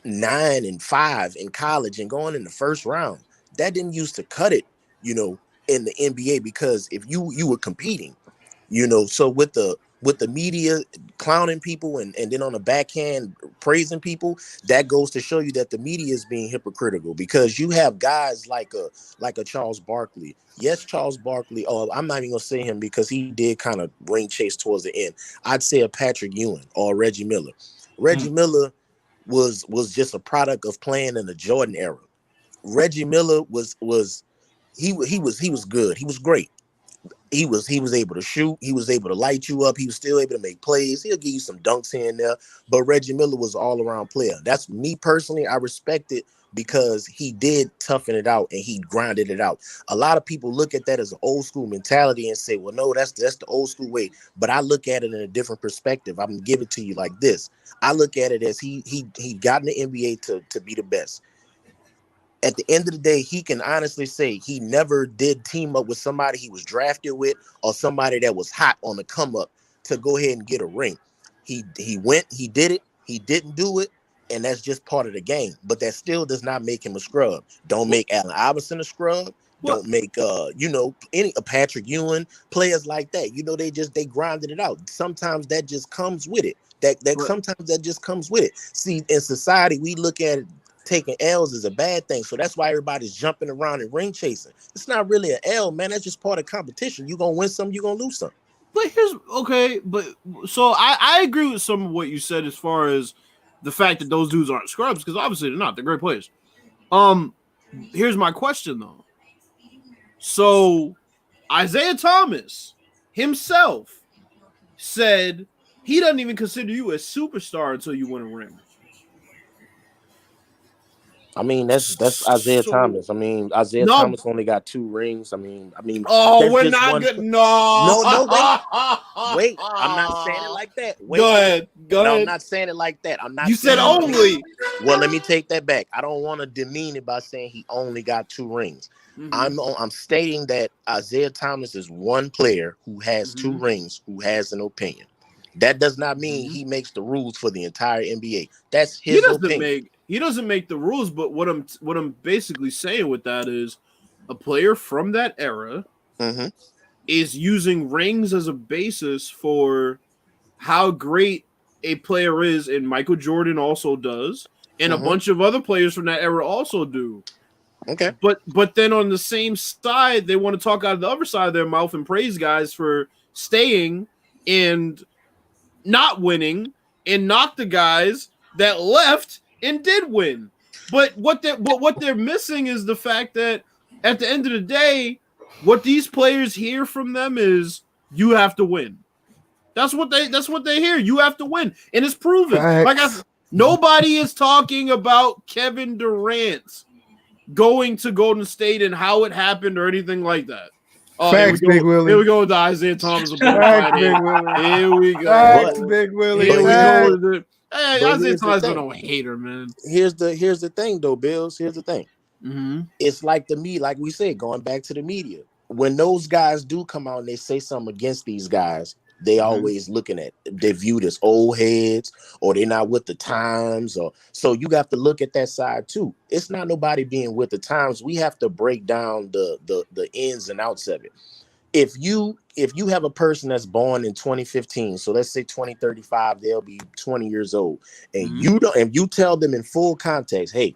9 and 5 in college and going in the first round. That didn't used to cut it, in the NBA, because if you were competing, so with the media clowning people and then on the backhand praising people, that goes to show you that the media is being hypocritical, because you have guys like a Charles Barkley. Yes, Charles Barkley. Oh, I'm not even gonna say him because he did kind of ring chase towards the end. I'd say a Patrick Ewing or Reggie Miller. Reggie Miller was just a product of playing in the Jordan era. Reggie Miller was good. He was great. He was able to shoot. He was able to light you up. He was still able to make plays. He'll give you some dunks here and there. But Reggie Miller was an all-around player. That's me personally. I respect it because he did toughen it out and he grinded it out. A lot of people look at that as an old school mentality and say, well, no, that's the old school way. But I look at it in a different perspective. I'm gonna give it to you like this. I look at it as he got in the NBA to be the best. At the end of the day, he can honestly say he never did team up with somebody he was drafted with or somebody that was hot on the come up to go ahead and get a ring. He went, he did it, he didn't do it, and that's just part of the game. But that still does not make him a scrub. Don't make Allen Iverson a scrub. Don't make any Patrick Ewing, players like that. They grinded it out. Sometimes that just comes with it. Sometimes that just comes with it. See, in society, we look at it, taking L's is a bad thing. So that's why everybody's jumping around and ring chasing. It's not really an L, man. That's just part of competition. You're going to win some, you're going to lose some. But so I agree with some of what you said as far as the fact that those dudes aren't scrubs, because obviously they're not. They're great players. Here's my question, though. So Isaiah Thomas himself said he doesn't even consider you a superstar until you win a ring. I mean, that's Isaiah Thomas. I mean, Thomas only got 2 rings. I mean. Oh, we're not good. No, wait. I'm not saying it like that. Wait. Go ahead. I'm not saying it like that. I'm not. You said only. Well, let me take that back. I don't want to demean it by saying he only got 2 rings. Mm-hmm. I'm stating that Isaiah Thomas is one player who has 2 rings, who has an opinion. That does not mean he makes the rules for the entire NBA. That's his opinion. He doesn't make the rules, but what I'm basically saying with that is a player from that era is using rings as a basis for how great a player is, and Michael Jordan also does, and a bunch of other players from that era also do. Okay. But then on the same side, they want to talk out of the other side of their mouth and praise guys for staying and not winning and knock the guys that left and did win. But what they're missing is the fact that at the end of the day, what these players hear from them is you have to win. That's what they hear. You have to win. And it's proven. Nobody is talking about Kevin Durant going to Golden State and how it happened or anything like that. Oh, Facts, Big Willie. Here we go with the Isaiah Thomas. Facts, Big Willie. Here we go. Facts, Big Willie. Here we go with it. Hey, But Isaiah here's the Thomas thing. no hater, man. Here's the thing, though, Bills. Here's the thing. Mm-hmm. It's like like we said, going back to the media. When those guys do come out and they say something against these guys, they always looking at, they're viewed as old heads, or they're not with the times, or so you got to look at that side too. It's not nobody being with the times. We have to break down the ins and outs of it. If you have a person that's born in 2015, so let's say 2035, they'll be 20 years old, and you tell them in full context, hey,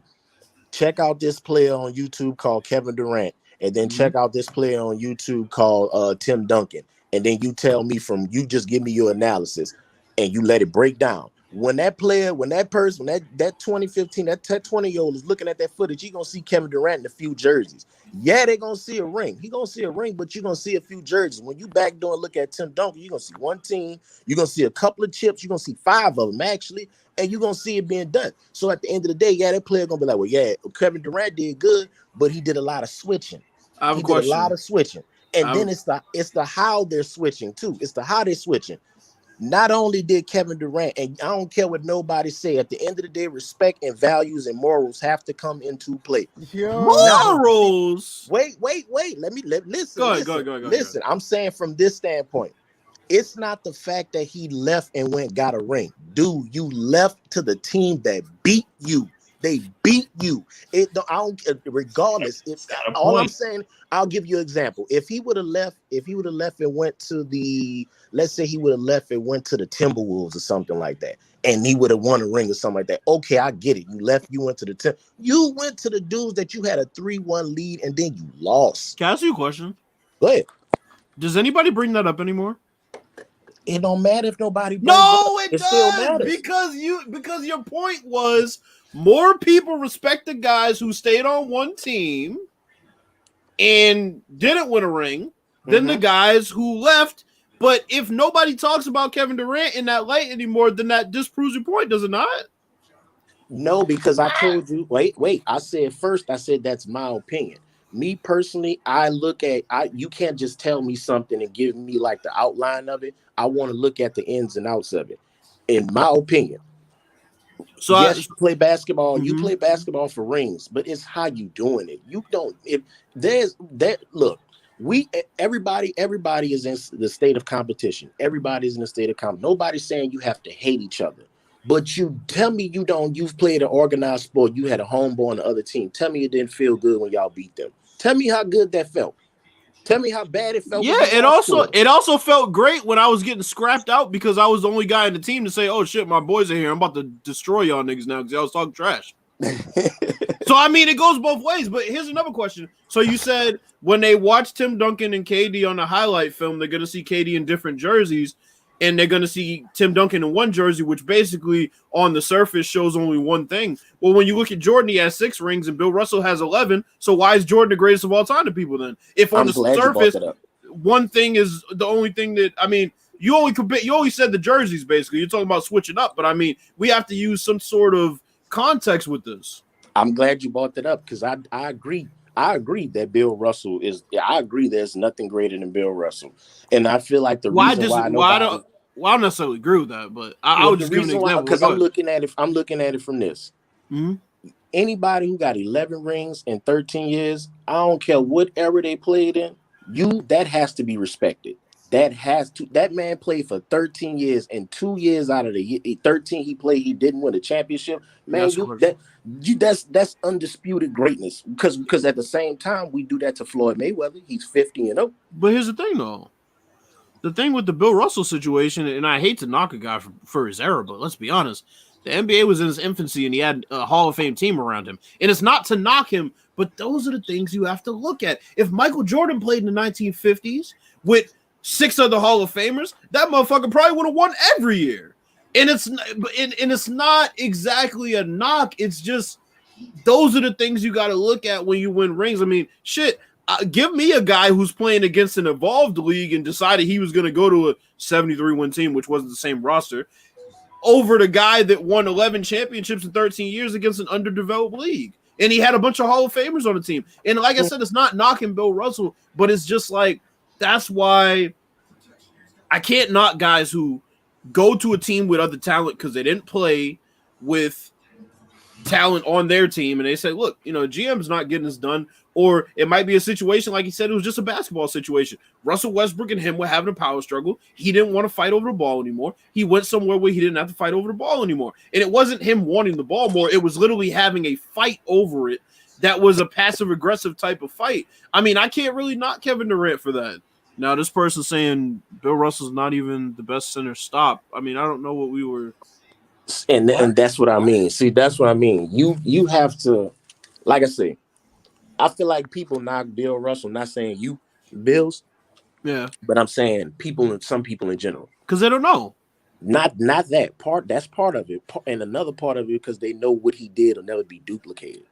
check out this player on YouTube called Kevin Durant, and then check out this player on YouTube called Tim Duncan, and then you tell me you just give me your analysis, and you let it break down. When that 2015, that 20-year-old is looking at that footage, you're going to see Kevin Durant in a few jerseys. Yeah, they're going to see a ring. He's going to see a ring, but you're going to see a few jerseys. When you backdoor and look at Tim Duncan, you're going to see one team. You're going to see a couple of chips. You're going to see 5 of them, actually, and you're going to see it being done. So at the end of the day, yeah, that player going to be like, well, yeah, Kevin Durant did good, but he did a lot of switching. He did a lot of switching. And then it's the how they're switching, too. It's the how they're switching. Not only did Kevin Durant, and I don't care what nobody say, at the end of the day, respect and values and morals have to come into play. Morals? Wait. Listen. Go ahead. Listen, I'm saying from this standpoint, it's not the fact that he left and got a ring. Dude, you left to the team that beat you. They beat you. Regardless. I'm saying, I'll give you an example. If he would have left and went to let's say he would have left and went to the Timberwolves or something like that, and he would have won a ring or something like that. Okay, I get it. You went to the you went to the dudes that you had a 3-1 lead, and then you lost. Can I ask you a question? Go ahead. Does anybody bring that up anymore? It don't matter if nobody. No, it does. Still matters. Because your point was more people respect the guys who stayed on one team and didn't win a ring than the guys who left. But if nobody talks about Kevin Durant in that light anymore, then that disproves your point, does it not? No, because I told you. Wait. I said that's my opinion. Me personally, you can't just tell me something and give me like the outline of it. I want to look at the ins and outs of it. In my opinion. So yes, you play basketball. You play basketball for rings, but it's how you doing it. You don't. If there's that, look, everybody is in the state of competition. Everybody's in the state of competition. Nobody's saying you have to hate each other. But you tell me you've played an organized sport. You had a homeboy on the other team. Tell me it didn't feel good when y'all beat them. Tell me how good that felt. Tell me how bad it felt. Yeah, it also felt great when I was getting scrapped out because I was the only guy in the team to say, "Oh shit, my boys are here. I'm about to destroy y'all niggas now because I was talking trash." So I mean, it goes both ways. But here's another question. So you said when they watch Tim Duncan and KD on the highlight film, they're gonna see KD in different jerseys. And they're going to see Tim Duncan in one jersey, which basically on the surface shows only one thing. Well, when you look at Jordan, he has 6 rings and Bill Russell has 11. So why is Jordan the greatest of all time to people then? If on the surface, one thing is the only thing that, I mean, you only said the jerseys basically. You're talking about switching up. But I mean, we have to use some sort of context with this. I'm glad you brought that up because I agree. I agree that Bill Russell I agree there's nothing greater than Bill Russell. And I feel like I don't necessarily agree with that, but I would just give an example. Because I'm looking at it from this. Mm-hmm. Anybody who got 11 rings in 13 years, I don't care what era they played in, that has to be respected. That man played for 13 years, and 2 years out of the 13 he played, he didn't win a championship. Man, that's undisputed greatness. Because at the same time, we do that to Floyd Mayweather. He's 50-0. But here's the thing, though. The thing with the Bill Russell situation, and I hate to knock a guy for his era, but let's be honest, the NBA was in its infancy, and he had a Hall of Fame team around him. And it's not to knock him, but those are the things you have to look at. If Michael Jordan played in the 1950s with 6 other Hall of Famers, that motherfucker probably would have won every year. And it's not exactly a knock. It's just those are the things you got to look at when you win rings. I mean, shit. Give me a guy who's playing against an evolved league and decided he was going to go to a 73-win team, which wasn't the same roster, over the guy that won 11 championships in 13 years against an underdeveloped league. And he had a bunch of Hall of Famers on the team. And like I said, it's not knocking Bill Russell, but it's just like, that's why I can't knock guys who go to a team with other talent because they didn't play with talent on their team. And they say, look, GM's not getting this done. Or it might be a situation, like he said, it was just a basketball situation. Russell Westbrook and him were having a power struggle. He didn't want to fight over the ball anymore. He went somewhere where he didn't have to fight over the ball anymore. And it wasn't him wanting the ball more. It was literally having a fight over it that was a passive-aggressive type of fight. I mean, I can't really knock Kevin Durant for that. Now, this person's saying Bill Russell's not even the best center stop. I mean, I don't know what we were... And that's what I mean. See, that's what I mean. You have to, like I say, I feel like people knock Bill Russell, not saying you, Bills. Yeah. But I'm saying some people in general. Because they don't know. Not that part. That's part of it. And another part of it because they know what he did will never be duplicated.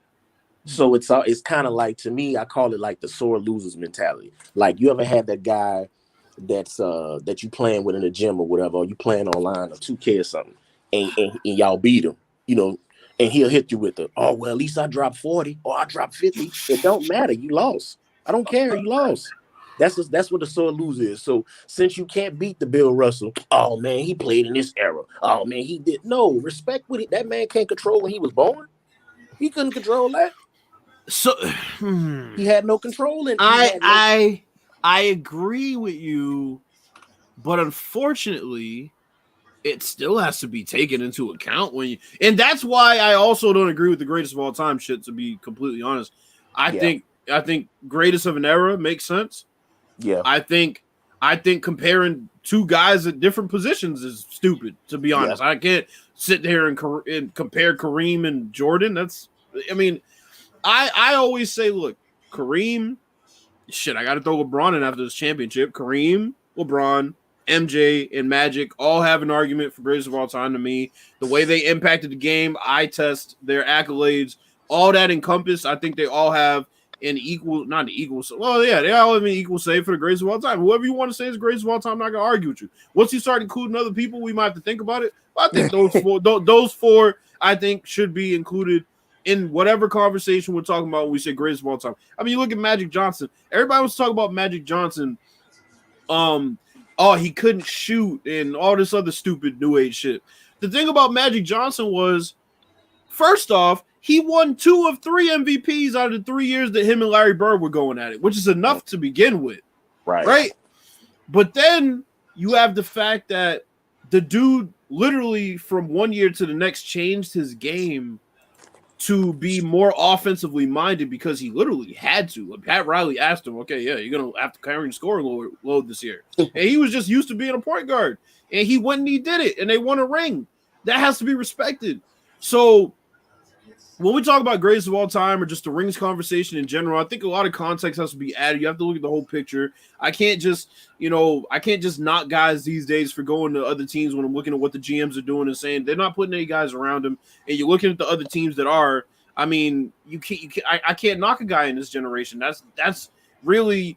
So it's kind of like, to me, I call it like the sore losers mentality. Like, you ever had that guy that you playing with in the gym or whatever, or you playing online or 2K or something, and y'all beat him, and he'll hit you with at least I dropped 40 or I dropped 50. It don't matter. You lost. I don't care. You lost. That's what the sore loser is. So since you can't beat the Bill Russell, oh man, he played in this era. Oh man, he did. No, respect what that man can't control when he was born. He couldn't control that. So he had no control in. I agree with you, but unfortunately, it still has to be taken into account and that's why I also don't agree with the greatest of all time shit, to be completely honest. I think greatest of an era makes sense. Yeah. I think comparing two guys at different positions is stupid, to be honest. Yeah. I can't sit there and compare Kareem and Jordan. I always say, look, Kareem, I got to throw LeBron in after this championship. Kareem, LeBron, MJ, and Magic all have an argument for greatest of all time to me. The way they impacted the game, eye test, their accolades, all that encompassed, I think they all have an equal, not an equal. Well, yeah, they all have an equal say for the greatest of all time. Whoever you want to say is the greatest of all time, I'm not gonna argue with you. Once you start including other people, we might have to think about it. But I think those four, I think, should be included in whatever conversation we're talking about when we say greatest of all time. I mean, you look at Magic Johnson. Everybody was talking about Magic Johnson. Oh, he couldn't shoot and all this other stupid new age shit. The thing about Magic Johnson was, first off, he won 2 of 3 MVPs out of the 3 years that him and Larry Bird were going at it, which is enough to begin with. Right? But then you have the fact that the dude literally from one year to the next changed his game to be more offensively minded because he literally had to. Like Pat Riley asked him, okay, yeah, you're going to have to carry the scoring load this year. And he was just used to being a point guard. And he went and he did it, and they won a ring. That has to be respected. So when we talk about greatest of all time or just the rings conversation in general, I think a lot of context has to be added. You have to look at the whole picture. I can't just knock guys these days for going to other teams when I'm looking at what the GMs are doing and saying they're not putting any guys around them. And you're looking at the other teams that are. I mean, I can't knock a guy in this generation. That's really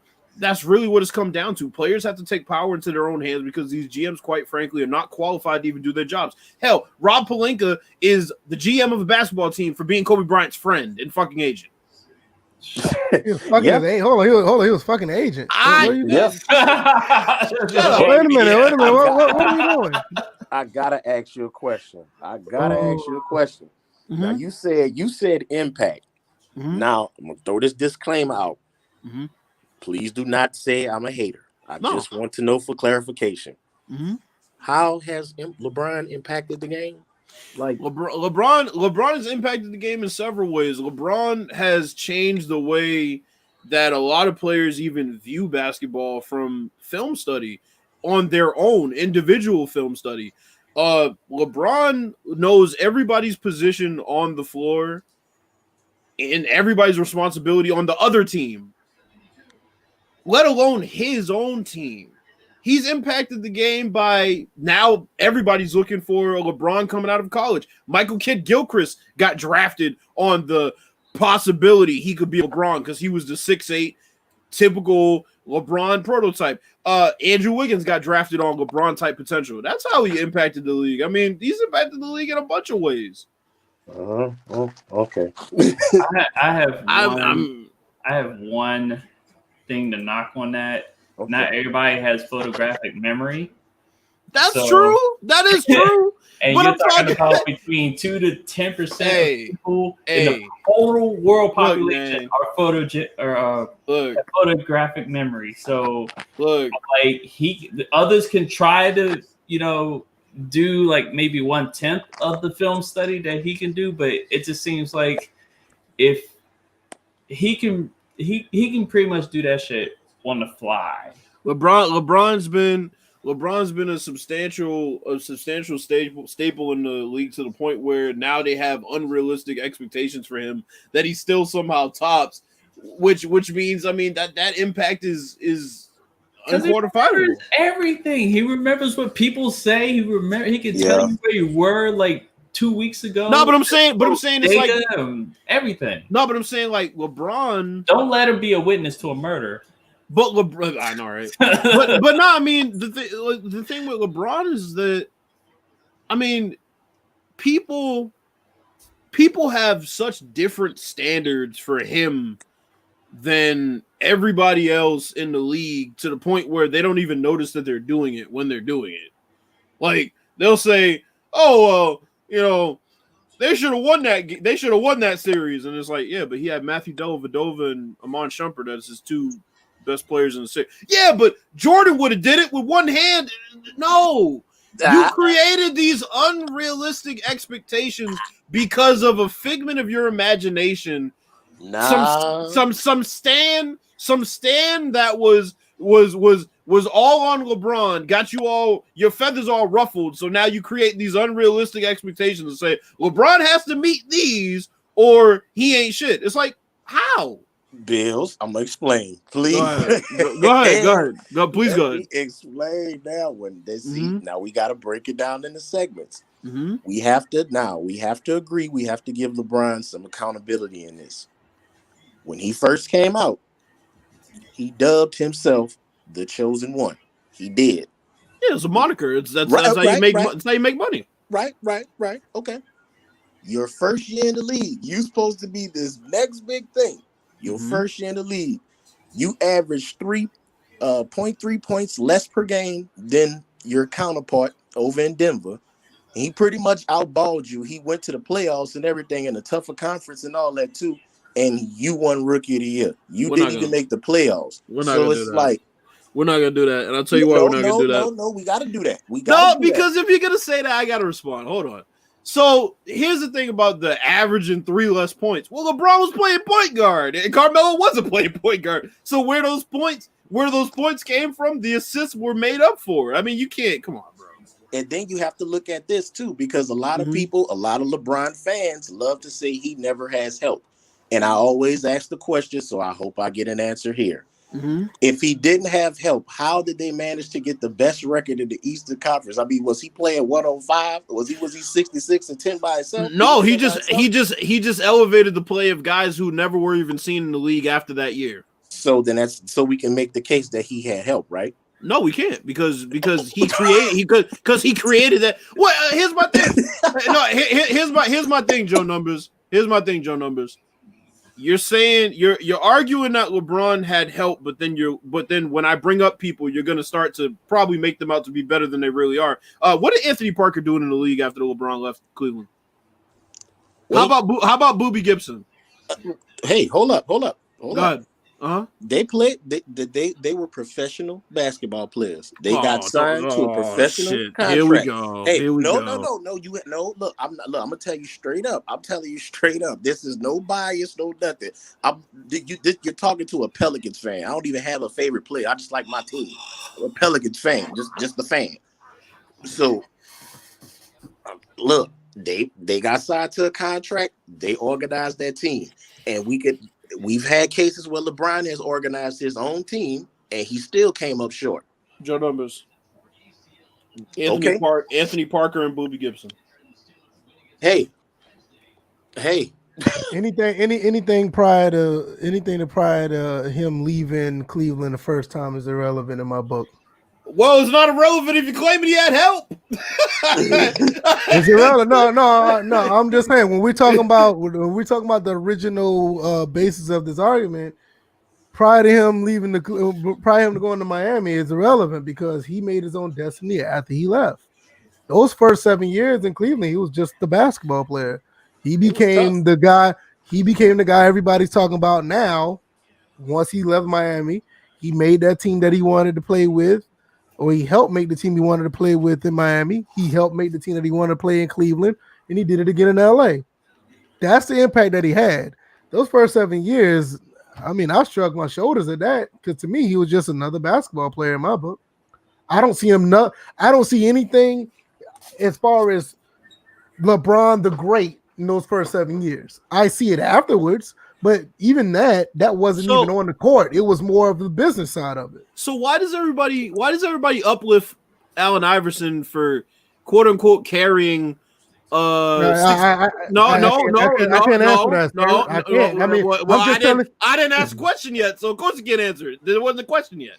what it's come down to. Players have to take power into their own hands because these GMs, quite frankly, are not qualified to even do their jobs. Hell, Rob Pelinka is the GM of a basketball team for being Kobe Bryant's friend and fucking agent. He was fucking hold on, he was fucking agent. What are you doing? Wait a minute. What are you doing? I gotta ask you a question. Mm-hmm. Now you said impact. Mm-hmm. Now I'm gonna throw this disclaimer out. Mm-hmm. Please do not say I'm a hater. I just want to know for clarification. Mm-hmm. How has LeBron impacted the game? Like LeBron has impacted the game in several ways. LeBron has changed the way that a lot of players even view basketball from film study on their own individual film study. LeBron knows everybody's position on the floor and everybody's responsibility on the other team, let alone his own team. He's impacted the game by now everybody's looking for a LeBron coming out of college. Michael Kidd-Gilchrist got drafted on the possibility he could be LeBron because he was the 6'8", typical LeBron prototype. Andrew Wiggins got drafted on LeBron type potential. That's how he impacted the league. I mean, he's impacted the league in a bunch of ways. Okay. I have one thing to knock on that. Okay. Not everybody has photographic memory. That's true. That is true. And you're talking about between 2 to 10% of people in the total world population are photographic memory. So others can try to, do like maybe 1/10 of the film study that he can do, but it just seems like if he can pretty much do that shit on the fly. LeBron's been a substantial staple in the league to the point where now they have unrealistic expectations for him that he still somehow tops, which means that impact is unquantifiable. Everything. He remembers what people say. He can tell you where you were like 2 weeks ago. No, but I'm saying it's like everything. No, but I'm saying like LeBron. Don't let him be a witness to a murder. But LeBron, I know, right? but no, I mean the thing with LeBron is that, people have such different standards for him than everybody else in the league to the point where they don't even notice that they're doing it when they're doing it. Like they'll say, "Oh, well, they should have won that. They should have won that series," and it's like, yeah, but he had Matthew Dellavedova and Amon Shumpert as his 2 best players in the series. Yeah, but Jordan would have did it with one hand. No, you created these unrealistic expectations because of a figment of your imagination. Some stand that was all on LeBron, got you all your feathers all ruffled. So now you create these unrealistic expectations and say LeBron has to meet these or he ain't shit. It's like, how? Bills, I'm gonna explain, please. Go ahead. Please go ahead. Explain now. Now we got to break it down into segments. Mm-hmm. We have to agree. We have to give LeBron some accountability in this. when he first came out, he dubbed himself the Chosen One. He did. Yeah, it's a moniker. That's how you make money. Right. Okay. Your first year in the league, you supposed to be this next big thing. Your first year in the league, you averaged 3.3 points less per game than your counterpart over in Denver. And he pretty much outballed you. He went to the playoffs and everything in a tougher conference and all that too. And you won Rookie of the Year. You didn't even make the playoffs. So it's like, we're not gonna do that. And I'll tell you why we're not gonna do that. No, we gotta do that. Because if you're gonna say that, I gotta respond. Hold on. So here's the thing about the averaging 3 less points. Well, LeBron was playing point guard, and Carmelo wasn't playing point guard. So where those points came from, the assists were made up for. I mean, you can't. Come on, bro. And then you have to look at this too, because a lot of people, a lot of LeBron fans love to say he never has help. And I always ask the question, so I hope I get an answer here. If he didn't have help, how did they manage to get the best record in the Eastern Conference? I mean, was he playing 105? Was he 66-10 by himself? No, he just elevated the play of guys who never were even seen in the league after that year. So then so we can make the case that he had help, right? No, we can't because he created that. Well, here's my thing. Here's my thing, Joe Numbers. You're saying you're arguing that LeBron had help, but then when I bring up people, you're gonna start to probably make them out to be better than they really are. What did Anthony Parker doing in the league after LeBron left Cleveland? How about Boobie Gibson? Hey, hold up. Go ahead. They played. They were professional basketball players. They got signed to a professional contract. Here we go. Hey, no. Look, I'm gonna tell you straight up. I'm telling you straight up. This is no bias, no nothing. You're talking to a Pelicans fan. I don't even have a favorite player. I just like my team. I'm a Pelicans fan, just the fan. So, look, they got signed to a contract. They organized their team, and we've had cases where LeBron has organized his own team and he still came up short. Joe Numbers. Anthony Parker and Boobie Gibson. Hey. Anything prior to him leaving Cleveland the first time is irrelevant in my book. Well, it's not irrelevant if you're claiming he had help. It's irrelevant. No. I'm just saying when we're talking about the original basis of this argument, prior to him going to Miami is irrelevant because he made his own destiny after he left. Those first 7 years in Cleveland, he was just the basketball player. He became the guy. He became the guy everybody's talking about now. Once he left Miami, he made that team that he wanted to play with. Or he helped make the team he wanted to play with in Miami. He helped make the team that he wanted to play in Cleveland, and he did it again in LA. That's the impact that he had. Those first 7 years, I mean, I shrugged my shoulders at that because to me, he was just another basketball player in my book. I don't see anything as far as LeBron the Great in those first 7 years. I see it afterwards. But even that wasn't even on the court. It was more of the business side of it. So why does everybody uplift Allen Iverson for quote unquote carrying? I didn't ask a question yet, so of course you can't answer it. There wasn't a question yet.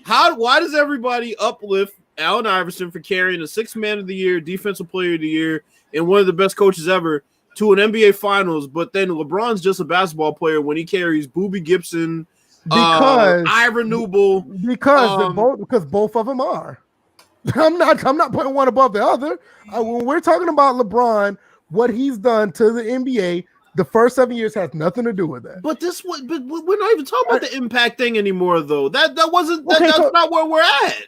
Why does everybody uplift Allen Iverson for carrying a 6th Man of the Year, Defensive Player of the Year, and one of the best coaches ever to an NBA Finals, but then LeBron's just a basketball player when he carries Boobie Gibson, Ivan Newble, because both of them are. I'm not putting one above the other. When we're talking about LeBron, what he's done to the NBA, the first 7 years has nothing to do with that. But we're not even talking about the impact thing anymore, though. That's not where we're at.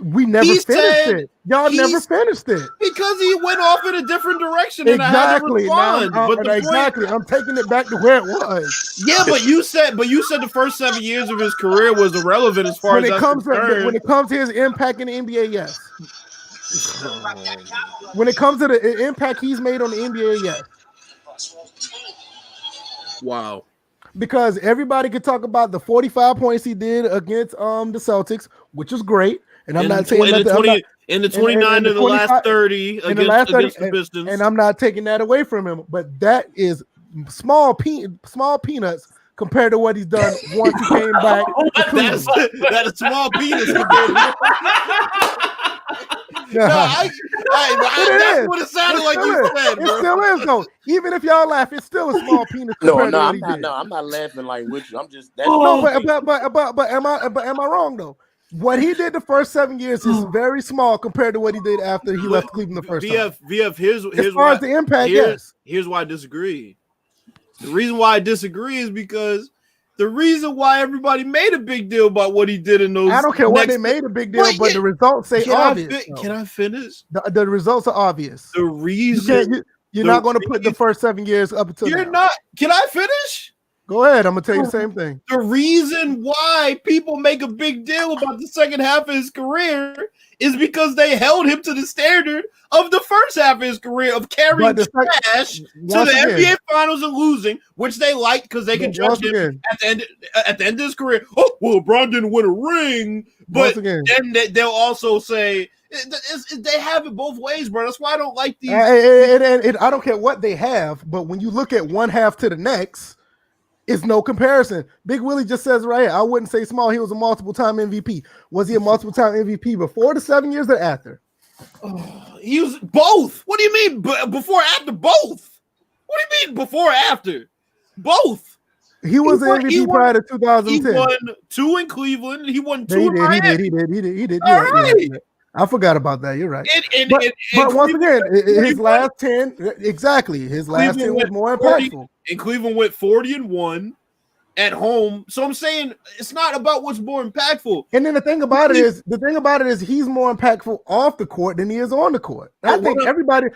We never finished it. Y'all never finished it because he went off in a different direction. And exactly. I had to respond. Exactly. I'm taking it back to where it was. Yeah, but you said the first 7 years of his career was irrelevant as far as that's concerned. When it comes to his impact in the NBA, yes. When it comes to the impact he's made on the NBA, yes. Wow. Because everybody could talk about the 45 points he did against the Celtics, which was great. And I'm not saying that in the 29 of the last 30 against the Pistons. And I'm not taking that away from him, but that is small peanuts compared to what he's done once he came back. That is small penis compared to. That's what it sounded like you said, bro. It still is though. Even if y'all laugh, it's still a small penis. I'm not laughing like with you. I'm just but am I wrong though? What he did the first 7 years is very small compared to what he did after he left Cleveland the first time. VF, here's as far as the impact, here's why I disagree. The reason why I disagree is because the reason why everybody made a big deal about what he did in those. I don't care what they made a big deal, but the results say obvious. Can I finish? The results are obvious. The reason you're not going to put the first 7 years up until you're not. Can I finish? Go ahead. I'm gonna tell you the same thing. The reason why people make a big deal about the second half of his career is because they held him to the standard of the first half of his career of carrying trash to the NBA Finals and losing, which they like because they can judge him at the end of his career. Oh, well, LeBron didn't win a ring, but then they'll also say they have it both ways, bro. That's why I don't like these. And I don't care what they have, but when you look at one half to the next. It's no comparison. Big Willie just says right here, I wouldn't say small. He was a multiple-time MVP. Was he a multiple-time MVP before the 7 years or after? He was both. What do you mean before after? Both. What do you mean before after? Both. He was an MVP prior to 2010. He won 2 in Cleveland. He won 2 in Miami. He did. All right. I forgot about that. You're right. But once again, his last 10, exactly. His last 10 was more impactful. And Cleveland went 40-1 at home. So I'm saying it's not about what's more impactful. And then the thing about it is he's more impactful off the court than he is on the court. I think everybody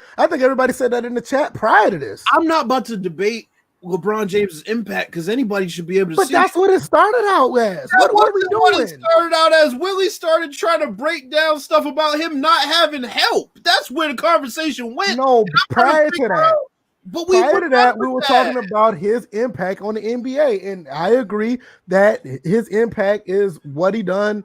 said that in the chat prior to this. I'm not about to debate LeBron James' impact because anybody should be able to see. But that's what it started out as. What are we doing? What it started out as. Willie started trying to break down stuff about him not having help. That's where the conversation went. No, prior to that. But prior to that, we were talking about his impact on the NBA. And I agree that his impact is what he done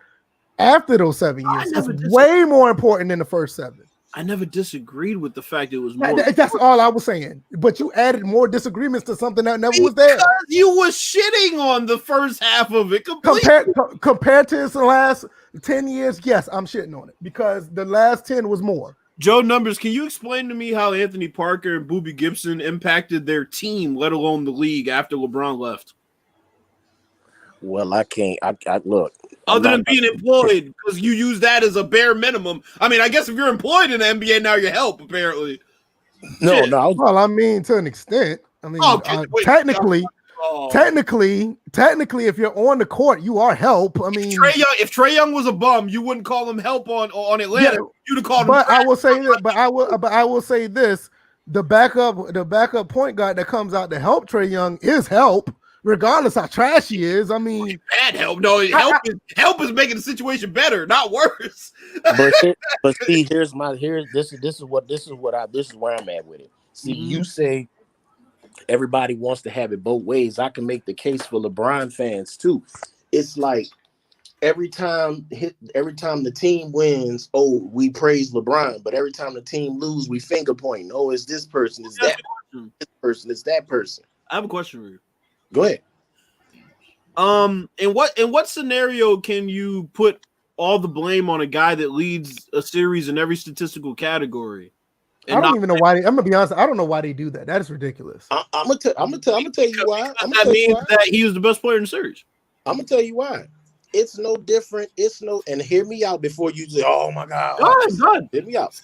after those 7 years. It's way more important than the first 7. I never disagreed with the fact it was more. That's all I was saying. But you added more disagreements to something that never was there. Because you were shitting on the first half of it completely. Compared to his last 10 years, yes, I'm shitting on it because the last 10 was more. Joe Numbers, can you explain to me how Anthony Parker and Boobie Gibson impacted their team, let alone the league, after LeBron left? Well, I can't. I look. Other than being employed, because you use that as a bare minimum. I mean, I guess if you're employed in the NBA now, you help, apparently. No. Well, I mean, to an extent. I mean, technically, if you're on the court, you are help. I mean, if Trae Young was a bum, you wouldn't call him help on Atlanta. Yeah, you'd have called him. But I will say that. But I will say this: the backup point guard that comes out to help Trae Young is help. Regardless how trash he is, I mean, bad help. No, help is making the situation better, not worse. but see, this is where I'm at with it. See, you say everybody wants to have it both ways. I can make the case for LeBron fans too. It's like every time the team wins, oh, we praise LeBron, but every time the team lose, we finger point. Oh, it's this person, it's that person, this person, it's that person. I have a question for you. Go ahead. In what scenario can you put all the blame on a guy that leads a series in every statistical category? I don't even know why. I'm gonna be honest. I don't know why they do that. That is ridiculous. I'm gonna tell you why. That means that he was the best player in the series. I'm gonna tell you why. It's no different. And hear me out before you say, "Oh my God." Good. Hear me out.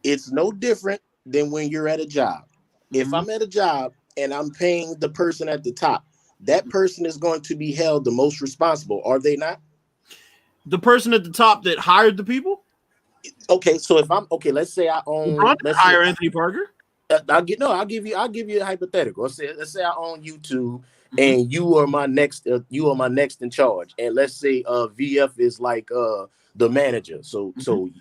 It's no different than when you're at a job. If I'm at a job and I'm paying the person at the top, that person is going to be held the most responsible, are they not? The person at the top that hired the people? Okay, so if I'm let's say I own hire Anthony Parker. I'll give you a hypothetical. Let's say I own YouTube and you are my next in charge. And let's say VF is like the manager. So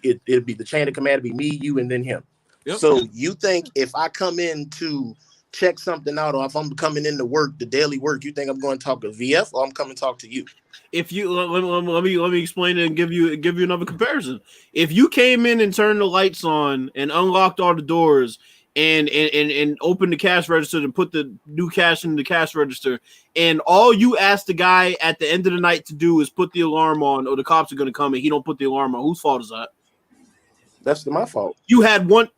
it'd be the chain of command, it'd be me, you, and then him. Yep. So you think if I come in to check something out, or if I'm coming in to work, the daily work, you think I'm going to talk to VF or I'm coming to talk to you? If you let me explain it and give you another comparison. If you came in and turned the lights on and unlocked all the doors and open the cash register and put the new cash in the cash register, and all you ask the guy at the end of the night to do is put the alarm on, or the cops are going to come, and he don't put the alarm on, whose fault is that? That's my fault. You had one.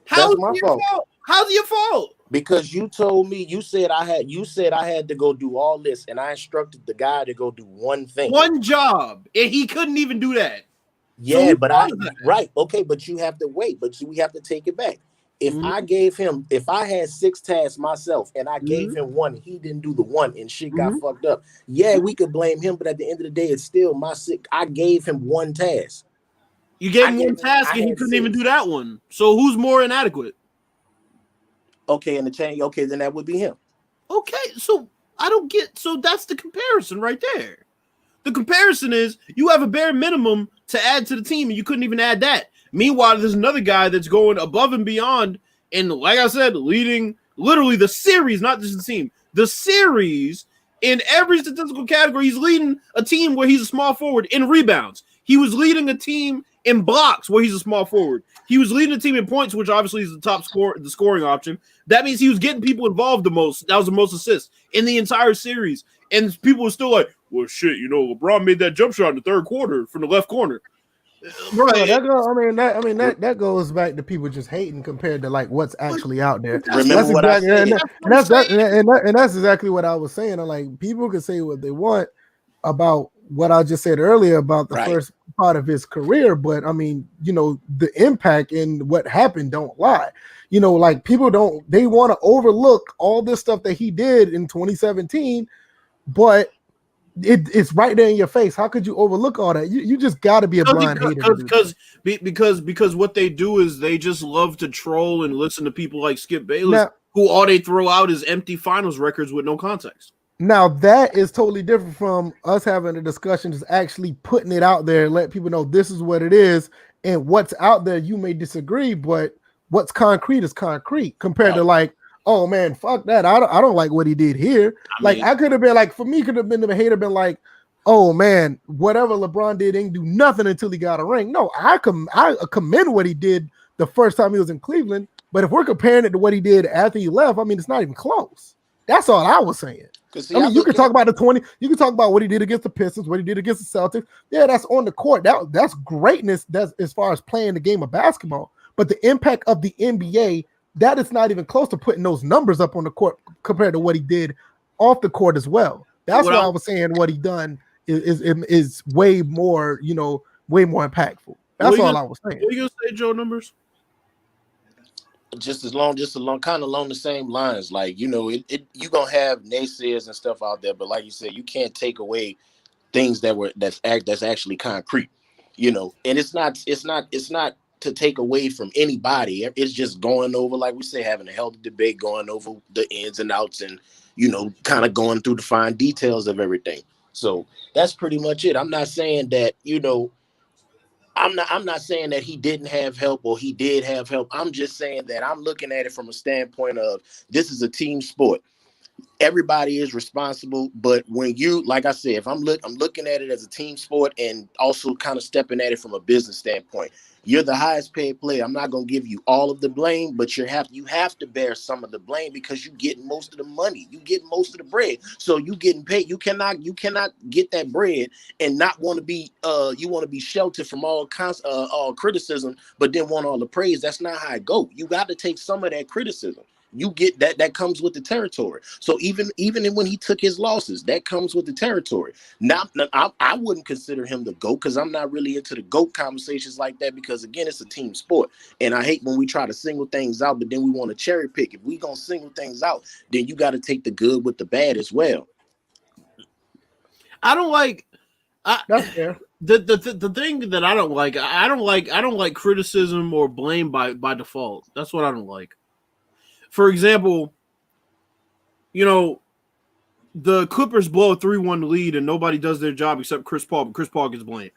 That's my fault. How's it your fault? Because you told me, you said I had to go do all this, and I instructed the guy to go do one thing, one job, and he couldn't even do that. Yeah, so but right, okay, but you have to wait, but we have to take it back. If I had 6 tasks myself and I gave him one, he didn't do the one and shit got fucked up. Yeah, we could blame him, but at the end of the day, it's still my sick. I gave him one task. You gave him one task and he couldn't even do that one. So who's more inadequate? Okay, in the chain, okay, then that would be him. Okay, so so that's the comparison right there. The comparison is you have a bare minimum to add to the team, and you couldn't even add that. Meanwhile, there's another guy that's going above and beyond, and like I said, leading literally the series, not just the team, the series in every statistical category. He's leading a team where he's a small forward in rebounds. He was leading a team in blocks where he's a small forward. He was leading a team in points, which obviously is the top the scoring option. That means he was getting people involved the most. That was the most assists in the entire series. And people were still like, well, shit, LeBron made that jump shot in the third quarter from the left corner. Right. That goes back to people just hating compared to like what's actually out there. Remember what I said. And that's exactly what I was saying. I'm like, people can say what they want about what I just said earlier about the first part of his career, but I mean, the impact and what happened don't lie. Like people they want to overlook all this stuff that he did in 2017, but it's right there in your face. How could you overlook all that? You just got to be a blind hater. Because what they do is they just love to troll and listen to people like Skip Bayless, who all they throw out is empty finals records with no context. Now that is totally different from us having a discussion, just actually putting it out there and let people know this is what it is, and what's out there you may disagree, but what's concrete is concrete compared to like, oh man, fuck that. I don't like what he did here. I could have been like, for me, could have been the hater, been like, oh man, whatever LeBron did ain't do nothing until he got a ring. No, I commend what he did the first time he was in Cleveland, but if we're comparing it to what he did after he left, I mean, it's not even close. That's all I was saying. You can talk about the 20. You can talk about what he did against the Pistons, what he did against the Celtics. Yeah, that's on the court. That's greatness. That's as far as playing the game of basketball. But the impact of the NBA, that is not even close to putting those numbers up on the court compared to what he did off the court as well. That's why I was saying what he done is way more, way more impactful. That's all I was saying. What are you gonna say, Joe? Numbers? Just along the same lines. Like, you gonna have naysayers and stuff out there, but like you said, you can't take away things that's actually concrete, and it's not to take away from anybody. It's just going over, like we say, having a healthy debate, going over the ins and outs, and kind of going through the fine details of everything. So that's pretty much it. I'm not saying that, I'm not saying that he didn't have help or he did have help. I'm just saying that I'm looking at it from a standpoint of this is a team sport. Everybody is responsible, but when you, like I said, if I'm looking at it as a team sport and also kind of stepping at it from a business standpoint. You're the highest paid player. I'm not going to give you all of the blame, but you have to bear some of the blame because you get most of the money. You get most of the bread. So you getting paid. You cannot get that bread and not want to be you want to be sheltered from all criticism, but then want all the praise. That's not how it goes. You got to take some of that criticism. You get that comes with the territory. So even when he took his losses, that comes with the territory. Now, I wouldn't consider him the GOAT because I'm not really into the GOAT conversations like that because, again, it's a team sport. And I hate when we try to single things out, but then we want to cherry pick. If we going to single things out, then you got to take the good with the bad as well. That's fair. The thing that I don't like criticism or blame by default. That's what I don't like. For example, the Clippers blow a 3-1 lead and nobody does their job except Chris Paul, but Chris Paul gets blamed.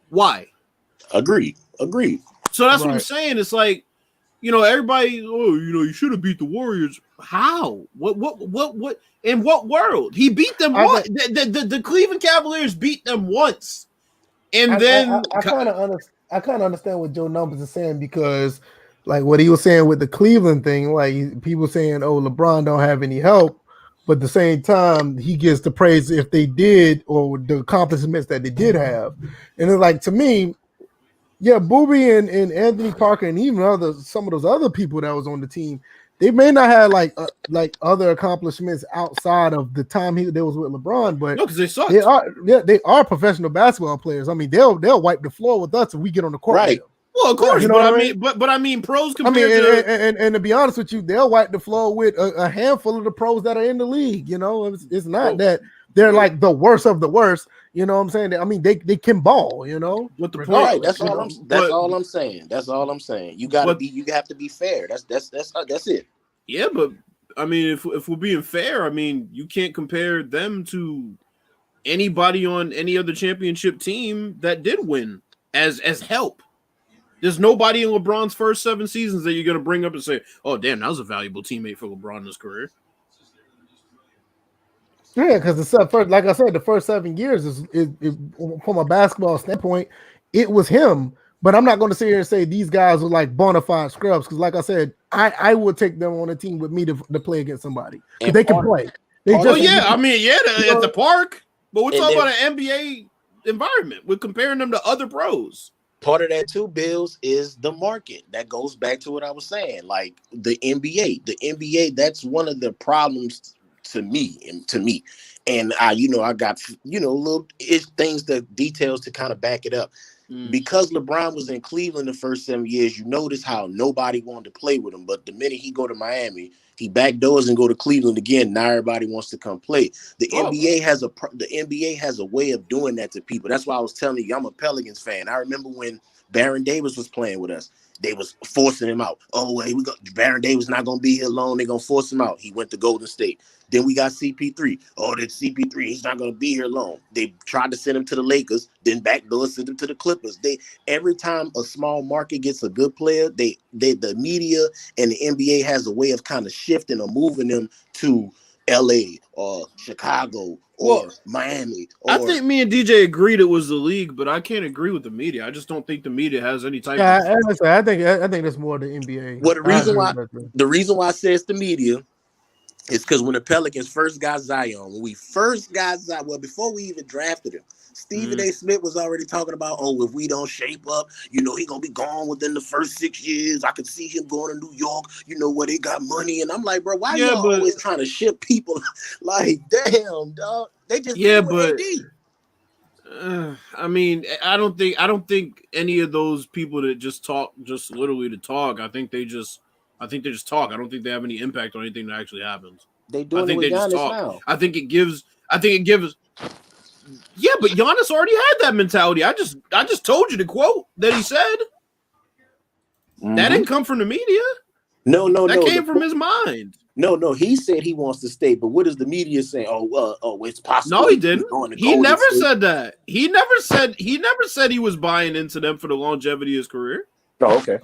Why? Agreed. So that's what I'm saying. It's like, everybody, you should have beat the Warriors. How? What? In what world? He beat them once. The Cleveland Cavaliers beat them once. And then I kind of understand what Joe Numbers is saying because like what he was saying with the Cleveland thing, like people saying, "Oh, LeBron don't have any help," but at the same time, he gets the praise if they did or the accomplishments that they did have. And it's like to me, yeah, Boobie and Anthony Parker and even some of those other people that was on the team, they may not have like other accomplishments outside of the time they was with LeBron, but no, because they sucked. They are professional basketball players. I mean, they'll wipe the floor with us if we get on the court. Right. With Well, of course, you know but I mean, pros I mean, compared and to be honest with you, they'll wipe the floor with a handful of the pros that are in the league. You know, it's not that they're like the worst of the worst. You know what I'm saying? I mean, they can ball. You know, what the point? Right. That's all I'm saying. That's all I'm saying. You have to be fair. That's it. Yeah, but I mean, if we're being fair, I mean, you can't compare them to anybody on any other championship team that did win as help. There's nobody in LeBron's first 7 seasons that you're going to bring up and say, "Oh, damn, that was a valuable teammate for LeBron in his career." Yeah, because like I said, the first 7 years is from a basketball standpoint, it was him. But I'm not going to sit here and say these guys are like bona fide scrubs because, like I said, I would take them on a team with me to play against somebody because they can play. at the park. But we're talking about an NBA environment. We're comparing them to other pros. Part of that too, Bills, is the market. That goes back to what I was saying, like the NBA. The NBA, that's one of the problems to me. And I got little things, the details to kind of back it up. Because LeBron was in Cleveland the first 7 years, you notice how nobody wanted to play with him. But the minute he go to Miami, he backdoors and go to Cleveland again. Now everybody wants to come play. The NBA has a way of doing that to people. That's why I was telling you, I'm a Pelicans fan. I remember when Baron Davis was playing with us. They was forcing him out. Oh, hey, Baron Davis not gonna be here long. They're gonna force him out. He went to Golden State. Then we got CP3. Oh, that CP3, he's not gonna be here long. They tried to send him to the Lakers, then backdoor send him to the Clippers. Every time a small market gets a good player, the media and the NBA has a way of kind of shifting or moving them to LA or Chicago or Miami. I think me and DJ agreed it was the league, but I can't agree with the media. I just don't think the media has any type of. I think that's more the NBA. Well, the reason why I say it's the media is because when the Pelicans first got Zion, before we even drafted him, Stephen A. Smith was already talking about, if we don't shape up, he gonna be gone within the first 6 years. I could see him going to New York, where they got money. And I'm like, bro, why y'all always trying to ship people? Like, damn, dog. They just I mean, I don't think any of those people that just talk, just literally to talk. I think they just talk. I don't think they have any impact on anything that actually happens. They do. I think they just talk. Now. I think it gives. Yeah, but Giannis already had that mentality. I just told you the quote that he said. That didn't come from the media. No. That came from his mind. No. He said he wants to stay, but what is the media saying? It's possible. No, he didn't. He never said that. He never said he was buying into them for the longevity of his career. Oh, okay.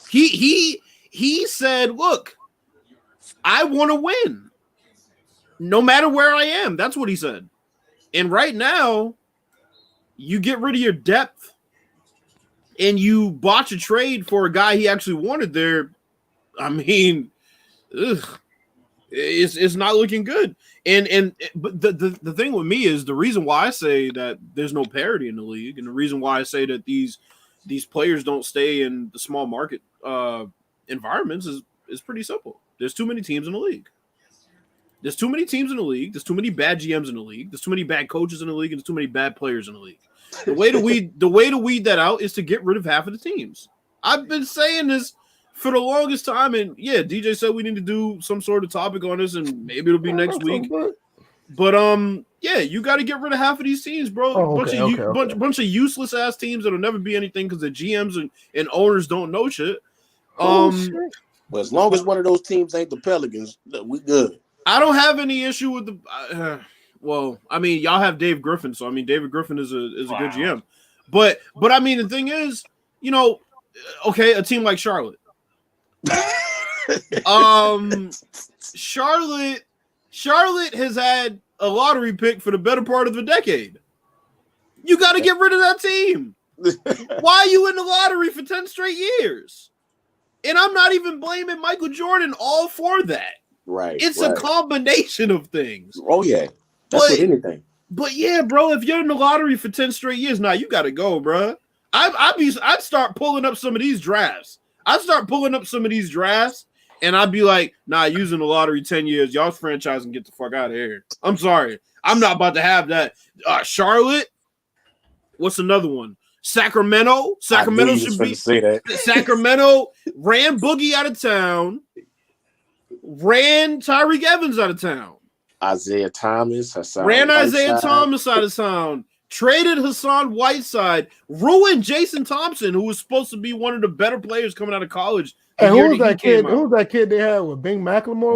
He said, "Look, I want to win, no matter where I am." That's what he said. And right now, you get rid of your depth, and you botch a trade for a guy he actually wanted there. I mean, it's not looking good. But the thing with me is the reason why I say that there's no parity in the league, and the reason why I say that these players don't stay in the small market environments is pretty simple. There's too many teams in the league. There's too many teams in the league. There's too many bad GMs in the league. There's too many bad coaches in the league, and there's too many bad players in the league. The way to weed that out is to get rid of half of the teams. I've been saying this for the longest time, and DJ said we need to do some sort of topic on this, and maybe it'll be next week. But you got to get rid of half of these teams, bro. Bunch of useless ass teams that'll never be anything because the GMs and owners don't know shit. Well, as long as one of those teams ain't the Pelicans, we good. I don't have any issue with the. I mean, y'all have Dave Griffin, so I mean, David Griffin is a good GM. But I mean, the thing is, a team like Charlotte. Charlotte has had a lottery pick for the better part of a decade. You got to get rid of that team. Why are you in the lottery for 10 straight years? And I'm not even blaming Michael Jordan all for that. Right. It's a combination of things. Oh, yeah. That's with anything. But yeah, bro, if you're in the lottery for 10 straight years, you got to go, bro. I'd start pulling up some of these drafts. And I'd be like, using the lottery 10 years, y'all's franchise and get the fuck out of here. I'm sorry. I'm not about to have that. Charlotte. What's another one? Sacramento. Sacramento should be. Say that. Sacramento ran Boogie out of town. Ran Tyreek Evans out of town. Isaiah Thomas. Isaiah Thomas out of town. Traded Hassan Whiteside. Ruined Jason Thompson, who was supposed to be one of the better players coming out of college. And who was that kid? Who was that kid they had with Ben McLemore?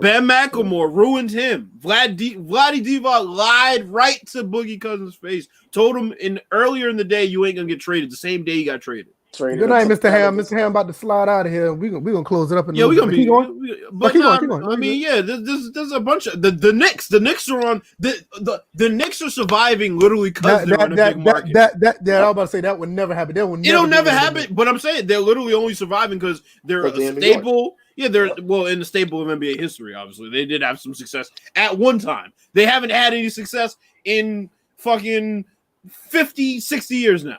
Ben McLemore ruined him. Vladdy Divac lied right to Boogie Cousins' face. Told him earlier in the day you ain't gonna get traded. The same day he got traded. Good night, Mr. Ham. Mr. Ham about to slide out of here. We gonna close it up. We're gonna be going. But keep going. I mean, there's a bunch of the Knicks. The Knicks are on the Knicks are surviving literally because they're on a big market. I was about to say that would never happen. It'll never happen. But I'm saying they're literally only surviving because they're a staple. Yeah, they're in the staple of NBA history. Obviously, they did have some success at one time. They haven't had any success in fucking 50, 60 years now.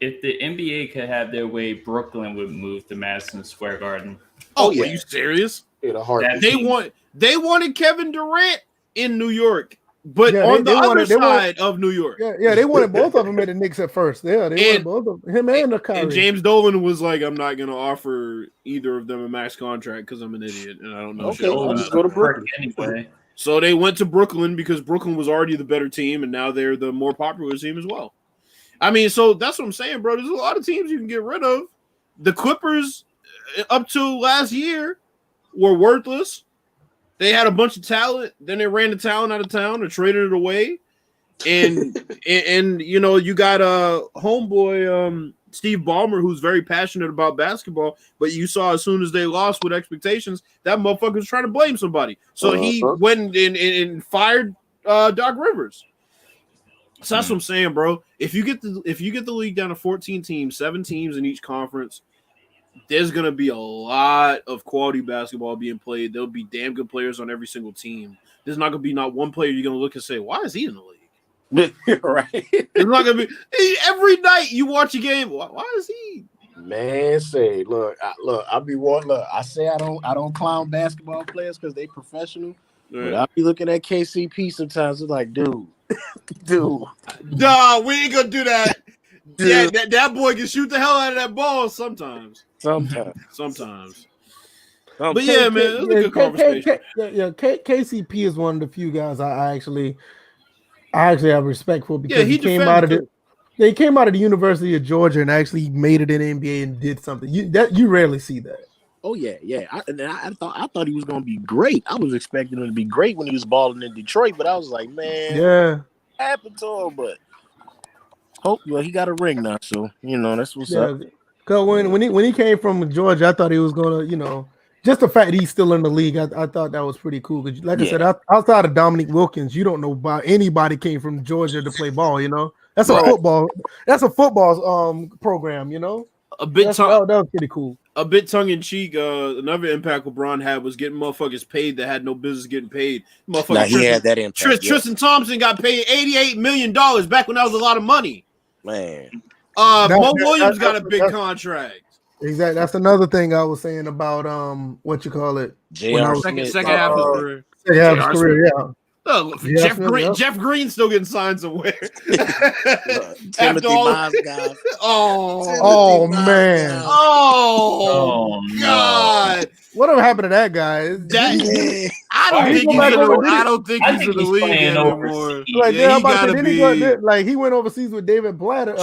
If the NBA could have their way, Brooklyn would move to Madison Square Garden. Oh, yeah. Are you serious? They wanted Kevin Durant in New York, but on the other side of New York. Yeah, they wanted both of them at the Knicks at first. Yeah, they wanted both of them, him and the Kyrie. And James Dolan was like, I'm not going to offer either of them a max contract because I'm an idiot and I don't know shit. I'll just go to Brooklyn anyway. So they went to Brooklyn because Brooklyn was already the better team, and now they're the more popular team as well. I mean, so that's what I'm saying, bro. There's a lot of teams you can get rid of. The Clippers, up to last year, were worthless. They had a bunch of talent. Then they ran the talent out of town or traded it away. And and you got a homeboy, Steve Ballmer, who's very passionate about basketball. But you saw as soon as they lost with expectations, that motherfucker was trying to blame somebody. So he went and fired Doc Rivers. So that's what I'm saying, bro. If you get the league down to 14 teams, 7 teams in each conference, there's gonna be a lot of quality basketball being played. There'll be damn good players on every single team. There's not gonna be not one player you're gonna look and say, "Why is he in the league?" Right? It's not gonna be every night you watch a game. Why is he? Man, say, look. I be one. Look, I say I don't clown basketball players because they professional. But I be looking at KCP sometimes. It's like, dude. Nah, we ain't gonna do that. Yeah, that boy can shoot the hell out of that ball sometimes. Sometimes. But yeah, man, it's a good conversation. KCP is one of the few guys I actually have respect for because he came out of it. He came out of the University of Georgia and actually made it in the NBA and did something. You rarely see that. Oh yeah. I thought he was gonna be great. I was expecting him to be great when he was balling in Detroit, but I was like, man, what happened to him? But he got a ring now, so that's what's up. Because when he came from Georgia, I thought he was gonna, just the fact that he's still in the league, I thought that was pretty cool. Because like I said, outside of Dominique Wilkins, you don't know about anybody came from Georgia to play ball. That's a football. That's a football program. A bit that was pretty cool. A bit tongue in cheek. Another impact LeBron had was getting motherfuckers paid that had no business getting paid. He had that impact. Tristan Thompson got paid $88 million back when that was a lot of money. Man, Mo Williams got a big contract. Exactly. That's another thing I was saying about what you call it. Second half of his career. Second half of his career, yeah. Jeff Green's still getting signed somewhere. Timothy Mozgov. Oh man. Oh God. Whatever happened to that guy? I don't think he's in the league anymore. He went overseas with David Platt.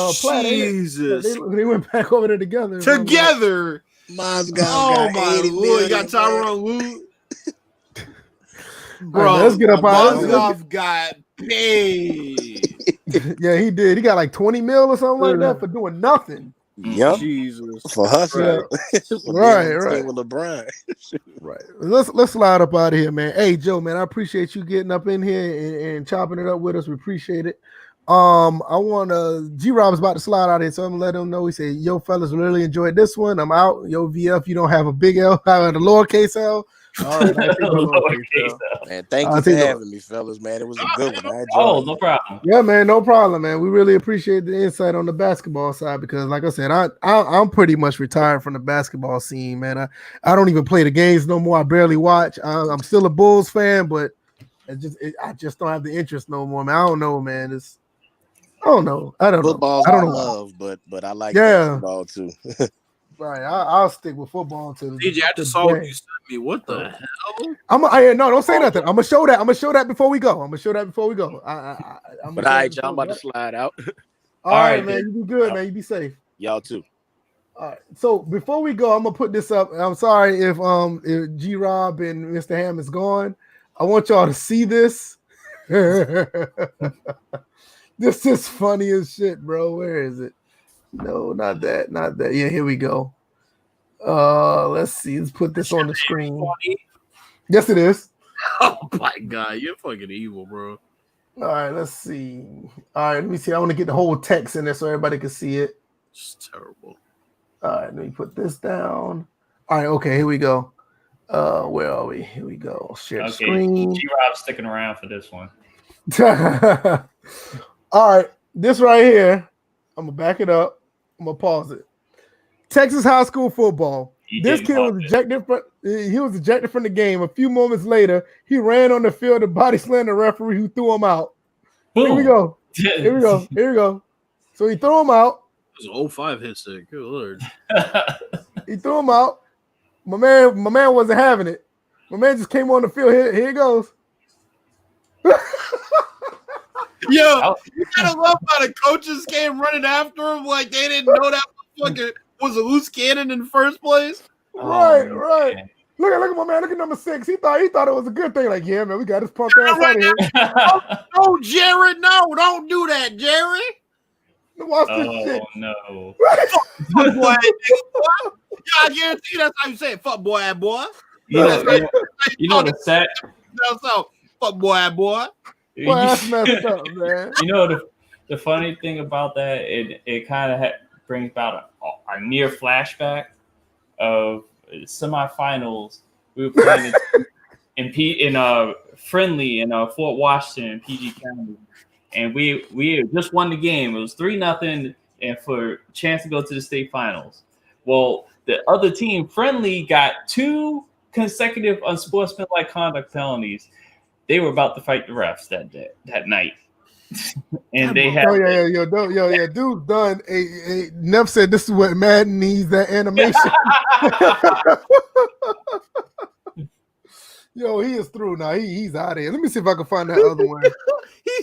Jesus. They went back over there together. Mozgov. Oh my Lord. You got Tyronn Lue. Bro, let's get up out of Mozgov got paid. Yeah, he did. He got like 20 mil or something like that for doing nothing. Yep. Jesus. For hustling. Right. With LeBron. Right. Let's slide up out of here, man. Hey, Joe, man, I appreciate you getting up in here and chopping it up with us. We appreciate it. I want G-Rob's about to slide out here, so I'm gonna let him know. He said, "Yo, fellas, really enjoyed this one. I'm out. Yo, VF, you don't have a big L, I had a lowercase L. All right, I take the lowercase L. Man, thank you for having me, fellas. Man, it was a good one. I enjoyed it. No problem. Yeah, man, no problem, man. We really appreciate the insight on the basketball side because, like I said, I'm pretty much retired from the basketball scene, man. I don't even play the games no more. I barely watch. I'm still a Bulls fan, but I just don't have the interest no more, man. I don't know, man. I don't know. Football's I don't know. love, but I like basketball too. Right, I'll stick with football until DJ, I just saw what you sent me. What the hell? No, don't say nothing. I'm gonna show that before we go. But all right, y'all about to slide out. All right, man. You be good, man. You be safe. Y'all too. All right. So before we go, I'm gonna put this up. I'm sorry if G Rob and Mr. Ham is gone. I want y'all to see this. This is funny as shit, bro. Where is it? No, not that. Yeah, here we go. Let's see. Let's put this on the screen. Yes, it is. Oh my god, you're fucking evil, bro. All right, let's see. All right, let me see. I want to get the whole text in there so everybody can see it. It's terrible. All right, let me put this down. All right, okay, here we go. Where are we? Here we go. Share the screen. G-Rob's sticking around for this one. All right, this right here. I'm gonna back it up. I'm gonna pause it. Texas high school football. This kid was ejected from the game. A few moments later, he ran on the field and body slammed the referee who threw him out. Boom. Here we go. So he threw him out. It was an 05 hit stick. Good lord. He threw him out. My man wasn't having it. My man just came on the field. Here he goes. Yo, you gotta love how the coaches came running after him like they didn't know that fucking was a loose cannon in the first place. Right. Look at my man. Look at number 6. He thought it was a good thing. Like, yeah, man, we got this punk ass out of here. No, Jared, no, don't do that, Jerry. Watch this shit. No. Fuck boy, I guarantee that's how you say it. Fuck boy, boy. You know the set. So, fuck boy. Boy, that's messed up, man. You know the funny thing about that, it kind of brings about a near flashback of semifinals. We were playing in friendly in Fort Washington, PG County, and we just won the game. It was 3-0, and for a chance to go to the state finals. Well, the other team, friendly, got 2 consecutive unsportsmanlike conduct penalties. They were about to fight the refs that night. And they had dude done Neff said this is what Madden needs, that animation. Yo, he is through now. He's out of here. Let me see if I can find that other one. he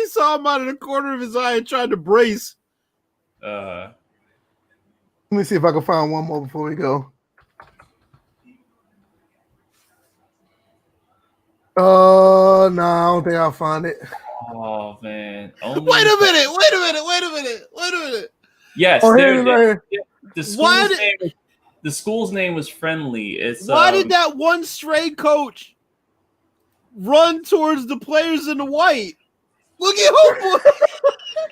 saw him out of the corner of his eye and tried to brace. Let me see if I can find one more before we go. No, I don't think I'll find it. Oh man! Wait a minute! Yes, right the school's name was Friendly. It's why did that one stray coach run towards the players in the white? Look at Hope.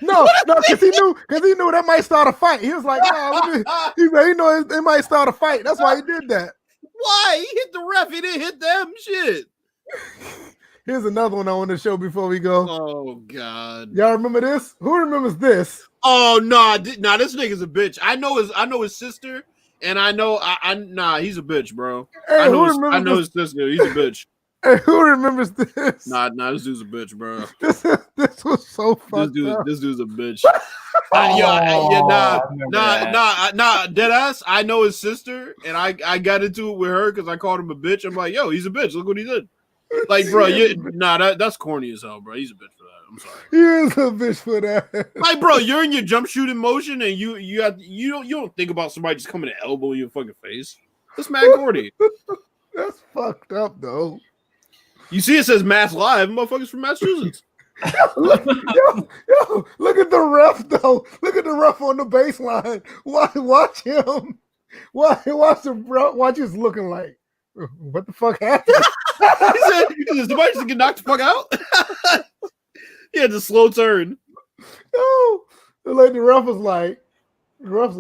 No, because he knew that might start a fight. He was like, he knew it might start a fight. That's why he did that. Why? He hit the ref. He didn't hit them. Shit. Here's another one I want to show before we go. Oh God! Y'all remember this? Who remembers this? Oh no, this nigga's a bitch. I know his sister, and I know he's a bitch, bro. Hey, I know his sister. He's a bitch. Hey, who remembers this? Nah, this dude's a bitch, bro. This was so fucked up. This dude's a bitch. Dead ass. I know his sister, and I got into it with her because I called him a bitch. I'm like, yo, he's a bitch. Look what he did. Like, bro, that's corny as hell, bro. He's a bitch for that. I'm sorry. He is a bitch for that. Like, bro, you're in your jump shooting motion, and you don't think about somebody just coming to elbow you in your fucking face. That's mad corny. That's fucked up, though. You see, it says Mass Live, motherfuckers from Massachusetts. Look at the ref, though. Look at the ref on the baseline. Watch him. Watch his looking like. What the fuck happened? He said, somebody just get knocked the fuck out? He had the slow turn. No, like the ref was like, what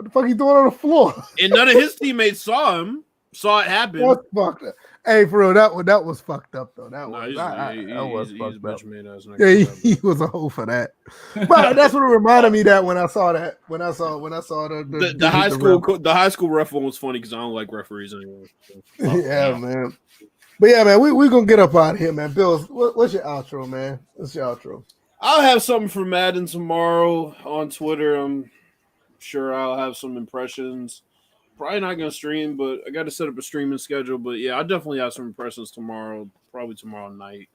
the fuck he doing on the floor? And none of his teammates saw it happen. That's fucked up. Hey, for real, that was fucked up though. That was he's fucked up. man ass. Yeah, he was a hoe for that. But that's what it reminded me that when I saw the high school ref one was funny because I don't like referees anymore. So. Yeah, man. But yeah, man, we gonna get up out of here, man. Bills, what's your outro, man? What's your outro? I'll have something for Madden tomorrow on Twitter. I'm sure I'll have some impressions. Probably not gonna stream, but I got to set up a streaming schedule. But yeah, I'll definitely have some impressions tomorrow, probably tomorrow night.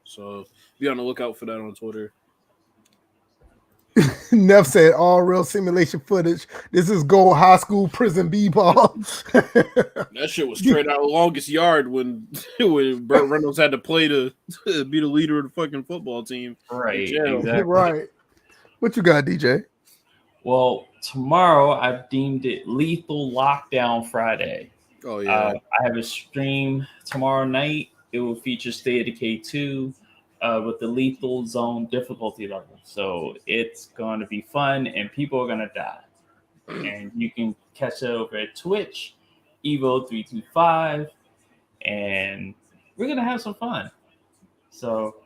So be on the lookout for that on Twitter. Neff said all real simulation footage. This is gold high school prison b-ball. That shit was straight out of Longest Yard when Burt Reynolds had to play to be the leader of the fucking football team. Right, exactly. Right. What you got, DJ? Well, tomorrow I've deemed it Lethal Lockdown Friday. Oh yeah. I have a stream tomorrow night. It will feature State of Decay 2 with the Lethal Zone difficulty level. So it's going to be fun and people are going to die. And you can catch it over at Twitch, Evo325, and we're going to have some fun. So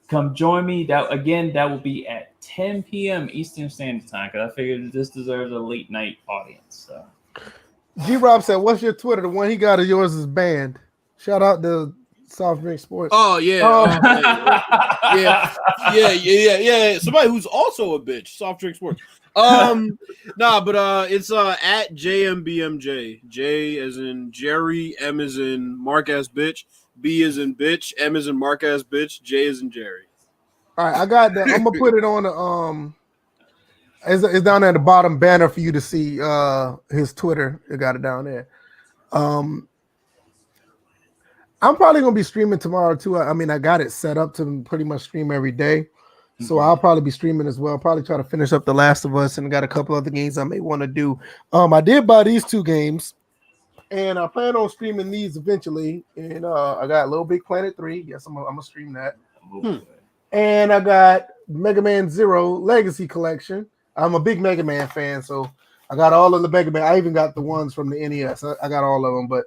come join me. That will be at 10 p.m. Eastern Standard Time because I figured this deserves a late night audience. So. G-Rob said, what's your Twitter? The one he got of yours is banned. Shout out to Soft Drink Sports. Oh, yeah. Yeah. Somebody who's also a bitch. Soft Drink Sports. It's at JMBMJ. J as in Jerry, M as in Mark ass bitch, B as in bitch, M as in Mark ass bitch, J as in Jerry. All right, I got that. I'm gonna put it on the it's down at the bottom banner for you to see his Twitter. I got it down there. I'm probably gonna be streaming tomorrow too. I mean, I got it set up to pretty much stream every day. So I'll probably be streaming as well. Probably try to finish up The Last of Us and got a couple other games I may want to do. I did buy these 2 games, and I plan on streaming these eventually. And I got Little Big Planet 3. Yes, I'm gonna stream that. And I got Mega Man Zero Legacy Collection. I'm a big Mega Man fan, so I got all of the Mega Man. I even got the ones from the NES. I got all of them, but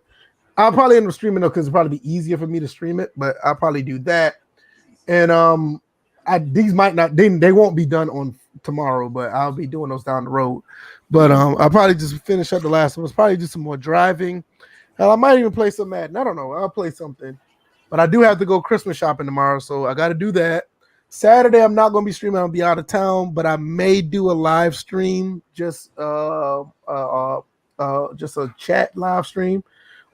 I'll probably end up streaming though because it'll probably be easier for me to stream it. But I'll probably do that. And these might not, they won't be done on tomorrow, but I'll be doing those down the road. But I'll probably just finish up The Last of Us, probably do some more driving. Hell, I might even play some Madden. I don't know. I'll play something. But I do have to go Christmas shopping tomorrow, so I got to do that. Saturday, I'm not going to be streaming. I'll be out of town, but I may do a live stream, just a chat live stream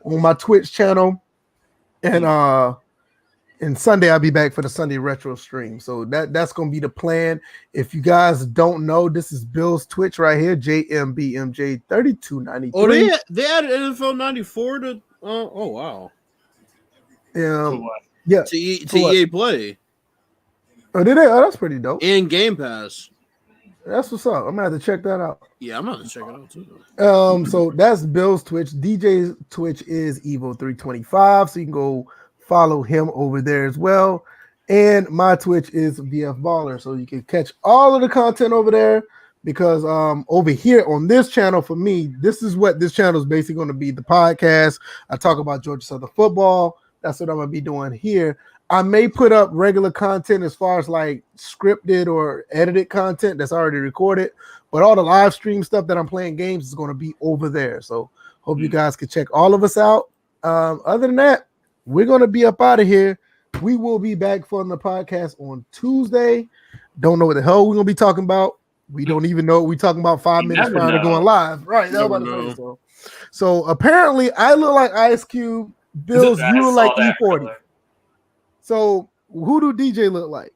on my Twitch channel. And Sunday I'll be back for the Sunday retro stream. So that's gonna be the plan. If you guys don't know, this is Bill's Twitch right here, JMBMJ3293. Oh, they added NFL 94 to oh wow. Yeah. To EA Play. Oh, did they? Oh, that's pretty dope. And Game Pass. That's what's up. I'm gonna have to check that out. Yeah, I'm gonna have to check it out too. So that's Bill's Twitch. DJ's Twitch is Evo325, so you can go follow him over there as well. And my Twitch is VF Baller, so you can catch all of the content over there. Because over here on this channel, for me, this is what this channel is basically going to be, the podcast. I talk about Georgia Southern football. That's what I'm going to be doing here. I may put up regular content as far as like scripted or edited content that's already recorded, but all the live stream stuff that I'm playing games is going to be over there. So hope you guys can check all of us out. Other than that, we're going to be up out of here. We will be back for the podcast on Tuesday. Don't know what the hell we're going to be talking about. We don't even know what we're talking about 5 minutes prior to going live. Right. So apparently I look like Ice Cube. Bills, you look like E40. So who do DJ look like?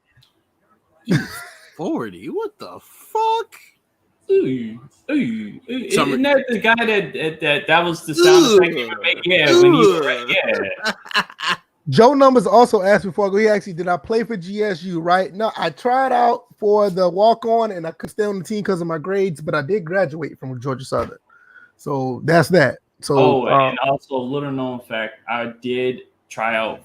40? What the fuck? Isn't that the guy that was the sound effect he would make? Yeah, when he Joe Numbers also asked before I go, he actually, did I play for GSU, right? No, I tried out for the walk-on and I couldn't stay on the team because of my grades, but I did graduate from Georgia Southern. So that's that. So and also little known fact, I did tryout.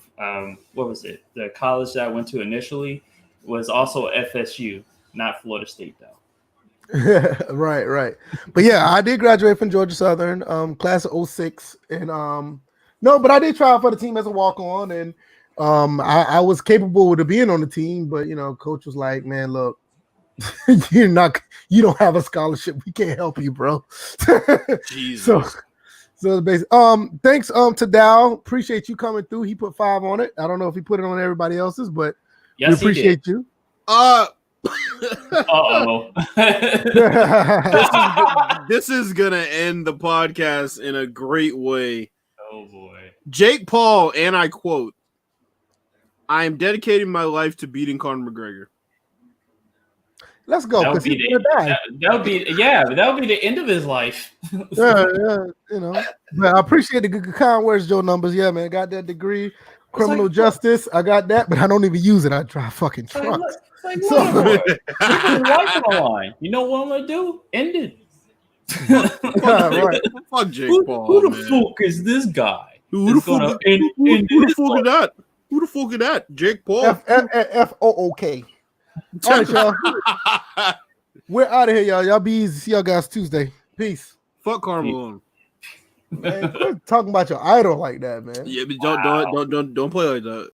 What was it? The college that I went to initially was also FSU, not Florida State though. Right. But yeah, I did graduate from Georgia Southern, class of 06. And no, but I did try out for the team as a walk-on, and I was capable of being on the team, but coach was like, man, look, you don't have a scholarship. We can't help you, bro. Jesus. So basically, thanks to Dow. Appreciate you coming through. He put 5 on it. I don't know if he put it on everybody else's, but yes, we appreciate you. This is gonna end the podcast in a great way. Oh boy. Jake Paul, and I quote, "I am dedicating my life to beating Conor McGregor." Let's go. That would be the end of his life. yeah, But I appreciate the good kind words, Joe Numbers. Yeah, man, got that degree, criminal justice. I got that, but I don't even use it. I drive fucking trucks. Life on the line. You know what I'm gonna do? End it. Right. Fuck Jake Paul. Who the fuck is this guy? Who the fuck is that? Who the fuck is that? Jake Paul. FOOK. All right, y'all. We're out of here, y'all. Y'all be easy. See y'all guys Tuesday. Peace. Fuck Carmelo. Man, quit talking about your idol like that, man. Yeah, but don't play like that.